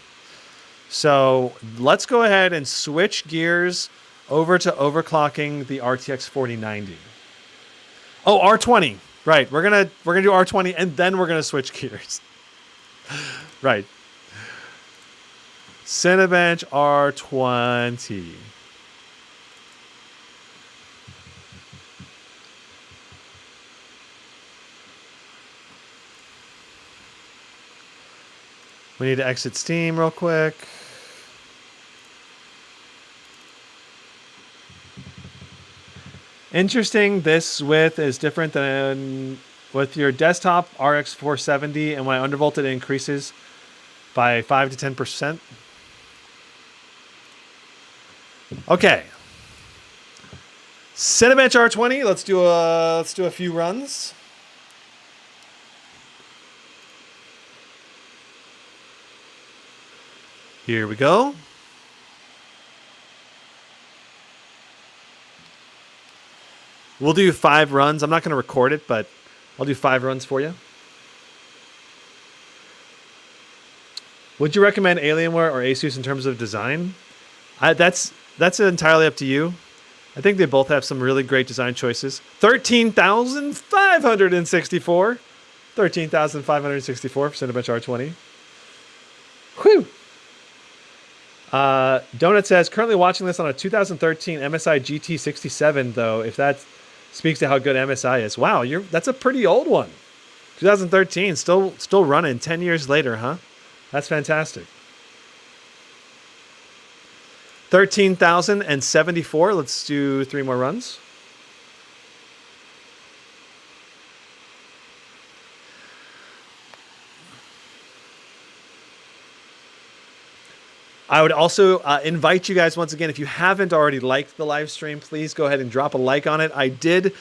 So let's go ahead and switch gears over to overclocking the RTX 4090. Oh, R20. Right. We're gonna do R20 and then we're gonna switch gears. Right. Cinebench R20. We need to exit Steam real quick. Interesting, this width is different than with your desktop RX 470, and when I undervolt it increases by 5 to 10%. Okay. Cinebench R20, let's do a few runs. Here we go. We'll do 5 runs. I'm not going to record it, but I'll do 5 runs for you. Would you recommend Alienware or Asus in terms of design? That's entirely up to you. I think they both have some really great design choices. 13,564. 13,564 for Cinebench R20. Whew. Donut says, currently watching this on a 2013 MSI GT77, though, if that speaks to how good MSI is. Wow, that's a pretty old one. 2013, still running 10 years later, huh? That's fantastic. 13,074. Let's do 3 more runs. I would also invite you guys, once again, if you haven't already liked the live stream, please go ahead and drop a like on it. I did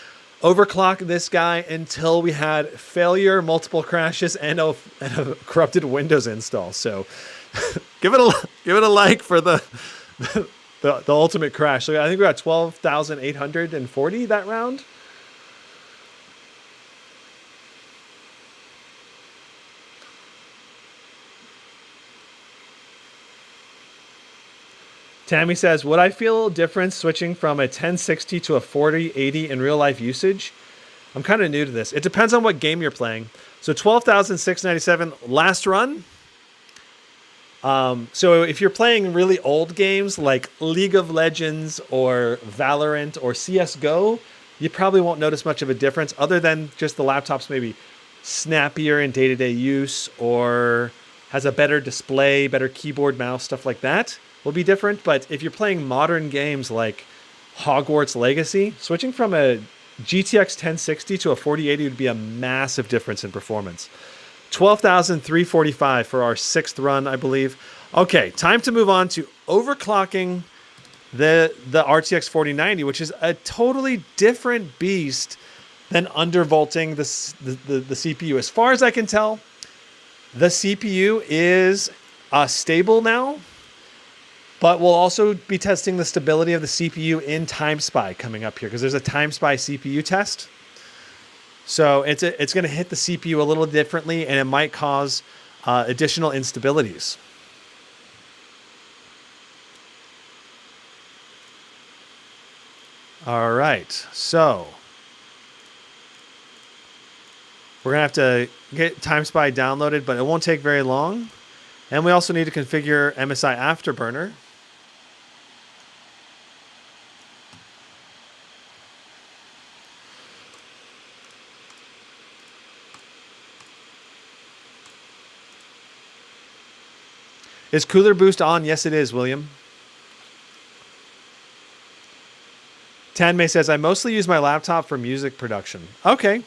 overclock this guy until we had failure, multiple crashes, and a corrupted Windows install. So give it a like for the ultimate crash. So I think we got 12,840 that round. Tammy says, would I feel a difference switching from a 1060 to a 4080 in real life usage? I'm kind of new to this. It depends on what game you're playing. So 12,697 last run. So if you're playing really old games like League of Legends or Valorant or CSGO, you probably won't notice much of a difference other than just the laptop's maybe snappier in day-to-day use or has a better display, better keyboard, mouse, stuff like that will be different. But if you're playing modern games like Hogwarts Legacy, switching from a GTX 1060 to a 4080 would be a massive difference in performance. 12,345 for our 6th run, I believe. Okay, time to move on to overclocking the RTX 4090, which is a totally different beast than undervolting the CPU. As far as I can tell, the CPU is stable now, but we'll also be testing the stability of the CPU in Timespy coming up here because there's a Timespy CPU test. So it's going to hit the CPU a little differently, and it might cause additional instabilities. All right, so we're going to have to get Timespy downloaded, but it won't take very long. And we also need to configure MSI Afterburner. Is Cooler Boost on? Yes, it is, William. Tanmay says, I mostly use my laptop for music production. Okay.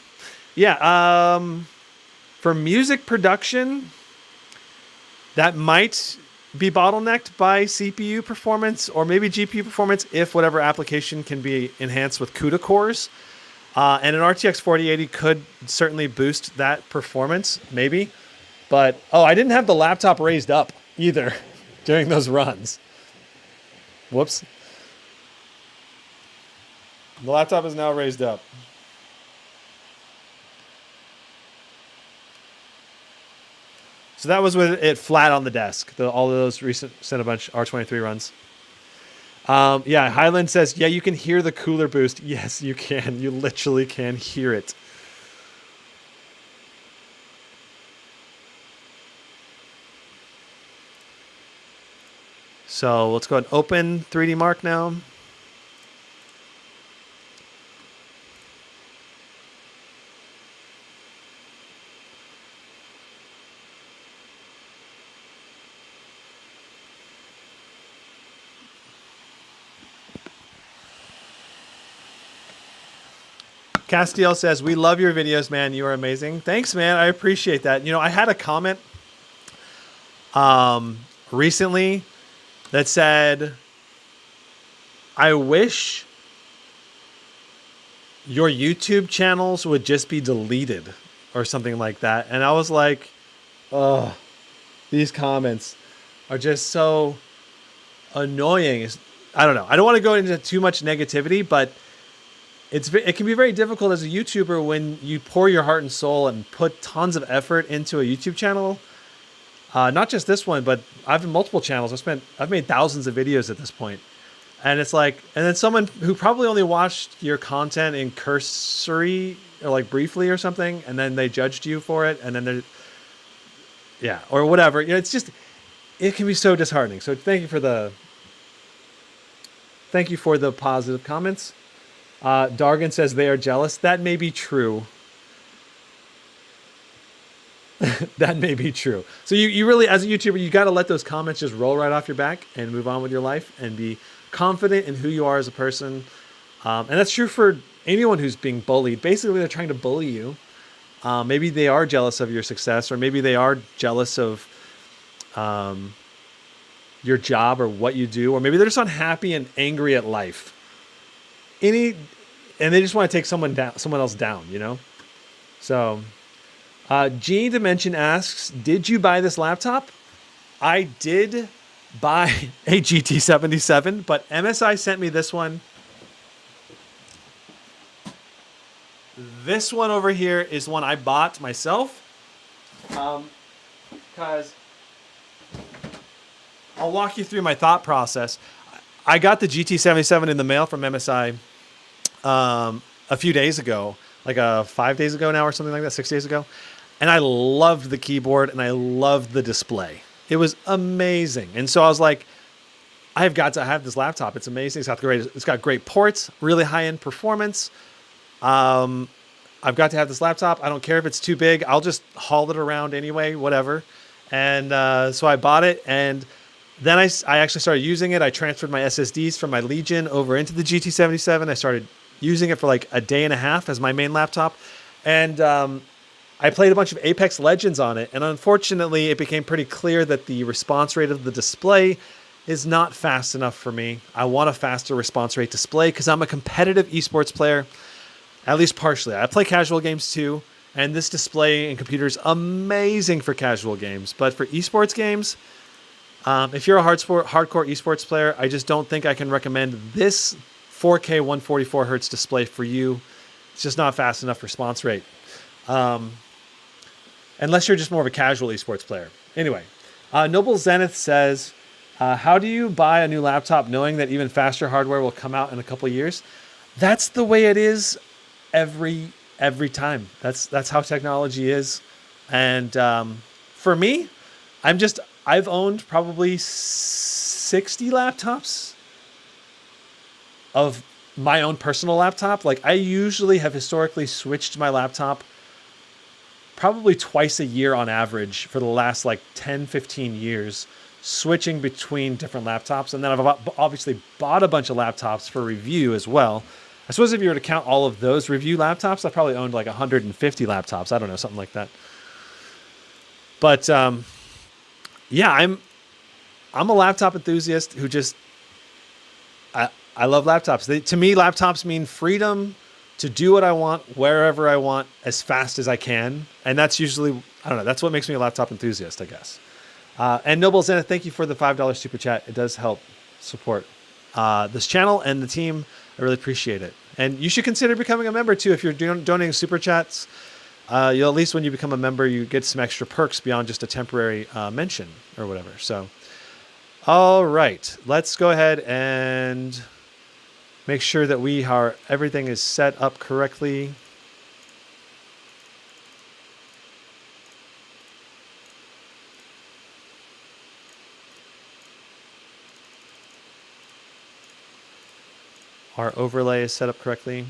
Yeah. For music production, that might be bottlenecked by CPU performance or maybe GPU performance if whatever application can be enhanced with CUDA cores. And an RTX 4080 could certainly boost that performance, maybe. But, oh, I didn't have the laptop raised up either during those runs. Whoops. The laptop is now raised up. So that was with it flat on the desk. All of those recent Cinebench R23 runs. Yeah, Highland says, yeah, you can hear the cooler boost. Yes, you can. You literally can hear it. So let's go ahead and open 3D Mark now. Castiel says, we love your videos, man. You are amazing. Thanks, man. I appreciate that. You know, I had a comment recently that said, I wish your YouTube channels would just be deleted or something like that. And I was like, oh, these comments are just so annoying. I don't know. I don't want to go into too much negativity, but it can be very difficult as a YouTuber when you pour your heart and soul and put tons of effort into a YouTube channel. Not just this one, but I've multiple channels. I've made thousands of videos at this point. And it's like, and then someone who probably only watched your content in cursory or like briefly or something, and then they judged you for it, and then they're, yeah, or whatever. You know, it's just, it can be so disheartening. So thank you for the positive comments. Dargan says they are jealous. That may be true. That may be true. So you really, as a YouTuber, you got to let those comments just roll right off your back and move on with your life and be confident in who you are as a person. And that's true for anyone who's being bullied. Basically, they're trying to bully you. Maybe they are jealous of your success, or maybe they are jealous of your job or what you do, or maybe they're just unhappy and angry at life. And they just want to take someone else down, you know? So, G Dimension asks, did you buy this laptop? I did buy a GT77, but MSI sent me this one. This one over here is one I bought myself. Because I'll walk you through my thought process. I got the GT77 in the mail from MSI a few days ago, like 5 days ago now or something like that, 6 days ago. And I loved the keyboard and I loved the display. It was amazing. And so I was like, I've got to have this laptop. It's amazing. It's got great ports, really high-end performance. I've got to have this laptop. I don't care if it's too big. I'll just haul it around anyway, whatever. And so I bought it, and then I actually started using it. I transferred my SSDs from my Legion over into the GT77. I started using it for like a day and a half as my main laptop. And I played a bunch of Apex Legends on it. And unfortunately, it became pretty clear that the response rate of the display is not fast enough for me. I want a faster response rate display because I'm a competitive esports player, at least partially. I play casual games too, and this display and computer is amazing for casual games. But for esports games, if you're a hardcore esports player, I just don't think I can recommend this 4K 144 hertz display for you. It's just not fast enough response rate. Unless you're just more of a casual esports player. Anyway, Noble Zenith says, how do you buy a new laptop knowing that even faster hardware will come out in a couple of years? That's the way it is every time. That's how technology is. And for me, I've owned probably 60 laptops of my own personal laptop. Like, I usually have historically switched my laptop probably twice a year on average for the last like 10, 15 years, switching between different laptops. And then I've obviously bought a bunch of laptops for review as well. I suppose if you were to count all of those review laptops, I probably owned like 150 laptops. I don't know, something like that. But yeah, I'm a laptop enthusiast who just, I love laptops. To me, laptops mean freedom to do what I want, wherever I want, as fast as I can. And that's usually, I don't know, that's what makes me a laptop enthusiast, I guess. And Noble Zenith, thank you for the $5 super chat. It does help support this channel and the team. I really appreciate it. And you should consider becoming a member too. If you're donating super chats, you'll at least when you become a member, you get some extra perks beyond just a temporary mention or whatever. So, all right, let's go ahead and make sure that everything is set up correctly. Our overlay is set up correctly.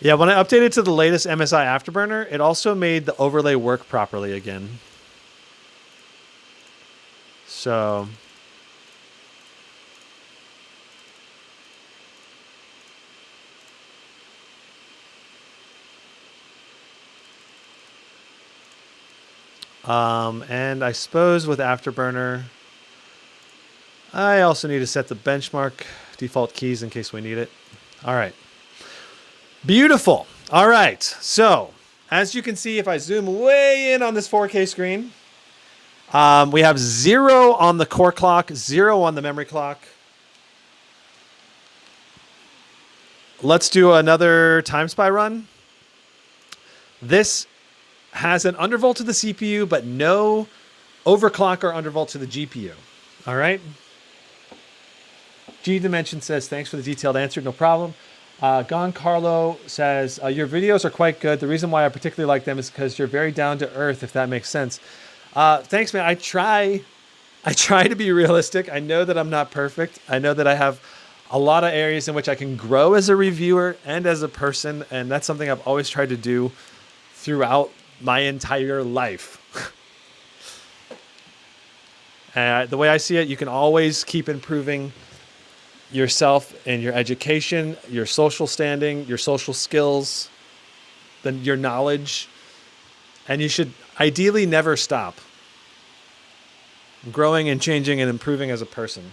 Yeah, when I updated to the latest MSI Afterburner, it also made the overlay work properly again. So and I suppose with Afterburner, I also need to set the benchmark default keys in case we need it. All right. Beautiful. All right. So as you can see, if I zoom way in on this 4K screen, we have 0 on the core clock, 0 on the memory clock. Let's do another Timespy run. This has an undervolt to the CPU, but no overclock or undervolt to the GPU. All right. G Dimension says, thanks for the detailed answer. No problem. Gon Carlo says, your videos are quite good. The reason why I particularly like them is because you're very down to earth, if that makes sense. Thanks, man. I try to be realistic. I know that I'm not perfect. I know that I have a lot of areas in which I can grow as a reviewer and as a person. And that's something I've always tried to do throughout my entire life. The way I see it, you can always keep improving yourself and your education, your social standing, your social skills, then your knowledge. And you should ideally never stop growing and changing and improving as a person.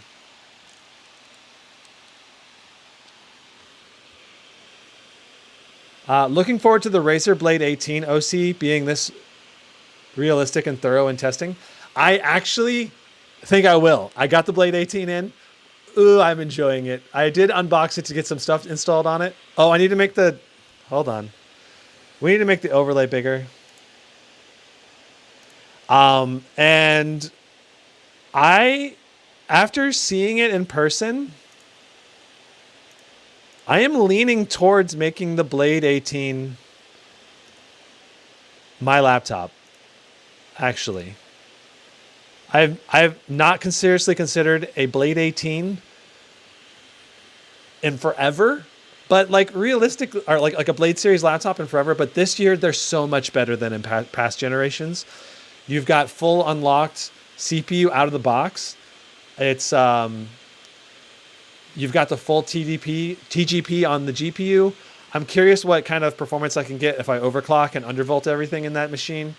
Looking forward to the Razer Blade 18 OC being this realistic and thorough in testing. I actually think I will. I got the Blade 18 in. Ooh, I'm enjoying it. I did unbox it to get some stuff installed on it. Oh, I need to make the... Hold on. We need to make the overlay bigger. And after seeing it in person, I am leaning towards making the Blade 18 my laptop, actually. I've not seriously considered a Blade 18 in forever, but like realistic, or like a Blade series laptop in forever. But this year they're so much better than in past generations. You've got full unlocked CPU out of the box. It's you've got the full TGP on the GPU. I'm curious what kind of performance I can get if I overclock and undervolt everything in that machine.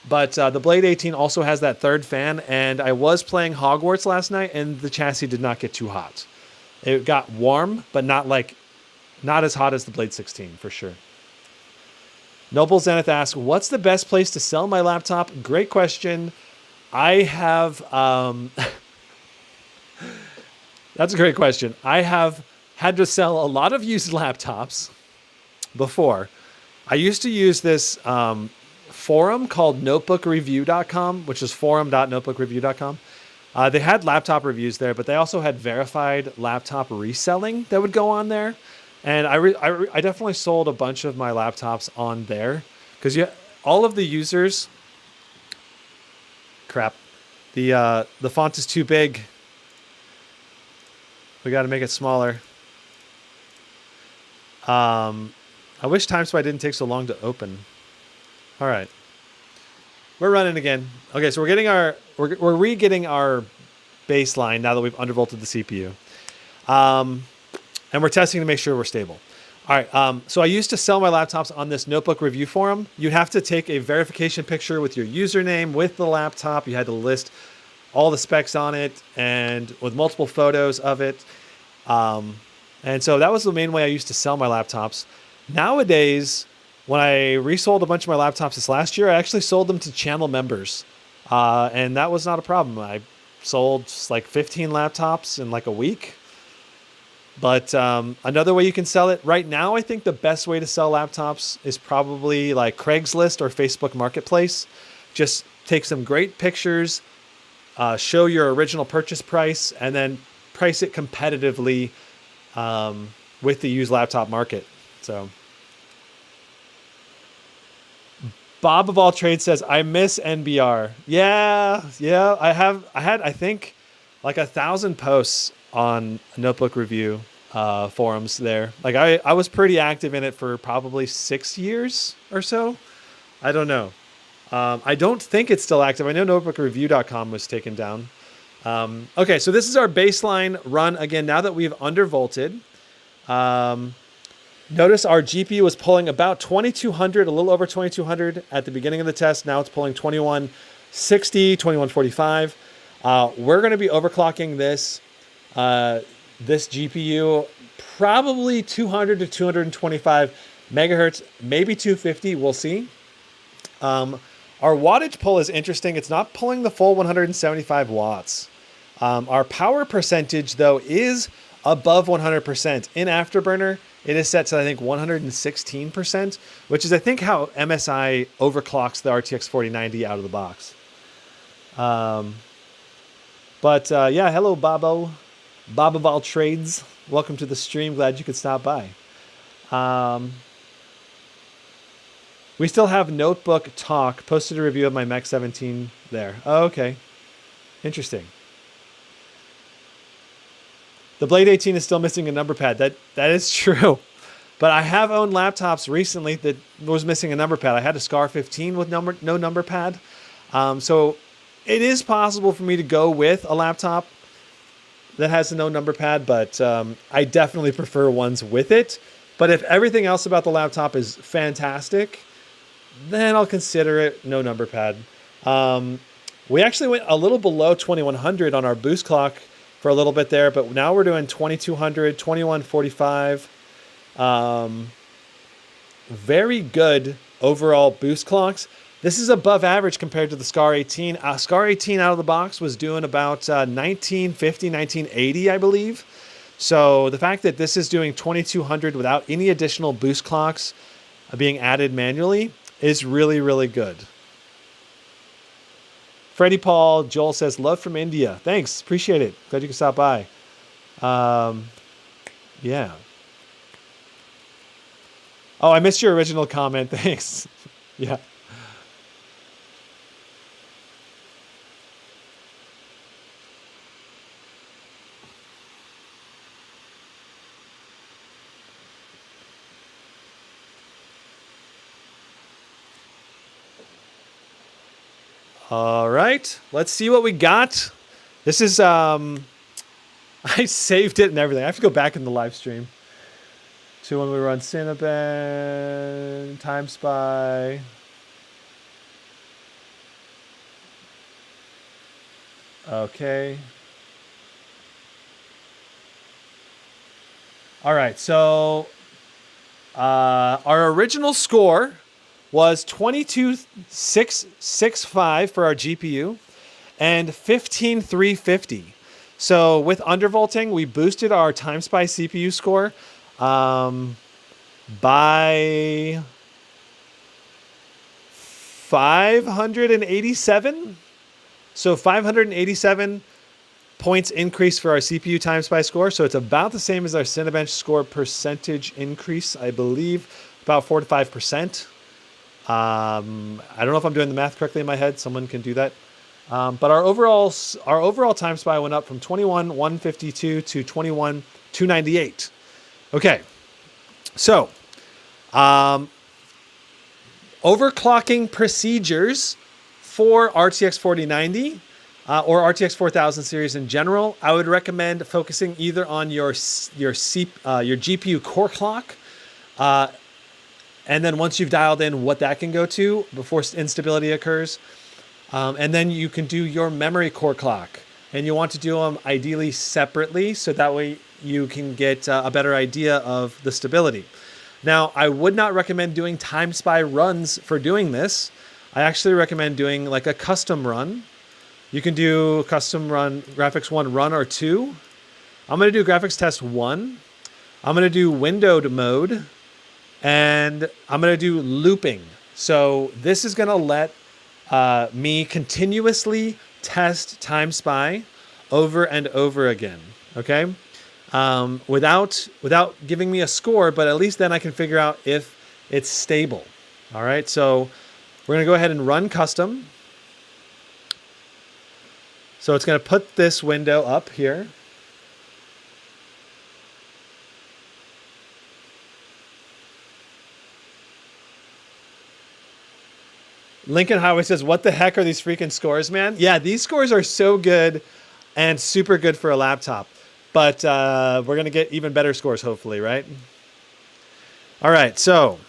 But the Blade 18 also has that third fan, and I was playing Hogwarts last night, and the chassis did not get too hot. It got warm, but not as hot as the Blade 16 for sure. Noble Zenith asks, what's the best place to sell my laptop? Great question. I have... That's a great question. I have had to sell a lot of used laptops before. I used to use this forum called notebookreview.com, which is forum.notebookreview.com. They had laptop reviews there, but they also had verified laptop reselling that would go on there. And I definitely sold a bunch of my laptops on there because all of the users... Crap. The font is too big. We got to make it smaller. I wish Timespy didn't take so long to open. All right. We're running again. Okay, so we're re-getting our baseline now that we've undervolted the CPU. And we're testing to make sure we're stable. All right, so I used to sell my laptops on this notebook review forum. You'd have to take a verification picture with your username with the laptop. You had to list all the specs on it and with multiple photos of it. And so that was the main way I used to sell my laptops. Nowadays, when I resold a bunch of my laptops this last year, I actually sold them to channel members. And that was not a problem. I sold like 15 laptops in like a week. But another way you can sell it right now, I think the best way to sell laptops is probably like Craigslist or Facebook Marketplace. Just take some great pictures, show your original purchase price, and then price it competitively with the used laptop market. So Bob of all trades says, I miss NBR. Yeah. I had, I think, like 1,000 posts on Notebook Review forums there. Like I was pretty active in it for probably 6 years or so. I don't know. I don't think it's still active. I know notebookreview.com was taken down. Okay, so this is our baseline run again. Now that we've undervolted, notice our GPU was pulling about 2200, a little over 2200 at the beginning of the test. Now it's pulling 2160, 2145. We're going to be overclocking this GPU probably 200 to 225 megahertz, maybe 250. We'll see. Our wattage pull is interesting. It's not pulling the full 175 watts. Our power percentage, though, is above 100%. In Afterburner, it is set to, I think, 116%, which is, I think, how MSI overclocks the RTX 4090 out of the box. Yeah, hello, Bobo. Bob of all trades. Welcome to the stream. Glad you could stop by. We still have Notebook Talk. Posted a review of my Mech 17 there. Oh, okay. Interesting. The Blade 18 is still missing a number pad. That is true. But I have owned laptops recently that was missing a number pad. I had a Scar 15 with no number pad. So it is possible for me to go with a laptop that has a no number pad, but I definitely prefer ones with it. But if everything else about the laptop is fantastic, then I'll consider it no number pad. We actually went a little below 2100 on our boost clock for a little bit there, but now we're doing 2200, 2145. Very good overall boost clocks. This is above average compared to the SCAR 18. SCAR 18 out of the box was doing about 1950, 1980, I believe. So the fact that this is doing 2200 without any additional boost clocks being added manually is really, really good. Freddie Paul, Joel says, love from India. Thanks. Appreciate it. Glad you could stop by. Yeah. Oh, I missed your original comment. Thanks. Yeah. All right, let's see what we got. This is, I saved it and everything. I have to go back in the live stream to when we run Cinebench, Timespy. Okay. All right, so our original score was 22,665 for our GPU and 15,350. So with undervolting, we boosted our Timespy CPU score by 587. So 587 points increase for our CPU Timespy score. So it's about the same as our Cinebench score percentage increase, I believe, about 4 to 5%. I don't know if I'm doing the math correctly in my head. Someone can do that. But our overall Timespy went up from 21,152 to 21,298. Okay. So, overclocking procedures for RTX 4090 or RTX 4000 series in general, I would recommend focusing either on your GPU core clock, and then once you've dialed in what that can go to before instability occurs, and then you can do your memory core clock. And you want to do them ideally separately so that way you can get a better idea of the stability. Now, I would not recommend doing Timespy runs for doing this. I actually recommend doing like a custom run. You can do custom run, graphics 1 run or 2. I'm going to do graphics test 1. I'm going to do windowed mode. And I'm going to do looping. So this is going to let me continuously test Timespy over and over again. Okay, without giving me a score, but at least then I can figure out if it's stable. All right, so we're going to go ahead and run custom. So it's going to put this window up here. Lincoln Highway says, what the heck are these freaking scores, man? Yeah, these scores are so good and super good for a laptop. But we're going to get even better scores, hopefully, right? All right, so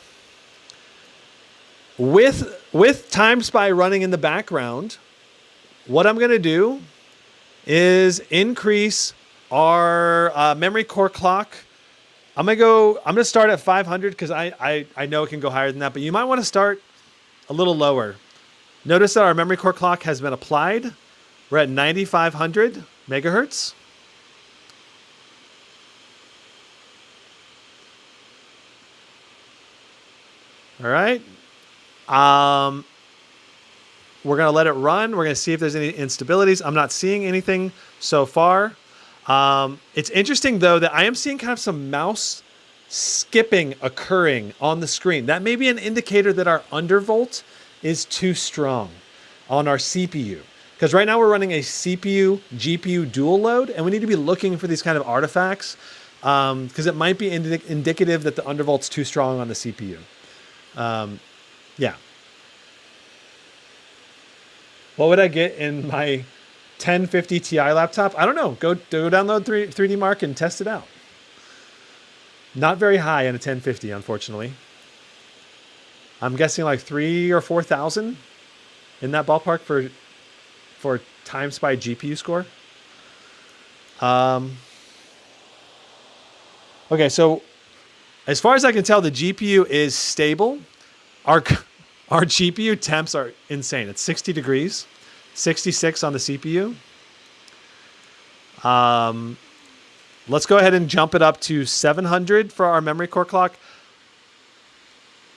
with Timespy running in the background, what I'm going to do is increase our memory core clock. I'm going to start at 500 because I know it can go higher than that, but you might want to start a little lower. Notice that our memory core clock has been applied. We're at 9,500 megahertz. All right. We're going to let it run. We're going to see if there's any instabilities. I'm not seeing anything so far. It's interesting, though, that I am seeing kind of some mouse skipping occurring on the screen. That may be an indicator that our undervolt is too strong on our CPU. Because right now we're running a CPU, GPU dual load, and we need to be looking for these kind of artifacts because it might be indicative that the undervolt's too strong on the CPU. Yeah. What would I get in my 1050 Ti laptop? I don't know. Go download 3D Mark and test it out. Not very high in a 1050, unfortunately. I'm guessing like 3,000 or 4,000 in that ballpark for Timespy GPU score. Okay, so as far as I can tell, the GPU is stable. Our GPU temps are insane. It's 60 degrees, 66 on the CPU. Let's go ahead and jump it up to 700 for our memory core clock.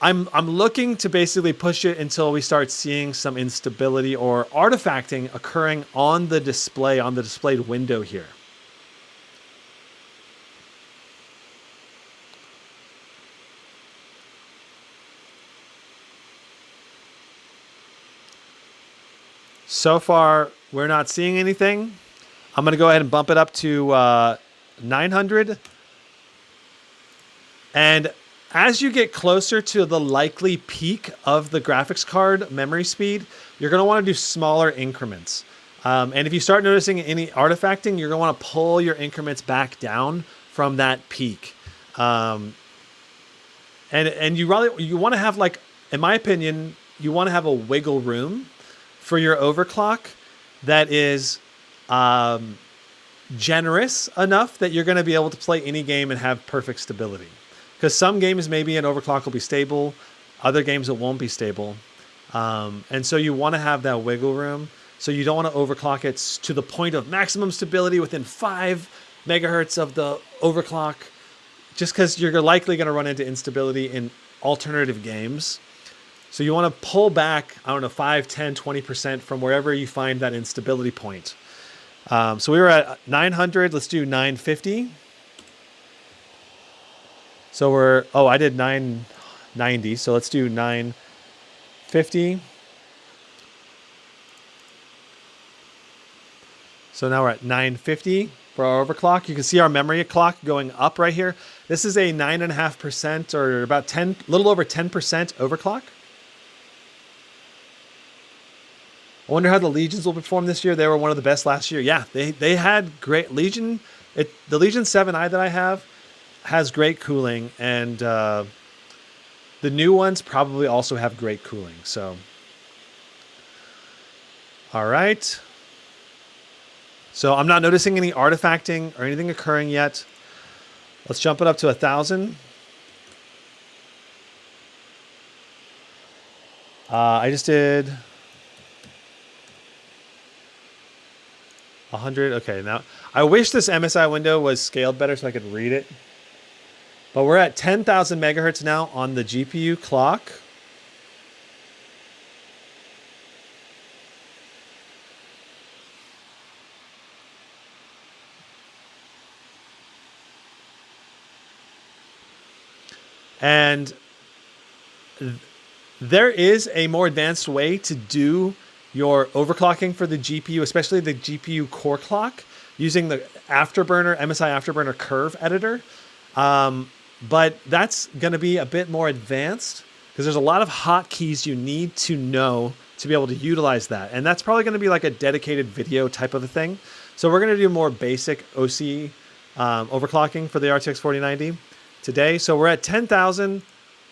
I'm looking to basically push it until we start seeing some instability or artifacting occurring on the display, on the displayed window here. So far, we're not seeing anything. I'm going to go ahead and bump it up to 900. And as you get closer to the likely peak of the graphics card memory speed, you're going to want to do smaller increments. And if you start noticing any artifacting, you're going to want to pull your increments back down from that peak. And you want to have, like, in my opinion, you want to have a wiggle room for your overclock that is generous enough that you're going to be able to play any game and have perfect stability. Because some games maybe an overclock will be stable, other games it won't be stable. And so you want to have that wiggle room. So you don't want to overclock it to the point of maximum stability within 5 megahertz of the overclock, just because you're likely going to run into instability in alternative games. So you want to pull back, I don't know, 5, 10, 20% from wherever you find that instability point. So we were at 900. Let's do 950. So I did 990. So let's do 950. So now we're at 950 for our overclock. You can see our memory clock going up right here. This is a 9.5% or about 10, little over 10% overclock. I wonder how the Legions will perform this year. They were one of the best last year. Yeah, they had great Legion. The Legion 7i that I have has great cooling, and the new ones probably also have great cooling. So, all right. So I'm not noticing any artifacting or anything occurring yet. Let's jump it up to 1,000. I just did 100. Okay, now I wish this MSI window was scaled better so I could read it. But we're at 10,000 megahertz now on the GPU clock. And there is a more advanced way to do your overclocking for the GPU, especially the GPU core clock, using the Afterburner, MSI Afterburner curve editor. But that's going to be a bit more advanced because there's a lot of hotkeys you need to know to be able to utilize that. And that's probably going to be like a dedicated video type of a thing. So we're going to do more basic OC overclocking for the RTX 4090 today. So we're at 10,000,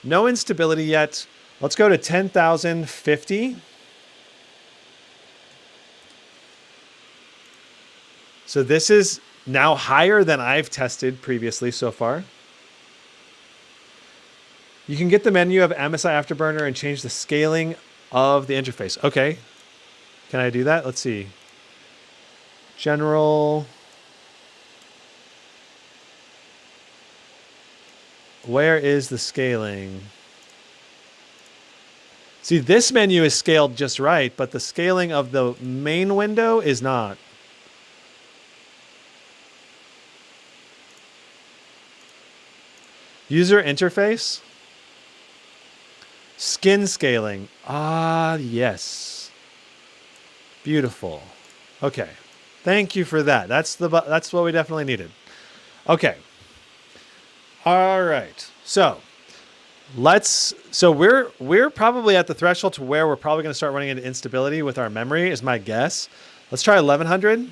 no instability yet. Let's go to 10,050. So this is now higher than I've tested previously so far. You can get the menu of MSI Afterburner and change the scaling of the interface. Okay. Can I do that? Let's see. General. Where is the scaling? See, this menu is scaled just right, but the scaling of the main window is not. User interface. Skin scaling. Ah, yes. Beautiful. Okay. Thank you for that. That's what we definitely needed. Okay. All right. So we're probably at the threshold to where we're probably going to start running into instability with our memory is my guess. Let's try 1100.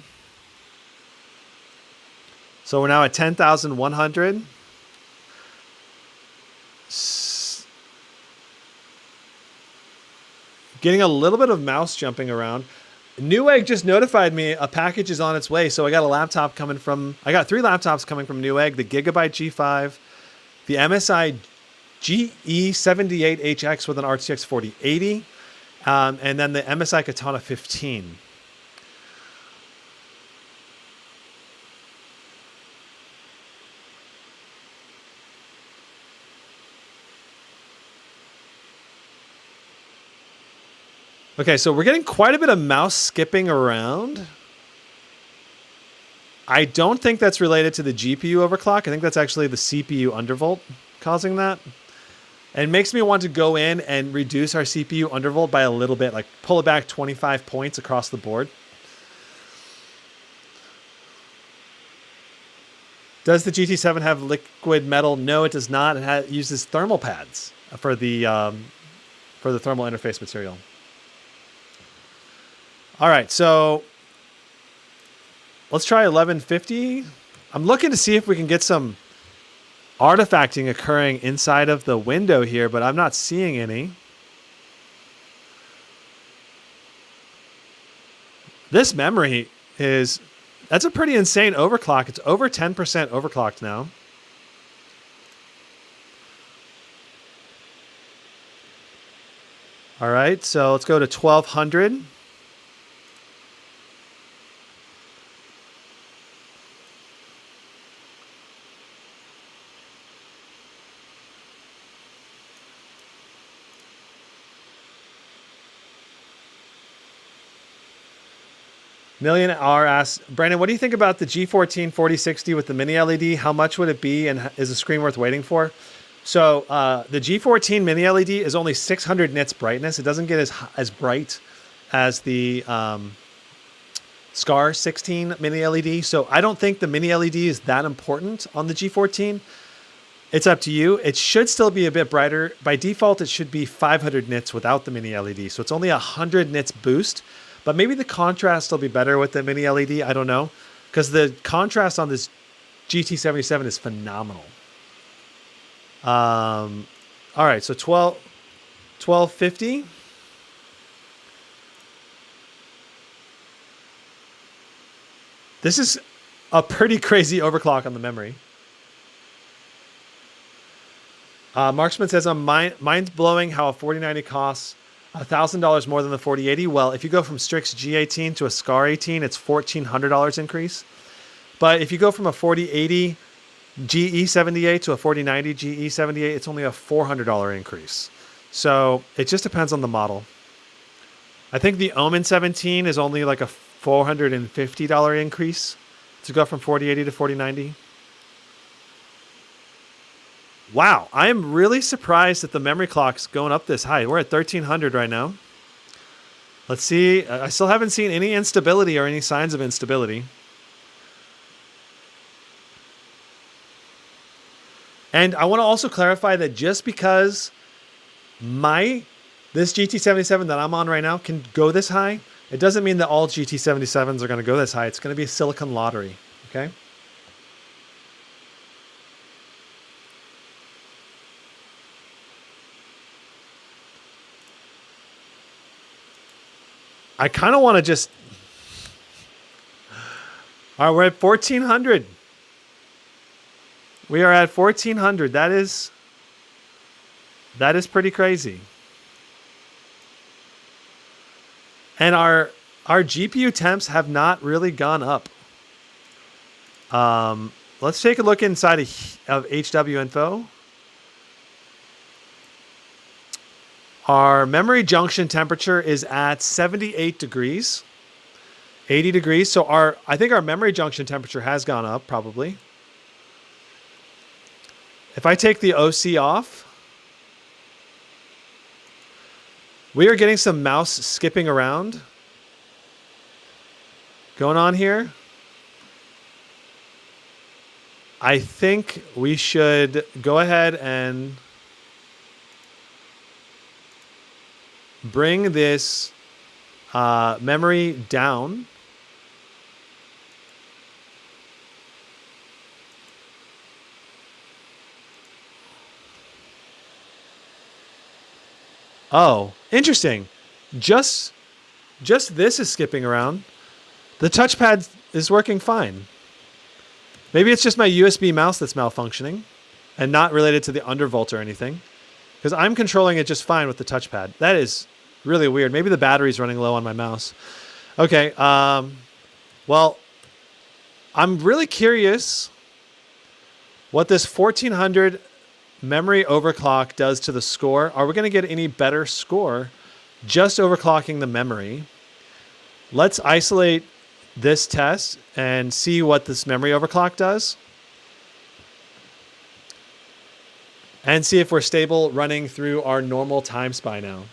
So we're now at 10,100. Getting a little bit of mouse jumping around. Newegg just notified me a package is on its way. So I got a laptop I got 3 laptops coming from Newegg, the Gigabyte G5, the MSI GE78HX with an RTX 4080, and then the MSI Katana 15. Okay, so we're getting quite a bit of mouse skipping around. I don't think that's related to the GPU overclock. I think that's actually the CPU undervolt causing that. And it makes me want to go in and reduce our CPU undervolt by a little bit, like pull it back 25 points across the board. Does the GT7 have liquid metal? No, it does not. It uses thermal pads for the thermal interface material. All right, so let's try 1150. I'm looking to see if we can get some artifacting occurring inside of the window here, but I'm not seeing any. This memory that's a pretty insane overclock. It's over 10% overclocked now. All right, so let's go to 1200. Million R asks, Brandon, what do you think about the G14 4060 with the mini LED? How much would it be, and is the screen worth waiting for? So the G14 mini LED is only 600 nits brightness. It doesn't get as bright as the Scar 16 mini LED. So I don't think the mini LED is that important on the G14. It's up to you. It should still be a bit brighter. By default, it should be 500 nits without the mini LED. So it's only 100 nits boost. But maybe the contrast will be better with the mini LED. I don't know. Because the contrast on this GT77 is phenomenal. All right, so 1250. This is a pretty crazy overclock on the memory. Marksman says, mine's blowing how a 4090 costs $1,000 more than the 4080. Well, if you go from Strix G18 to a Scar 18, it's $1,400 increase. But if you go from a 4080 GE78 to a 4090 GE78, it's only a $400 increase. So it just depends on the model. I think the Omen 17 is only like a $450 increase to go from 4080 to 4090. Wow, I am really surprised that the memory clock's going up this high. We're at 1300 right now. Let's see. I still haven't seen any instability or any signs of instability. And I want to also clarify that just because this GT77 that I'm on right now can go this high, it doesn't mean that all GT77s are going to go this high. It's going to be a silicon lottery, okay? I kind of want to just... All right, we're at 1400. We are at 1400. That is pretty crazy. And our GPU temps have not really gone up. Let's take a look inside of HW info. Our memory junction temperature is at 78 degrees, 80 degrees. So I think our memory junction temperature has gone up probably. If I take the OC off, we are getting some mouse skipping around going on here. I think we should go ahead and bring this memory down. Oh, interesting. Just this is skipping around. The touchpad is working fine. Maybe it's just my USB mouse that's malfunctioning. and not related to the undervolt or anything, because I'm controlling it just fine with the touchpad. That is really weird. Maybe the battery's running low on my mouse. Okay, well, I'm really curious what this 1400 memory overclock does to the score. Are we going to get any better score just overclocking the memory? Let's isolate this test and see what this memory overclock does. And see if we're stable running through our normal Timespy now.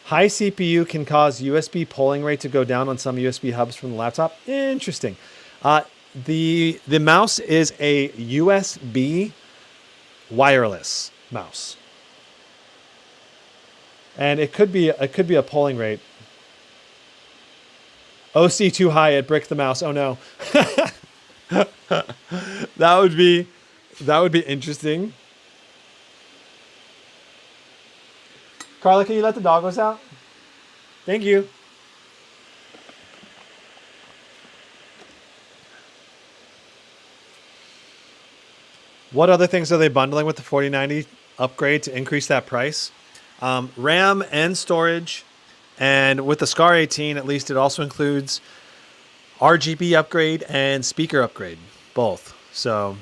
High CPU can cause USB polling rate to go down on some USB hubs from the laptop. Interesting. The mouse is a USB wireless mouse, and it could be a polling rate. OC too high, it bricked the mouse. Oh no. that would be interesting. Carla, can you let the doggos out? Thank you. What other things are they bundling with the 4090 upgrade to increase that price? RAM and storage, and with the SCAR 18, at least it also includes RGB upgrade and speaker upgrade, both. So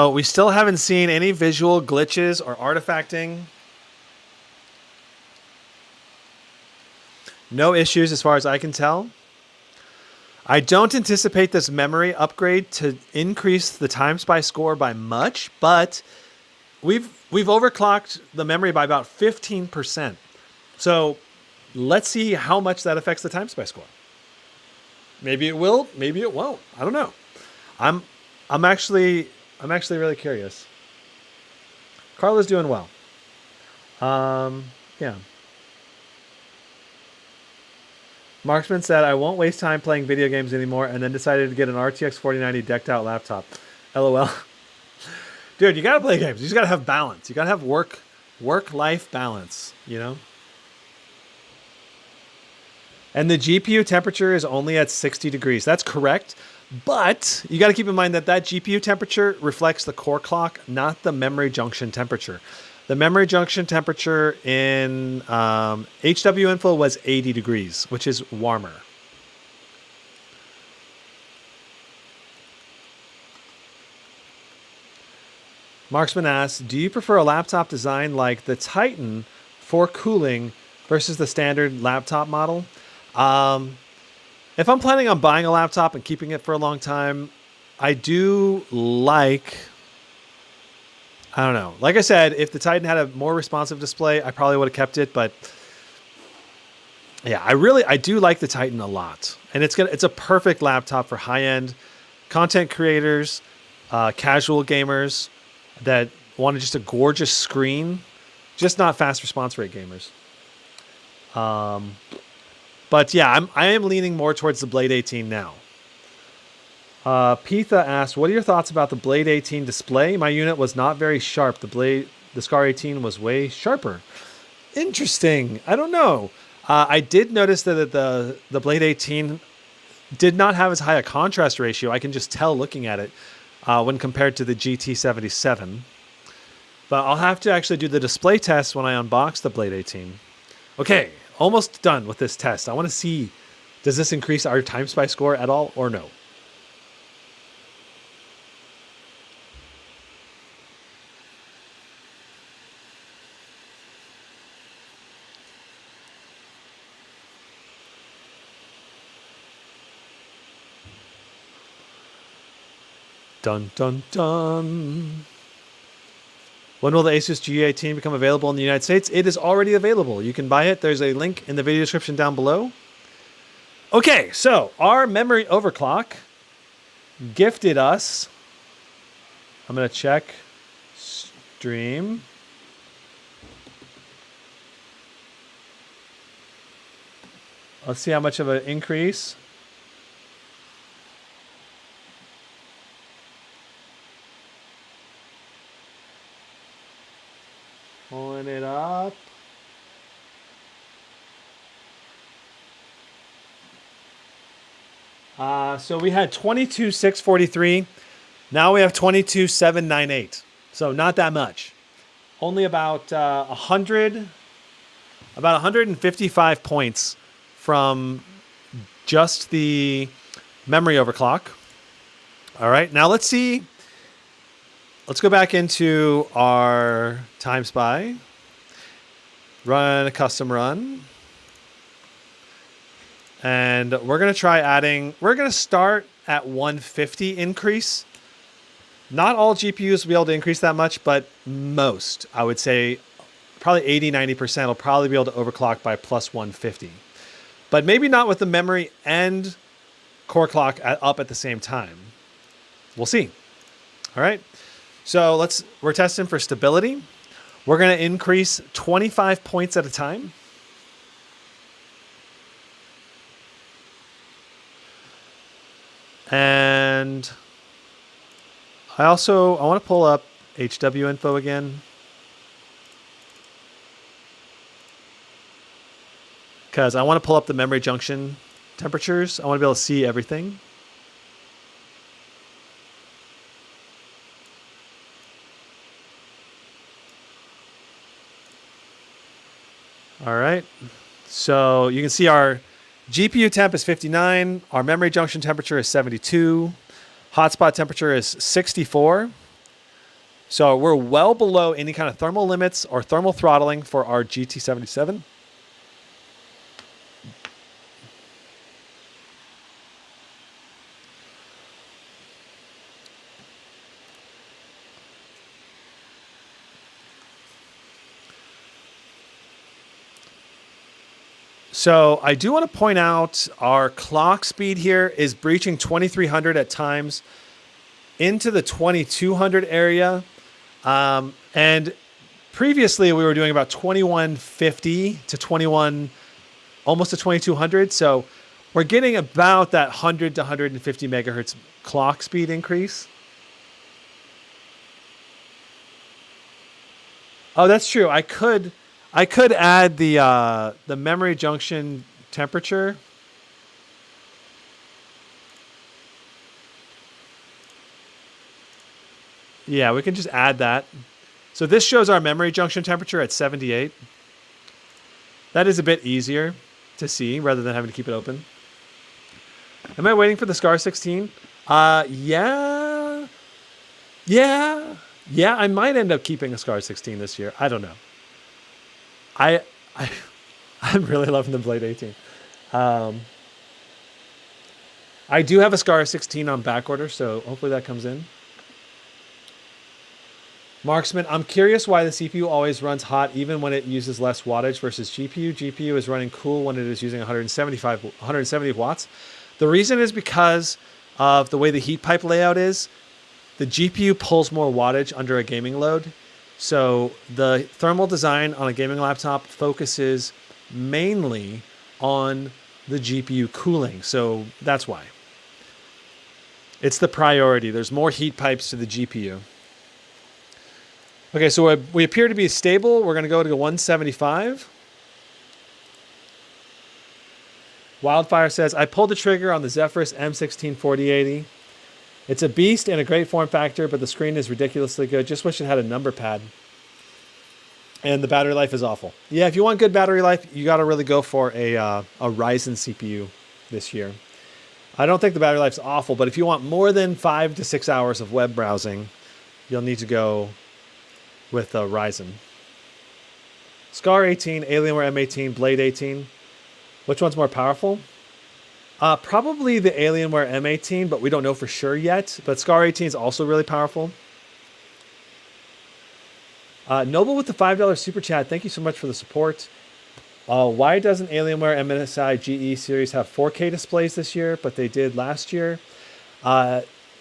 we still haven't seen any visual glitches or artifacting. No issues as far as I can tell. I don't anticipate this memory upgrade to increase the Timespy score by much, but we've overclocked the memory by about 15%. So let's see how much that affects the Timespy score. Maybe it will, maybe it won't. I don't know. I'm actually really curious. Carla's doing well. Yeah. Marksman said, I won't waste time playing video games anymore, and then decided to get an RTX 4090 decked out laptop. LOL. Dude, you gotta play games. You just gotta have balance. You gotta have work-life balance, you know? And the GPU temperature is only at 60 degrees. That's correct. But you got to keep in mind that GPU temperature reflects the core clock, not the memory junction temperature. The memory junction temperature in HW Info was 80 degrees, which is warmer. Marksman asks, do you prefer a laptop design like the Titan for cooling versus the standard laptop model? If I'm planning on buying a laptop and keeping it for a long time, I do like, I don't know. Like I said, if the Titan had a more responsive display, I probably would have kept it. But yeah, I do like the Titan a lot. And it's a perfect laptop for high-end content creators, casual gamers that wanted just a gorgeous screen, just not fast response rate gamers. But yeah, I am leaning more towards the Blade 18 now. Pitha asked, what are your thoughts about the Blade 18 display? My unit was not very sharp. The SCAR 18 was way sharper. Interesting. I don't know. I did notice that the Blade 18 did not have as high a contrast ratio. I can just tell looking at it when compared to the GT77. But I'll have to actually do the display test when I unbox the Blade 18. Okay. Almost done with this test. I want to see, does this increase our Timespy score at all or no? Dun, dun, dun. When will the Asus G18 become available in the United States? It is already available. You can buy it. There's a link in the video description down below. Okay, so our memory overclock gifted us. I'm going to check stream. Let's see how much of an increase. Pulling it up. So we had 22,643. Now we have 22,798. So not that much. Only about 155 points from just the memory overclock. All right, now let's see. Let's go back into our Timespy. Run a custom run. And we're going to try adding, we're going to start at 150 increase. Not all GPUs will be able to increase that much, but most, I would say probably 80-90% will probably be able to overclock by plus 150. But maybe not with the memory and core clock up at the same time. We'll see. All right. So we're testing for stability. We're going to increase 25 points at a time. And I want to pull up HW info again, because I want to pull up the memory junction temperatures. I want to be able to see everything. All right. So you can see our GPU temp is 59. Our memory junction temperature is 72. Hotspot temperature is 64. So we're well below any kind of thermal limits or thermal throttling for our GT77. So I do want to point out our clock speed here is breaching 2300 at times into the 2200 area. And previously we were doing about 2150 to almost to 2200. So we're getting about that 100 to 150 megahertz clock speed increase. Oh, that's true. I could add the memory junction temperature. Yeah, we can just add that. So this shows our memory junction temperature at 78. That is a bit easier to see rather than having to keep it open. Am I waiting for the SCAR 16? Yeah, I might end up keeping a SCAR 16 this year. I don't know. I'm really loving the Blade 18. I do have a SCAR 16 on back order, so hopefully that comes in. Marksman, I'm curious why the CPU always runs hot even when it uses less wattage versus GPU. GPU is running cool when it is using 170 watts. The reason is because of the way the heat pipe layout is. The GPU pulls more wattage under a gaming load. So the thermal design on a gaming laptop focuses mainly on the GPU cooling. So that's why. It's the priority. There's more heat pipes to the GPU. Okay, so we appear to be stable. We're going to go to 175. Wildfire says, I pulled the trigger on the Zephyrus M16 4080. It's a beast and a great form factor, but the screen is ridiculously good. Just wish it had a number pad. And the battery life is awful. Yeah, if you want good battery life, you got to really go for a Ryzen CPU this year. I don't think the battery life's awful, but if you want more than 5 to 6 hours of web browsing, you'll need to go with a Ryzen. SCAR 18, Alienware M18, Blade 18. Which one's more powerful? Probably the Alienware M18, but we don't know for sure yet. But SCAR 18 is also really powerful. Noble with the $5 super chat. Thank you so much for the support. Why doesn't Alienware MSI GE series have 4K displays this year, but they did last year?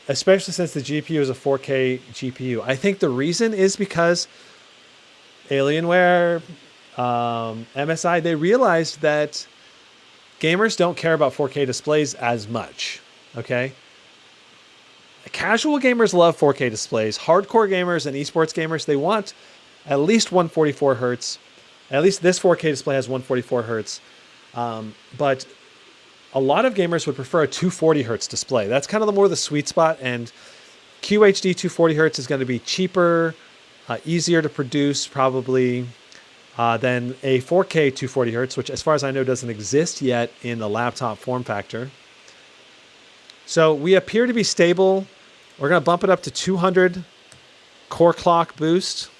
Especially since the GPU is a 4K GPU. I think the reason is because Alienware, MSI, they realized that gamers don't care about 4K displays as much, okay? Casual gamers love 4K displays. Hardcore gamers and esports gamers, they want at least 144 hertz. At least this 4K display has 144 hertz. But a lot of gamers would prefer a 240 hertz display. That's kind of the more the sweet spot, and QHD 240 hertz is going to be cheaper, easier to produce probably than a 4K 240 hertz, which as far as I know doesn't exist yet in the laptop form factor. So we appear to be stable. We're going to bump it up to 200 core clock boost.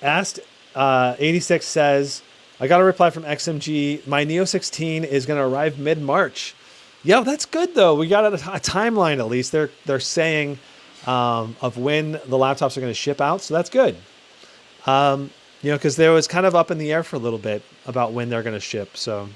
Asked 86 says, I got a reply from XMG. My Neo 16 is going to arrive mid-March. Yeah, that's good though. We got a timeline at least. They're saying of when the laptops are going to ship out, so that's good. You know, because there was kind of up in the air for a little bit about when they're going to ship. So.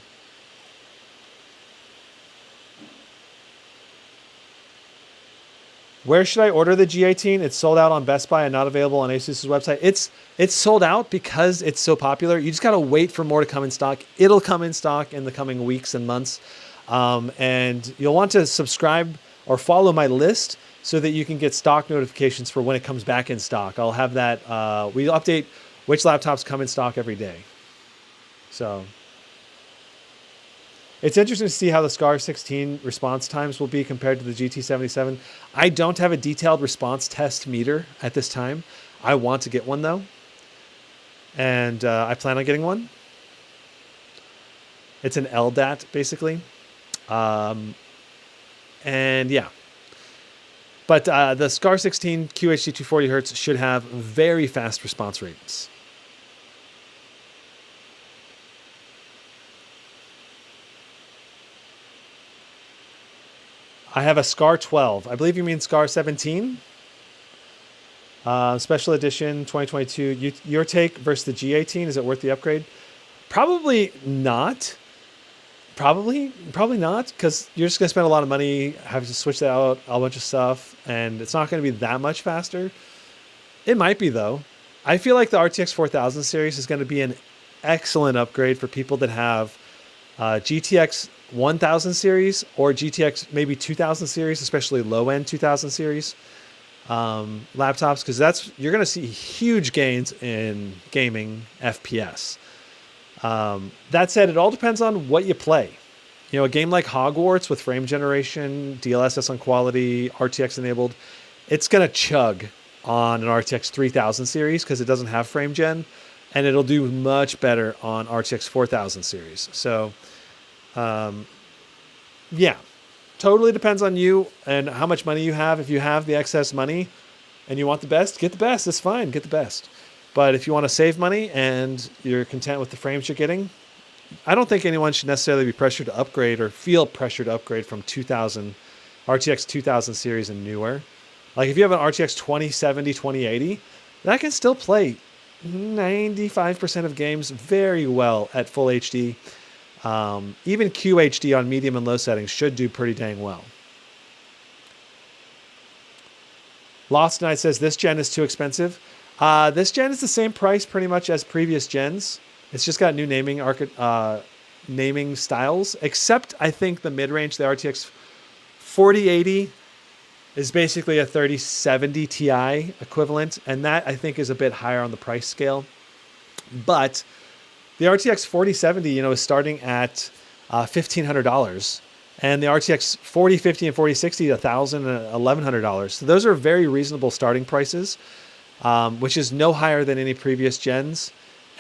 Where should I order the G18? It's sold out on Best Buy and not available on Asus's website. It's sold out because it's so popular. You just got to wait for more to come in stock. It'll come in stock in the coming weeks and months. And you'll want to subscribe or follow my list so that you can get stock notifications for when it comes back in stock. I'll have that. We update which laptops come in stock every day. So it's interesting to see how the SCAR 16 response times will be compared to the GT77. I don't have a detailed response test meter at this time. I want to get one though. And I plan on getting one. It's an LDAT basically. And yeah. But the SCAR 16 QHD 240 hertz should have very fast response rates. I have a SCAR 12. I believe you mean SCAR 17. Special edition 2022. Your take versus the G18. Is it worth the upgrade? Probably not. Probably not, because you're just going to spend a lot of money, have to switch that out, a bunch of stuff, and it's not going to be that much faster. It might be, though. I feel like the RTX 4000 series is going to be an excellent upgrade for people that have GTX 1000 series or GTX maybe 2000 series, especially low-end 2000 series laptops, because you're going to see huge gains in gaming FPS. That said, it all depends on what you play. You know, a game like Hogwarts with frame generation, DLSS on quality, RTX enabled, it's going to chug on an RTX 3000 series because it doesn't have frame gen, and it'll do much better on RTX 4000 series. So, yeah, totally depends on you and how much money you have. If you have the excess money and you want the best, get the best. It's fine. Get the best. But if you want to save money and you're content with the frames you're getting, I don't think anyone should necessarily be pressured to upgrade or feel pressured to upgrade from RTX 2000 series and newer. Like if you have an RTX 2070, 2080, that can still play 95% of games very well at full HD. Even QHD on medium and low settings should do pretty dang well. Lost Knight says this gen is too expensive. This gen is the same price pretty much as previous gens. It's just got new naming styles, except I think the mid-range, the RTX 4080 is basically a 3070 Ti equivalent, and that I think is a bit higher on the price scale. But the RTX 4070, you know, is starting at $1,500, and the RTX 4050 and 4060 $1,000 and $1,100. So those are very reasonable starting prices, which is no higher than any previous gens.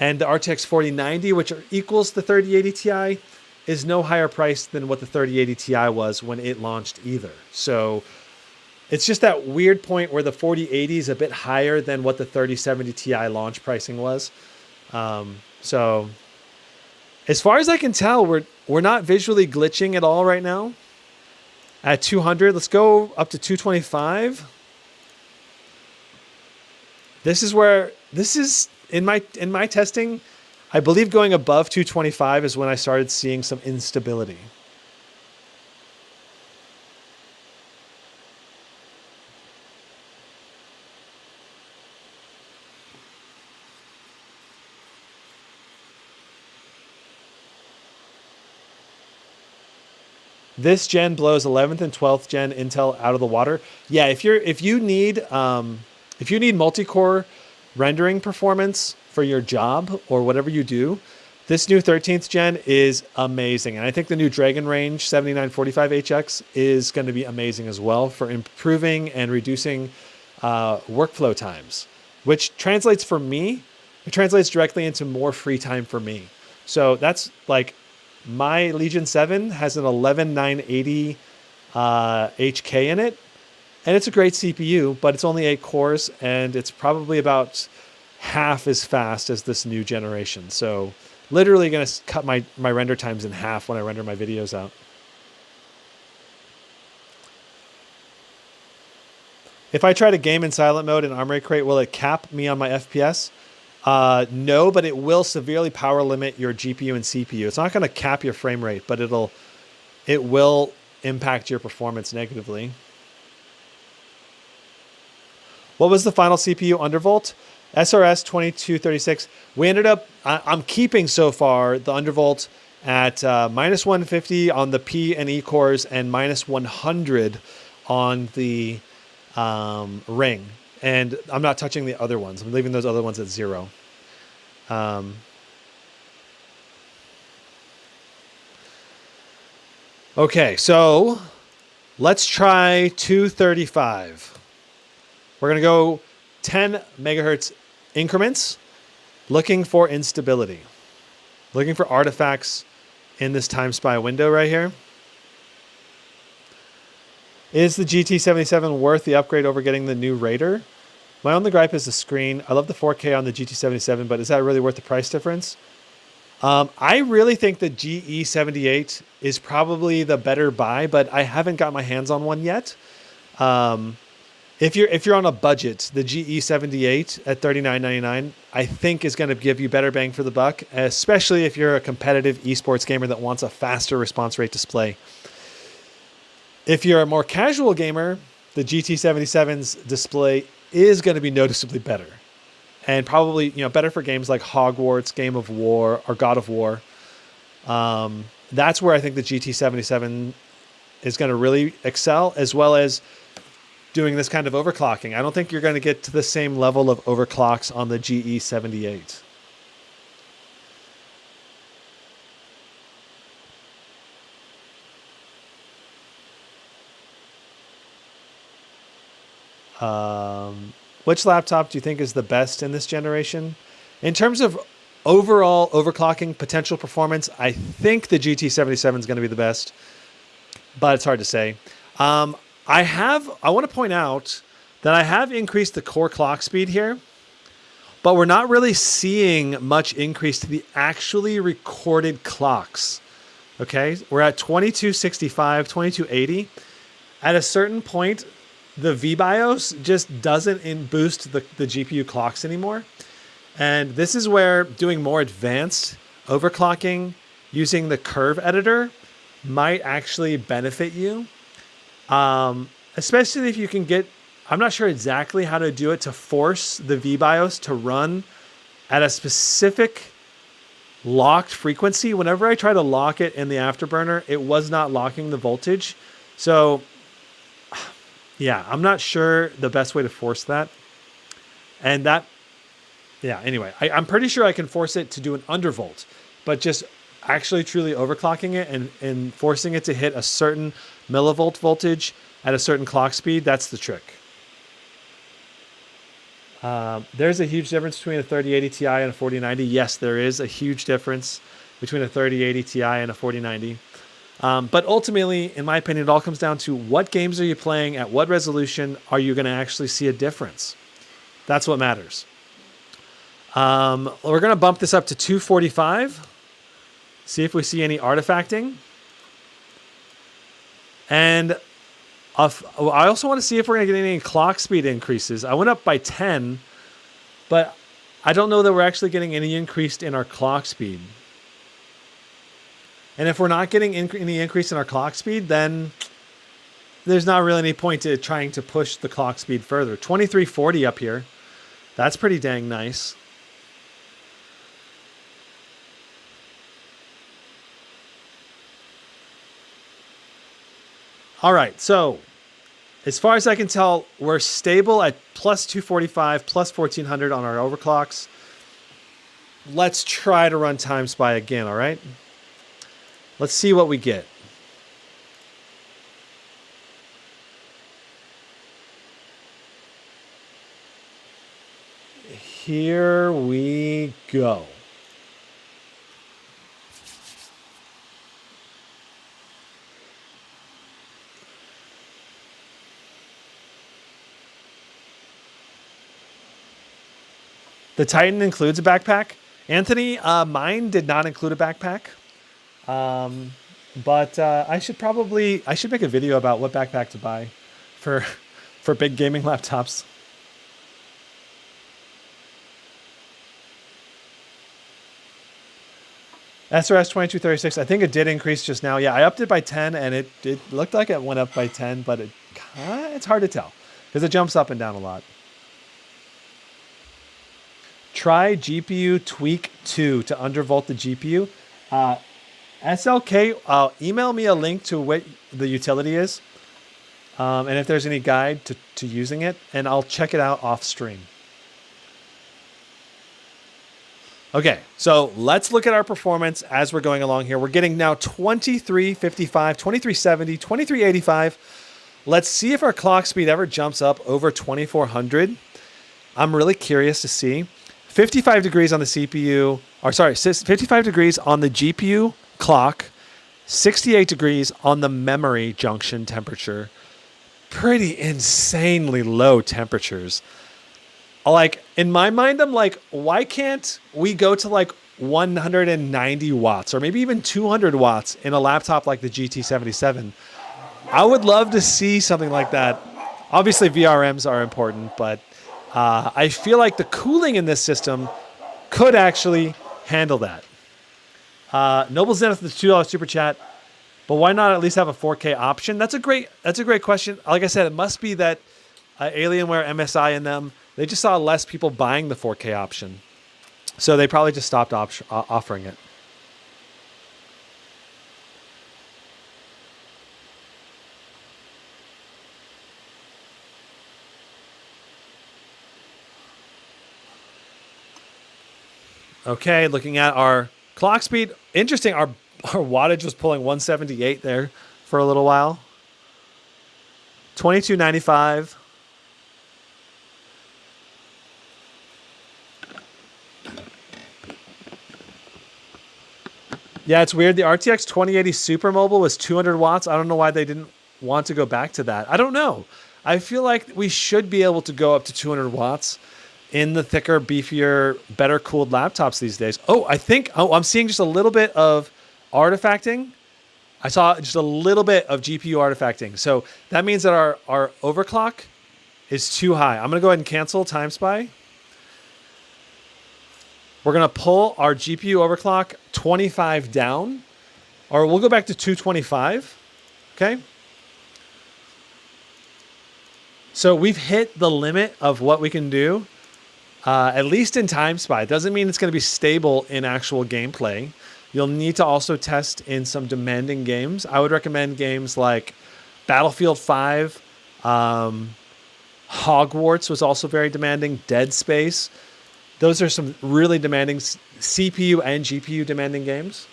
And the RTX 4090, which equals the 3080 Ti, is no higher priced than what the 3080 Ti was when it launched either. So it's just that weird point where the 4080 is a bit higher than what the 3070 Ti launch pricing was. So as far as I can tell, we're not visually glitching at all right now. At 200, let's go up to 225. This is in my testing, I believe going above 225 is when I started seeing some instability. This gen blows 11th and 12th gen Intel out of the water. Yeah, if you need multi-core rendering performance for your job or whatever you do, this new 13th gen is amazing. And I think the new Dragon Range 7945HX is going to be amazing as well for improving and reducing workflow times, which translates for me, it translates directly into more free time for me. So that's like my Legion 7 has an 11980 HK in it. And it's a great CPU, but it's only 8 cores and it's probably about half as fast as this new generation. So literally going to cut my render times in half when I render my videos out. If I try to game in silent mode in Armory Crate, will it cap me on my FPS? No, but it will severely power limit your GPU and CPU. It's not going to cap your frame rate, but it will impact your performance negatively. What was the final CPU Undervolt? SRS 2236. We ended up, I'm keeping so far the Undervolt at minus 150 on the P&E cores and minus 100 on the Ring. And I'm not touching the other ones. I'm leaving those other ones at 0. Okay, so let's try 235. We're going to go 10 megahertz increments, looking for instability, looking for artifacts in this Timespy window right here. Is the GT77 worth the upgrade over getting the new Raider? My only gripe is the screen. I love the 4K on the GT77, but is that really worth the price difference? I really think the GE78 is probably the better buy, but I haven't got my hands on one yet. If you're on a budget, the GE78 at $39.99, I think is going to give you better bang for the buck, especially if you're a competitive esports gamer that wants a faster response rate display. If you're a more casual gamer, the GT77's display is going to be noticeably better, and probably better for games like Hogwarts, Game of War, or God of War. That's where I think the GT77 is going to really excel, as well as doing this kind of overclocking. I don't think you're going to get to the same level of overclocks on the GE78. Which laptop do you think is the best in this generation? In terms of overall overclocking potential performance, I think the GT77 is going to be the best, but it's hard to say. I want to point out that I have increased the core clock speed here, but we're not really seeing much increase to the actually recorded clocks. Okay, we're at 2265, 2280. At a certain point, the VBIOS just doesn't boost the GPU clocks anymore. And this is where doing more advanced overclocking using the curve editor might actually benefit you. Especially if you can get, I'm not sure exactly how to do it to force the VBIOS to run at a specific locked frequency. Whenever I try to lock it in the Afterburner, it was not locking the voltage. So yeah, I'm not sure the best way to force that. And that, yeah, anyway, I'm pretty sure I can force it to do an undervolt, but just actually truly overclocking it and forcing it to hit a certain millivolt voltage at a certain clock speed, that's the trick. There's a huge difference between a 3080 Ti and a 4090. Yes, there is a huge difference between a 3080 Ti and a 4090. But ultimately, in my opinion, it all comes down to what games are you playing, at what resolution are you going to actually see a difference? That's what matters. We're going to bump this up to 245. See if we see any artifacting. And I also want to see if we're going to get any clock speed increases. I went up by 10, but I don't know that we're actually getting any increase in our clock speed. And if we're not getting any increase in our clock speed, then there's not really any point to trying to push the clock speed further. 2340 up here. That's pretty dang nice. All right, so As far as I can tell, we're stable at plus 245, plus 1400 on our overclocks. Let's try to run Timespy again, all right? Let's see what we get. Here we go. The Titan includes a backpack. Anthony, mine did not include a backpack. But I should make a video about what backpack to buy for big gaming laptops. SRS 2236, I think it did increase just now. Yeah, I upped it by 10 and it looked like it went up by 10, but it's hard to tell because it jumps up and down a lot. Try GPU tweak 2 to undervolt the GPU. SLK, email me a link to what the utility is, and if there's any guide to using it, and I'll check it out off stream. Okay, so let's look at our performance as we're going along here. We're getting now 2355, 2370, 2385. Let's see if our clock speed ever jumps up over 2400. I'm really curious to see. 55 degrees on the CPU, or sorry, 55 degrees on the GPU clock, 68 degrees on the memory junction temperature. Pretty insanely low temperatures. Like, in my mind, I'm like, why can't we go to like 190 watts or maybe even 200 watts in a laptop like the GT77? I would love to see something like that. Obviously, VRMs are important, but I feel like the cooling in this system could actually handle that. Noble Zenith with the $2 super chat, but why not at least have a 4K option? That's a great question. Like I said, it must be that Alienware MSI in them, they just saw less people buying the 4K option, so they probably just stopped offering it. Okay, looking at our clock speed. Interesting, our wattage was pulling 178 there for a little while. 2295. Yeah, it's weird. The RTX 2080 Super Mobile was 200 watts. I don't know why they didn't want to go back to that. I don't know. I feel like we should be able to go up to 200 watts in the thicker, beefier, better cooled laptops these days. I'm seeing just a little bit of artifacting. I saw just a little bit of GPU artifacting. So that means that our overclock is too high. I'm going to go ahead and cancel Timespy. We're going to pull our GPU overclock 25 down, or we'll go back to 225. Okay. So we've hit the limit of what we can do. At least in Timespy. It doesn't mean it's going to be stable in actual gameplay. You'll need to also test in some demanding games. I would recommend games like Battlefield 5. Hogwarts was also very demanding. Dead Space. Those are some really demanding CPU and GPU demanding games.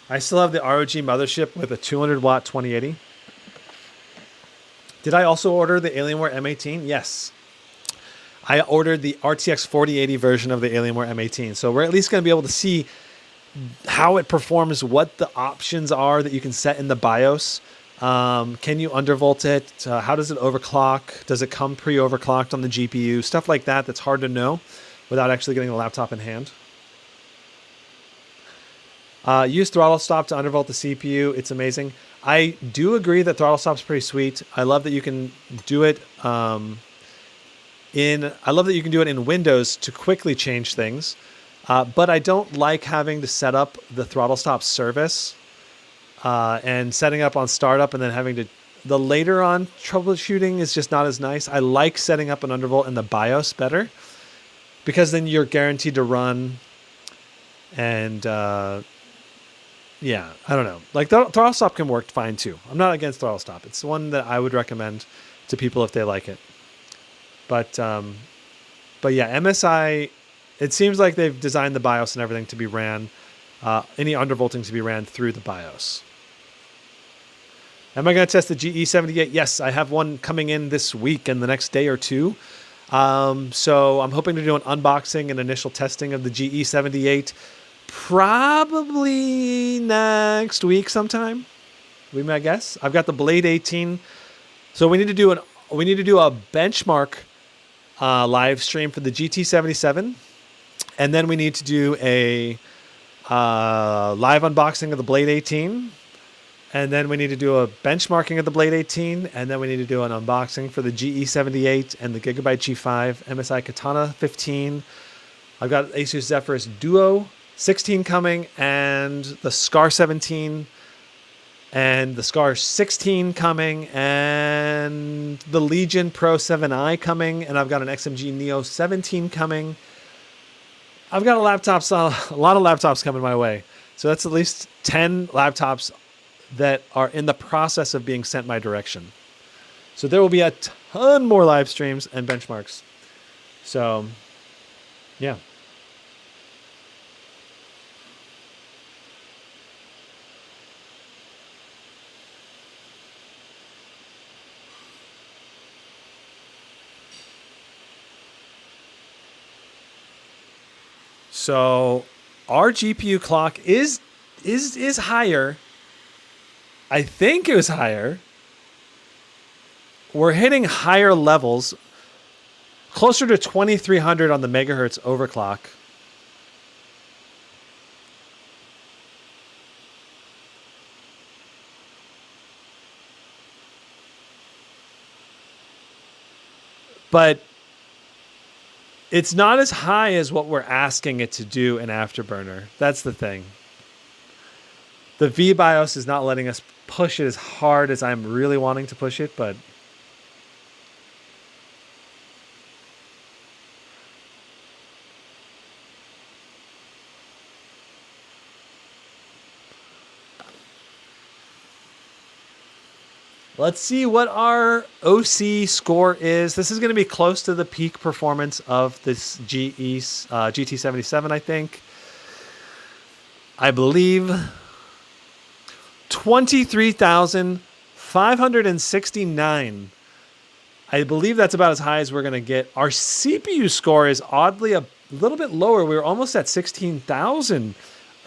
I still have the ROG mothership with a 200 watt 2080. Did I also order the Alienware M18? Yes. I ordered the RTX 4080 version of the Alienware M18. So we're at least going to be able to see how it performs, what the options are that you can set in the BIOS. Can you undervolt it? How does it overclock? Does it come pre-overclocked on the GPU? Stuff like that that's hard to know without actually getting the laptop in hand. Use throttle stop to undervolt the CPU. It's amazing. I do agree that throttle stop's pretty sweet. I love that you can do it in Windows to quickly change things. But I don't like having to set up the throttle stop service and setting up on startup and then having to. The later on troubleshooting is just not as nice. I like setting up an undervolt in the BIOS better. because then you're guaranteed to run. And yeah, I don't know. Like throttle stop can work fine too. I'm not against throttle stop. It's one that I would recommend to people if they like it. But yeah, MSI. It seems like they've designed the BIOS and everything to be ran, any undervolting to be ran through the BIOS. Am I going to test the GE78? Yes, I have one coming in this week in the next day or two. So I'm hoping to do an unboxing and initial testing of the GE78 probably next week sometime. We may guess. I've got the Blade 18. So we need to do a benchmark live stream for the GT77. And then we need to do a live unboxing of the Blade 18. And then we need to do a benchmarking of the Blade 18. And then we need to do an unboxing for the GE78 and the Gigabyte G5 MSI Katana 15. I've got Asus Zephyrus Duo 16 coming, and the Scar 17 and the Scar 16 coming, and the Legion Pro 7i coming, and I've got an XMG Neo 17 coming. I've got a lot of laptops coming my way. So that's at least 10 laptops that are in the process of being sent my direction. So there will be a ton more live streams and benchmarks. So, yeah. So our GPU clock is higher. I think it was higher. We're hitting higher levels, closer to 2300 on the megahertz overclock. But it's not as high as what we're asking it to do in Afterburner. That's the thing. The VBIOS is not letting us push it as hard as I'm really wanting to push it, but let's see what our OC score is. This is going to be close to the peak performance of this GT77, I think. I believe 23,569. I believe that's about as high as we're going to get. Our CPU score is oddly a little bit lower. We were almost at 16,000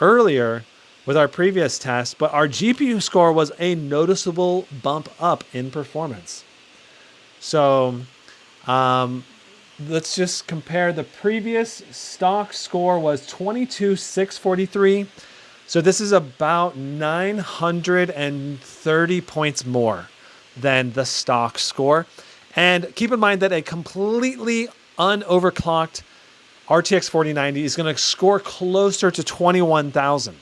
earlier with our previous test, but our GPU score was a noticeable bump up in performance. So let's just compare. The previous stock score was 22,643. So this is about 930 points more than the stock score. And keep in mind that a completely unoverclocked RTX 4090 is going to score closer to 21,000.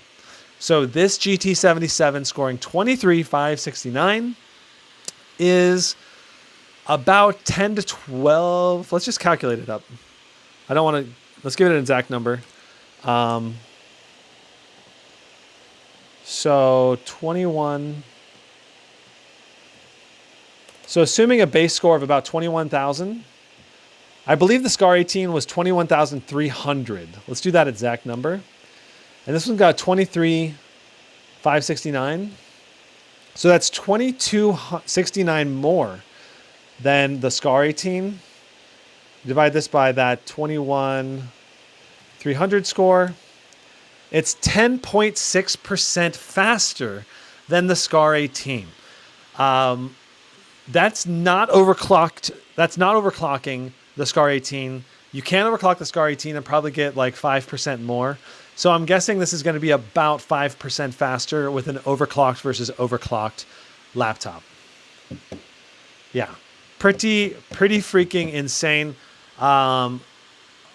So this GT77 scoring 23,569 is about 10 to 12. Let's just calculate it up. I don't want to, let's give it an exact number. So 21. So assuming a base score of about 21,000, I believe the Scar 18 was 21,300. Let's do that exact number. And this one got 23,569. So that's 2,269 more than the Scar 18. Divide this by that 21,300 score. It's 10.6% faster than the Scar 18. That's not overclocked. That's not overclocking the Scar 18. You can overclock the Scar 18 and probably get like 5% more. So I'm guessing this is going to be about 5% faster with an overclocked versus overclocked laptop. Yeah, pretty freaking insane. A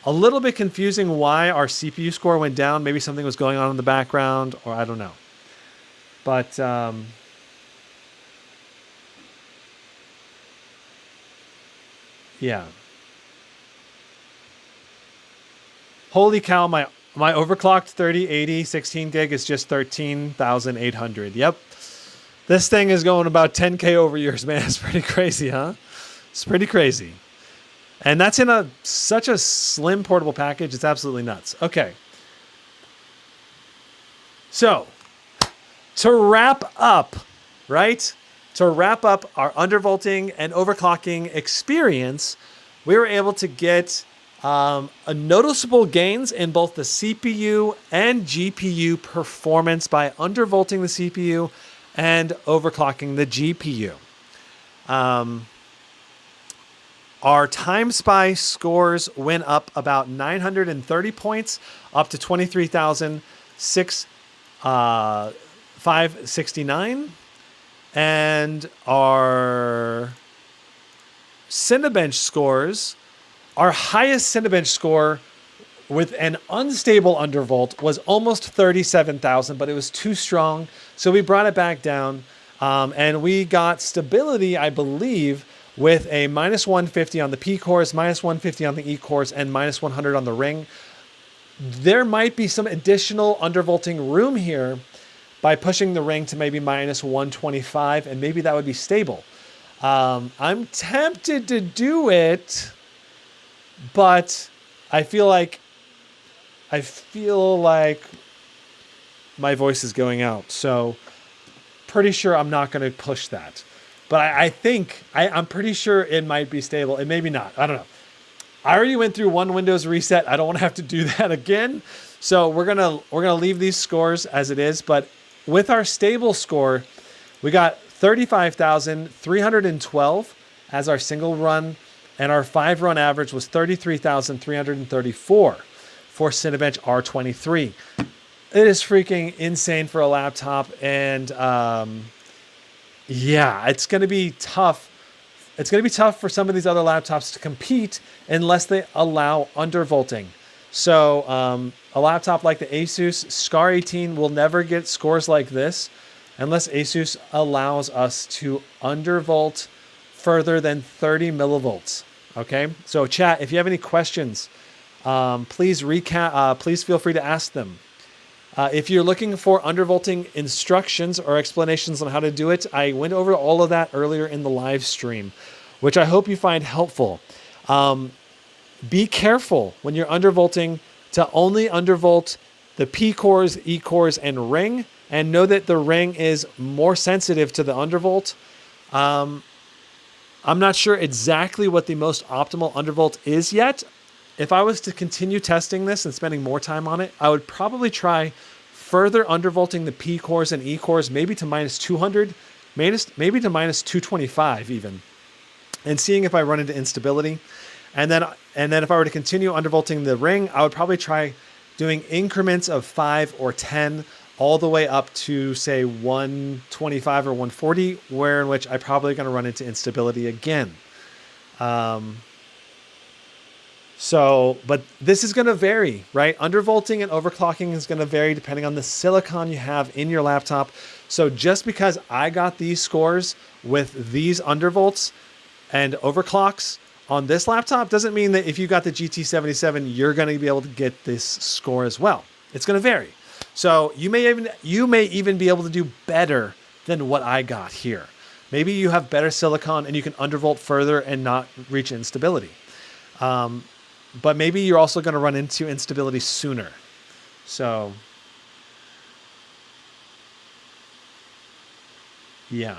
little bit confusing why our CPU score went down. Maybe something was going on in the background, or I don't know. But yeah. Holy cow, my overclocked 3080 16 gig is just 13,800. Yep. This thing is going about 10K over yours, man. It's pretty crazy, huh? It's pretty crazy. And that's in such a slim portable package. It's absolutely nuts. Okay. So, to wrap up, right? To wrap up our undervolting and overclocking experience, we were able to get a noticeable gains in both the CPU and GPU performance by undervolting the CPU and overclocking the GPU. Our Timespy scores went up about 930 points, up to 23,569. And our Cinebench scores, our highest Cinebench score with an unstable undervolt was almost 37,000, but it was too strong. So we brought it back down, and we got stability, I believe, with a minus 150 on the P cores, minus 150 on the E cores, and minus 100 on the ring. There might be some additional undervolting room here by pushing the ring to maybe minus 125, and maybe that would be stable. I'm tempted to do it, but I feel like my voice is going out. So pretty sure I'm not going to push that. But I'm pretty sure it might be stable. It maybe not. I don't know. I already went through one Windows reset. I don't want to have to do that again. So we're gonna leave these scores as it is. But with our stable score, we got 35,312 as our single run, and our 5-run average was 33,334 for Cinebench R23. It is freaking insane for a laptop, and yeah, it's going to be tough. It's going to be tough for some of these other laptops to compete unless they allow undervolting. So a laptop like the Asus Scar 18 will never get scores like this unless Asus allows us to undervolt further than 30 millivolts. Okay, so chat, if you have any questions, please feel free to ask them. If you're looking for undervolting instructions or explanations on how to do it, I went over all of that earlier in the live stream, which I hope you find helpful. Be careful when you're undervolting to only undervolt the P cores, E cores, and ring, and know that the ring is more sensitive to the undervolt. I'm not sure exactly what the most optimal undervolt is yet. If I was to continue testing this and spending more time on it, I would probably try further undervolting the P cores and E cores, maybe to minus 200, maybe to minus 225 even, and seeing if I run into instability. And then if I were to continue undervolting the ring, I would probably try doing increments of 5 or 10 all the way up to, say, 125 or 140, where in which I'm probably going to run into instability again. But this is going to vary, right? Undervolting and overclocking is going to vary depending on the silicon you have in your laptop. So just because I got these scores with these undervolts and overclocks on this laptop doesn't mean that if you got the GT77, you're going to be able to get this score as well. It's going to vary. So you may even be able to do better than what I got here. Maybe you have better silicon and you can undervolt further and not reach instability. But maybe you're also going to run into instability sooner. So, yeah.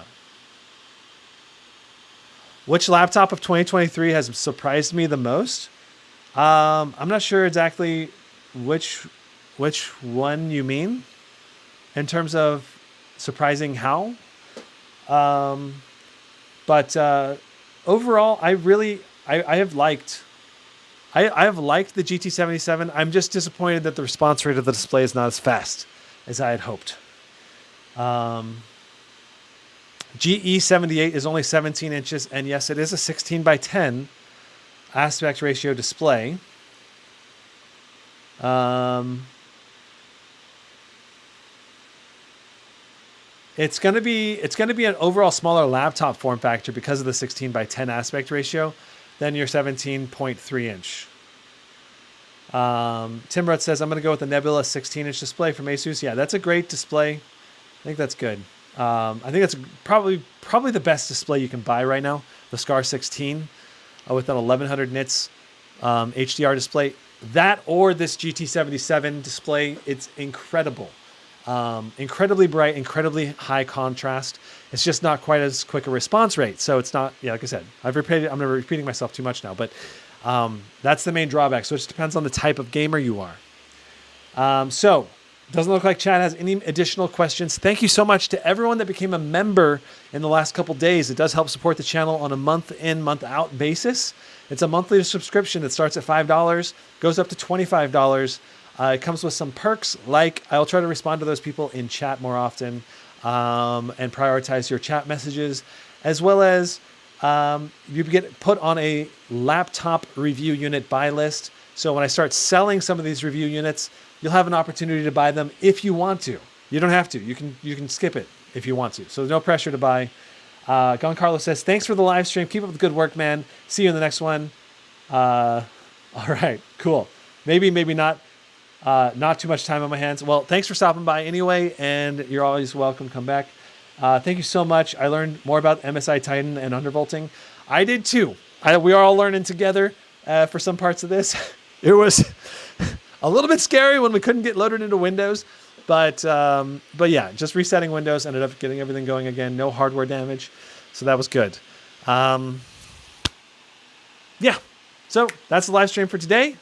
Which laptop of 2023 has surprised me the most? I'm not sure exactly which one you mean in terms of surprising how. But overall, I have liked the GT77. I'm just disappointed that the response rate of the display is not as fast as I had hoped. GE78 is only 17 inches, and yes, it is a 16 by 10 aspect ratio display. It's going to be an overall smaller laptop form factor because of the 16 by 10 aspect ratio than your 17.3 inch. Timrod says, I'm going to go with the Nebula 16-inch display from Asus. Yeah, that's a great display. I think that's good. I think that's probably the best display you can buy right now, the Scar 16 with an 1100 nits HDR display. That or this GT77 display, it's incredible. Incredibly bright, incredibly high contrast. It's just not quite as quick a response rate. So it's not, yeah, like I said, I'm repeating myself too much now, but that's the main drawback. So it just depends on the type of gamer you are. So doesn't look like Chad has any additional questions. Thank you so much to everyone that became a member in the last couple days. It does help support the channel on a month in, month out basis. It's a monthly subscription that starts at $5, goes up to $25. It comes with some perks, like I'll try to respond to those people in chat more often and prioritize your chat messages, as well as you get put on a laptop review unit buy list. So when I start selling some of these review units, you'll have an opportunity to buy them if you want to. You don't have to. You can skip it if you want to. So no pressure to buy. Giancarlo says, thanks for the live stream. Keep up the good work, man. See you in the next one. All right, cool. Maybe not. Not too much time on my hands. Well, thanks for stopping by anyway, and you're always welcome. Come back. Thank you so much. I learned more about MSI Titan and undervolting. I did too. We are all learning together for some parts of this. It was a little bit scary when we couldn't get loaded into Windows, but yeah, just resetting Windows ended up getting everything going again. No hardware damage, so that was good. Yeah, so that's the live stream for today.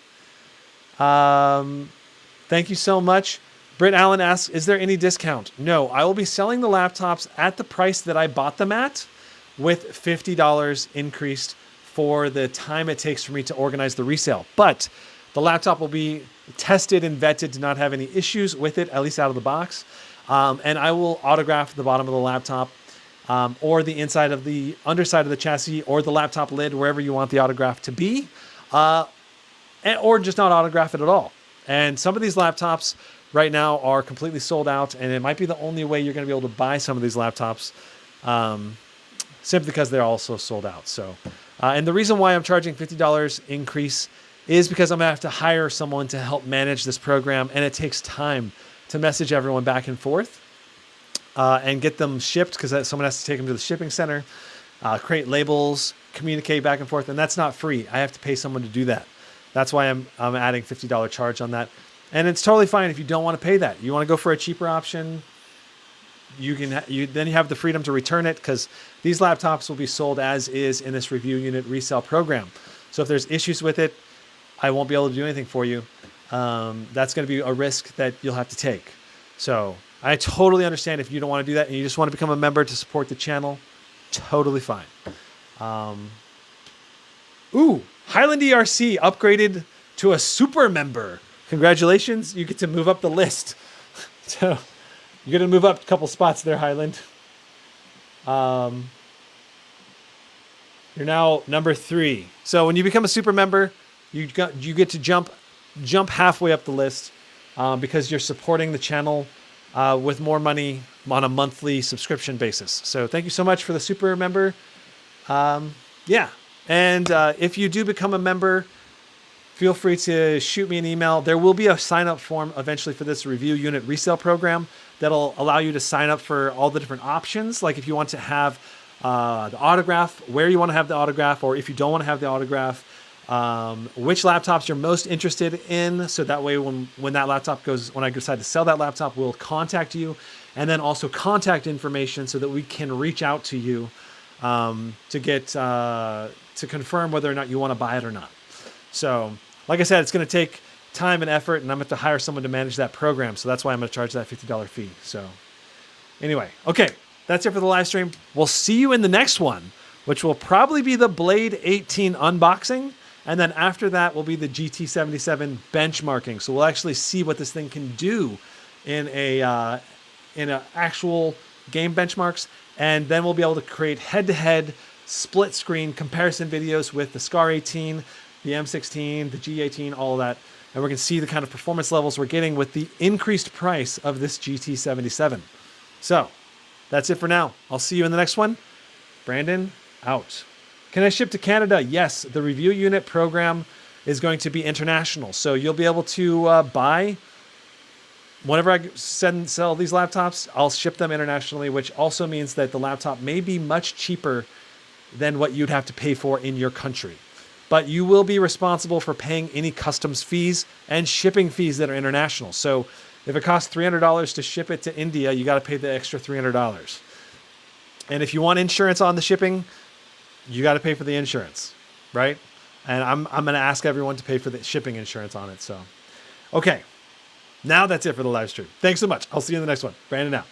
Thank you so much. Britt Allen asks, is there any discount? No, I will be selling the laptops at the price that I bought them at, with $50 increased for the time it takes for me to organize the resale. But the laptop will be tested and vetted to not have any issues with it, at least out of the box. And I will autograph the bottom of the laptop or the inside of the underside of the chassis or the laptop lid, wherever you want the autograph to be, or just not autograph it at all. And some of these laptops right now are completely sold out, and it might be the only way you're going to be able to buy some of these laptops, simply because they're also sold out. So, and the reason why I'm charging $50 increase is because I'm going to have to hire someone to help manage this program, and it takes time to message everyone back and forth and get them shipped, because someone has to take them to the shipping center, create labels, communicate back and forth, and that's not free. I have to pay someone to do that. That's why I'm adding $50 charge on that. And it's totally fine if you don't want to pay that. You want to go for a cheaper option, then you have the freedom to return it, because these laptops will be sold as is in this review unit resale program. So if there's issues with it, I won't be able to do anything for you. That's going to be a risk that you'll have to take. So I totally understand if you don't want to do that and you just want to become a member to support the channel. Totally fine. Highland ERC upgraded to a super member. Congratulations. You get to move up the list. So you're going to move up a couple spots there, Highland. You're now number 3. So when you become a super member, you get to jump halfway up the list because you're supporting the channel with more money on a monthly subscription basis. So thank you so much for the super member. Yeah. And if you do become a member, feel free to shoot me an email. There will be a sign-up form eventually for this review unit resale program that'll allow you to sign up for all the different options. Like if you want to have the autograph, where you want to have the autograph, or if you don't want to have the autograph, which laptops you're most interested in. So that way when that laptop when I decide to sell that laptop, we'll contact you, and then also contact information so that we can reach out to you to get to confirm whether or not you want to buy it or not. So like I said, it's going to take time and effort, and I'm going to have to hire someone to manage that program. So that's why I'm going to charge that $50 fee. So anyway, okay, that's it for the live stream. We'll see you in the next one, which will probably be the Blade 18 unboxing. And then after that will be the GT77 benchmarking. So we'll actually see what this thing can do in a actual game benchmarks. And then we'll be able to create head-to-head split screen comparison videos with the Scar 18, the M16, the G18, all of that. And we're going to see the kind of performance levels we're getting with the increased price of this GT77. So that's it for now. I'll see you in the next one. Brandon, out. Can I ship to Canada? Yes. The review unit program is going to be international. So you'll be able to buy, whenever I sell these laptops, I'll ship them internationally, which also means that the laptop may be much cheaper than what you'd have to pay for in your country. But you will be responsible for paying any customs fees and shipping fees that are international. So if it costs $300 to ship it to India, you got to pay the extra $300. And if you want insurance on the shipping, you got to pay for the insurance, right? And I'm going to ask everyone to pay for the shipping insurance on it. So, okay. Now that's it for the live stream. Thanks so much. I'll see you in the next one. Brandon out.